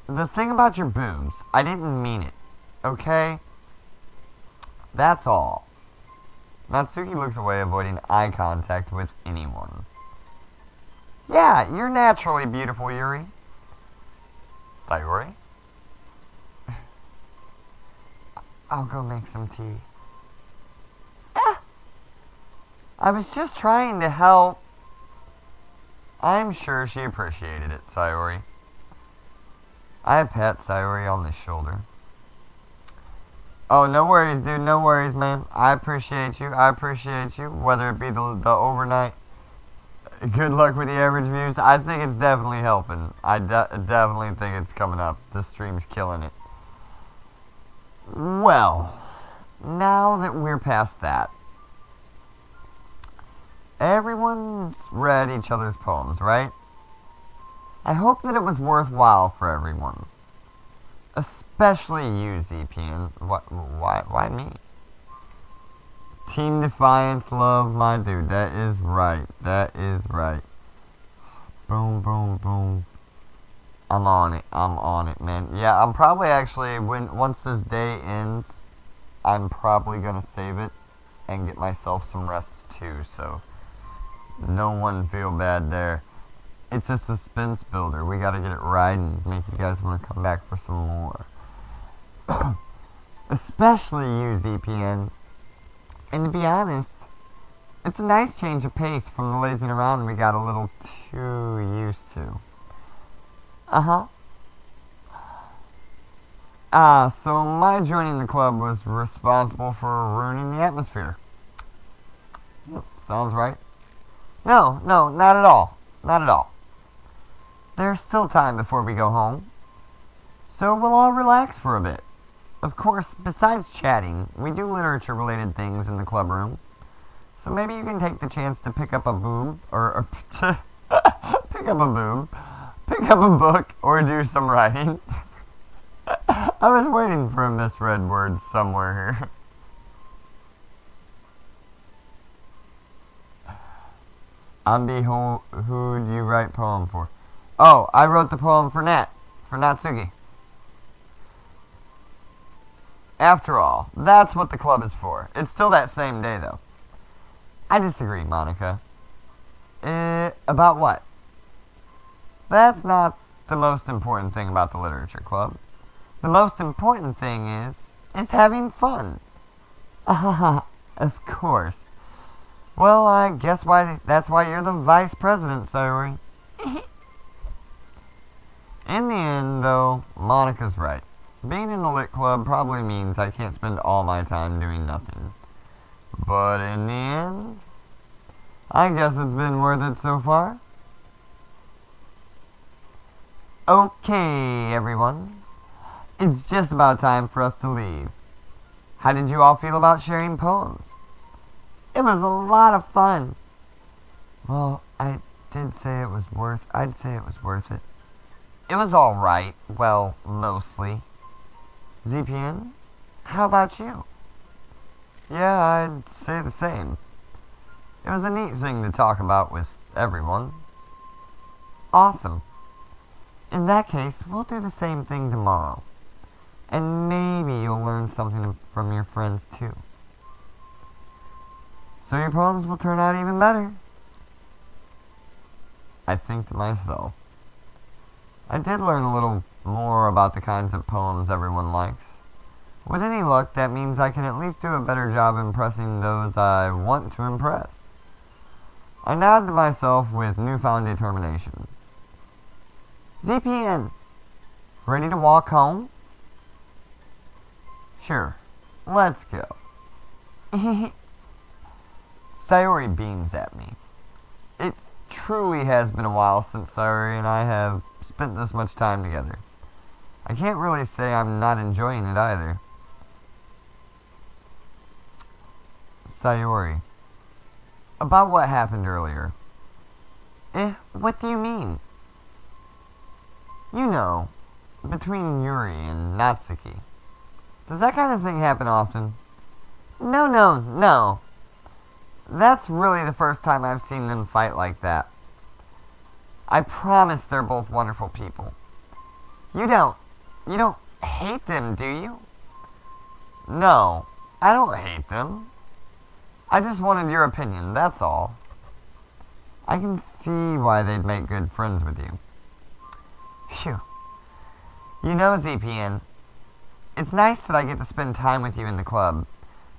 The thing about your boobs, I didn't mean it. Okay? That's all. Natsuki looks away, avoiding eye contact with anyone. Yeah, you're naturally beautiful, Yuri. Sayori? I'll go make some tea. I was just trying to help. I'm sure she appreciated it, Sayori. I pat Sayori on the shoulder. Oh, no worries, dude. No worries, man. I appreciate you. Whether it be the overnight. Good luck with the average views. I think it's definitely helping. I definitely think it's coming up. This stream's killing it. Well, now that we're past that, everyone's read each other's poems, right? I hope that it was worthwhile for everyone. Especially you, ZPN. Why me? Team Defiance, love, my dude. That is right. Boom, boom, boom. I'm on it, man. Yeah, I'm probably actually, once this day ends, I'm probably gonna save it and get myself some rest too, so no one feel bad there. It's a suspense builder. We gotta get it right and make you guys want to come back for some more. Especially you, ZPN. And to be honest, it's a nice change of pace from the lazing around we got a little too used to. So my joining the club was responsible for ruining the atmosphere. Yep, sounds right. No, not at all. There's still time before we go home. So we'll all relax for a bit. Of course, besides chatting, we do literature-related things in the club room. So maybe you can take the chance to pick up a boob, pick up a book, or do some writing. I was waiting for a misread word somewhere here. Ambi, who do you write poem for? Oh, I wrote the poem for Natsuki. After all, that's what the club is for. It's still that same day, though. I disagree, Monica. About what? That's not the most important thing about the literature club. The most important thing is having fun. Of course. Well, I guess that's why you're the vice president, Sayori. In the end, though, Monica's right. Being in the lit club probably means I can't spend all my time doing nothing. But in the end, I guess it's been worth it so far. Okay, everyone. It's just about time for us to leave. How did you all feel about sharing poems? It was a lot of fun. Well, I'd say it was worth it. It was alright. Well, mostly. ZPN, how about you? Yeah, I'd say the same. It was a neat thing to talk about with everyone. Awesome. In that case, we'll do the same thing tomorrow. And maybe you'll learn something from your friends too. So your poems will turn out even better. I think to myself. I did learn a little more about the kinds of poems everyone likes. With any luck, that means I can at least do a better job impressing those I want to impress. I nodded to myself with newfound determination. ZPN, ready to walk home? Sure, let's go. Sayori beams at me. It truly has been a while since Sayori and I have spent this much time together. I can't really say I'm not enjoying it either. Sayori, about what happened earlier. What do you mean? You know, between Yuri and Natsuki. Does that kind of thing happen often? No. That's really the first time I've seen them fight like that. I promise they're both wonderful people. You don't hate them, do you? No, I don't hate them. I just wanted your opinion, that's all. I can see why they'd make good friends with you. Phew. You know, ZPN, it's nice that I get to spend time with you in the club,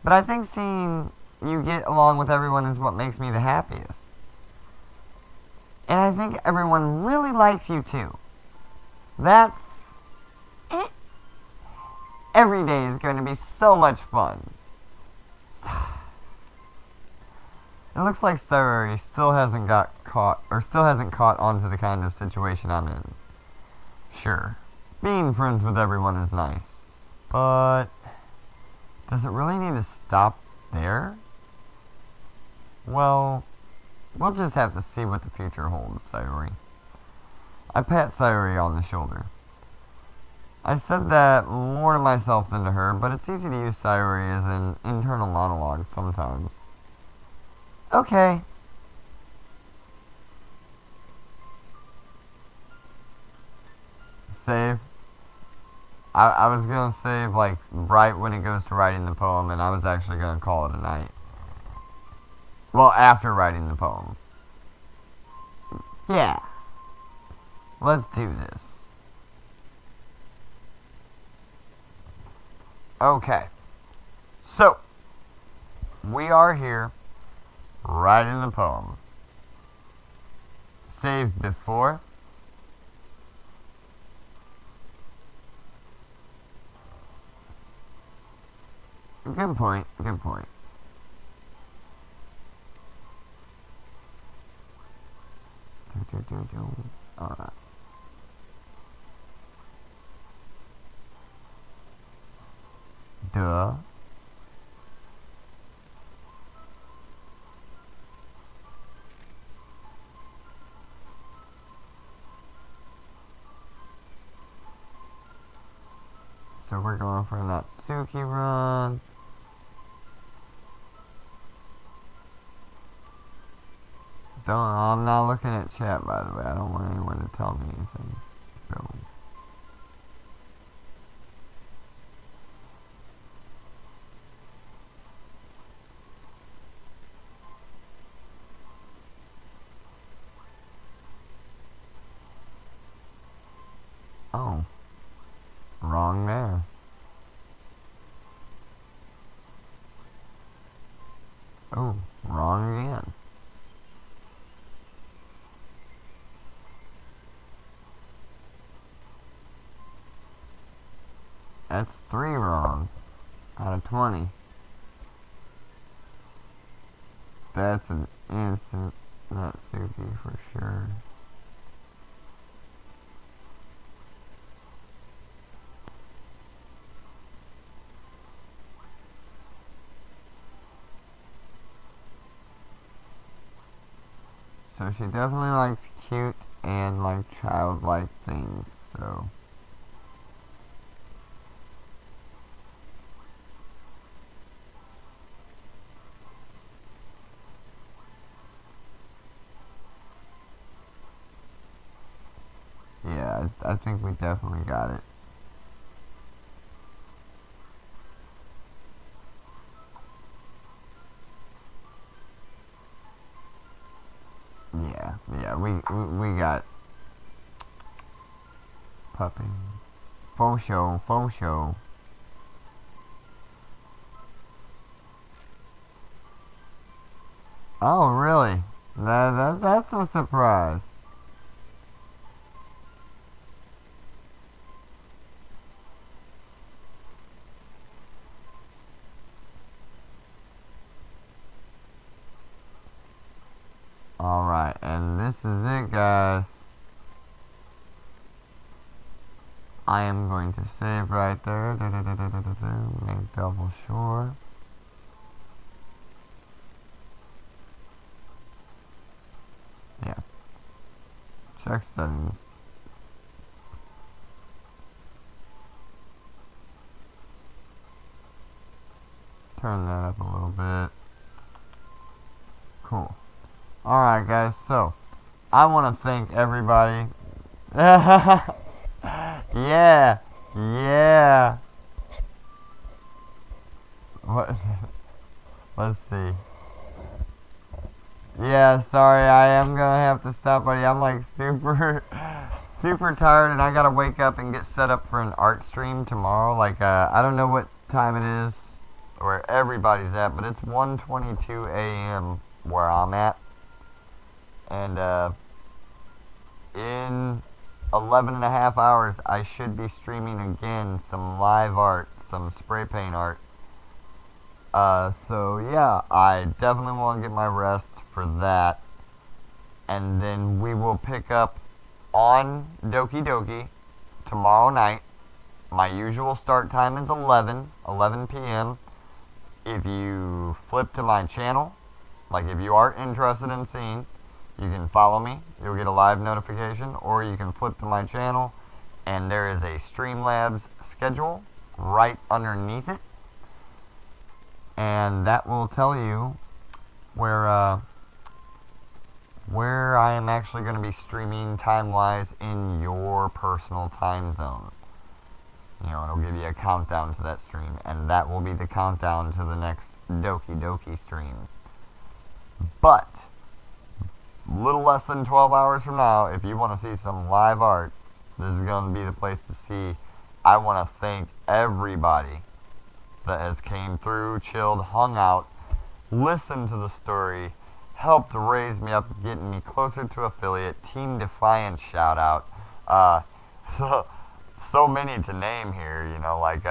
but I think seeing you get along with everyone is what makes me the happiest. And I think everyone really likes you too. That's it. Every day is going to be so much fun. It looks like Cyrus still hasn't caught on to the kind of situation I'm in. Sure, being friends with everyone is nice, but does it really need to stop there? Well, we'll just have to see what the future holds, Sayori. I pat Sayori on the shoulder. I said that more to myself than to her, but it's easy to use Sayori as an internal monologue sometimes. Okay. Save. I was gonna save, like, right when it goes to writing the poem, and I was actually gonna call it a night. Well, after writing the poem. Yeah. Let's do this. Okay. So, we are here, writing the poem. Saved before. Good point, good point. Alright. Duh. So we're going for that Natsuki run. I'm not looking at chat, by the way. I don't want anyone to tell me anything. So. Oh. Wrong there. Oh, wrong again. That's 3 wrong out of 20. That's an instant Natsuki for sure. So she definitely likes cute and like childlike things, so. Yeah, I think we definitely got it. Yeah, we got puppy. Faux show, faux show. Oh, really? That's a surprise. Alright, and this is it, guys. I am going to save right there. Make double sure. Yeah. Check settings. Turn that up a little bit. Cool. Alright, guys, so I want to thank everybody. Yeah. Yeah. What? Let's see. Yeah, sorry, I am gonna have to stop, buddy. I'm like super, super tired, and I gotta wake up and get set up for an art stream tomorrow. Like, I don't know what time it is where everybody's at, but it's 1:22 a.m. where I'm at, and in 11 and a half hours, I should be streaming again some live art, some spray paint art. So yeah, I definitely want to get my rest for that. And then we will pick up on Doki Doki tomorrow night. My usual start time is 11 p.m. If you flip to my channel, like if you are interested in seeing, you can follow me. You'll get a live notification, or you can flip to my channel, and there is a Streamlabs schedule right underneath it, and that will tell you where I am actually going to be streaming time-wise in your personal time zone. You know, it'll give you a countdown to that stream, and that will be the countdown to the next Doki Doki stream. But little less than 12 hours from now, if you want to see some live art, this is going to be the place to see. I want to thank everybody that has came through, chilled, hung out, listened to the story, helped raise me up, getting me closer to affiliate. Team Defiance shout out. So many to name here, you know, like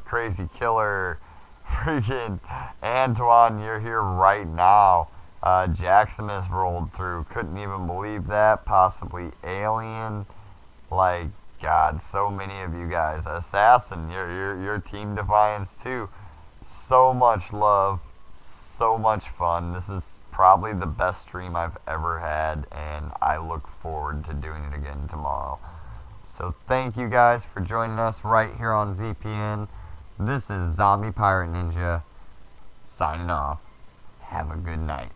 Crazy Killer, freaking Antoine, you're here right now. Jaximus rolled through, couldn't even believe that. Possibly Alien, like God, so many of you guys. Assassin, you're Team Defiance too. So much love, so much fun. This is probably the best stream I've ever had, and I look forward to doing it again tomorrow. So thank you guys for joining us right here on ZPN. This is Zombie Pirate Ninja, signing off. Have a good night.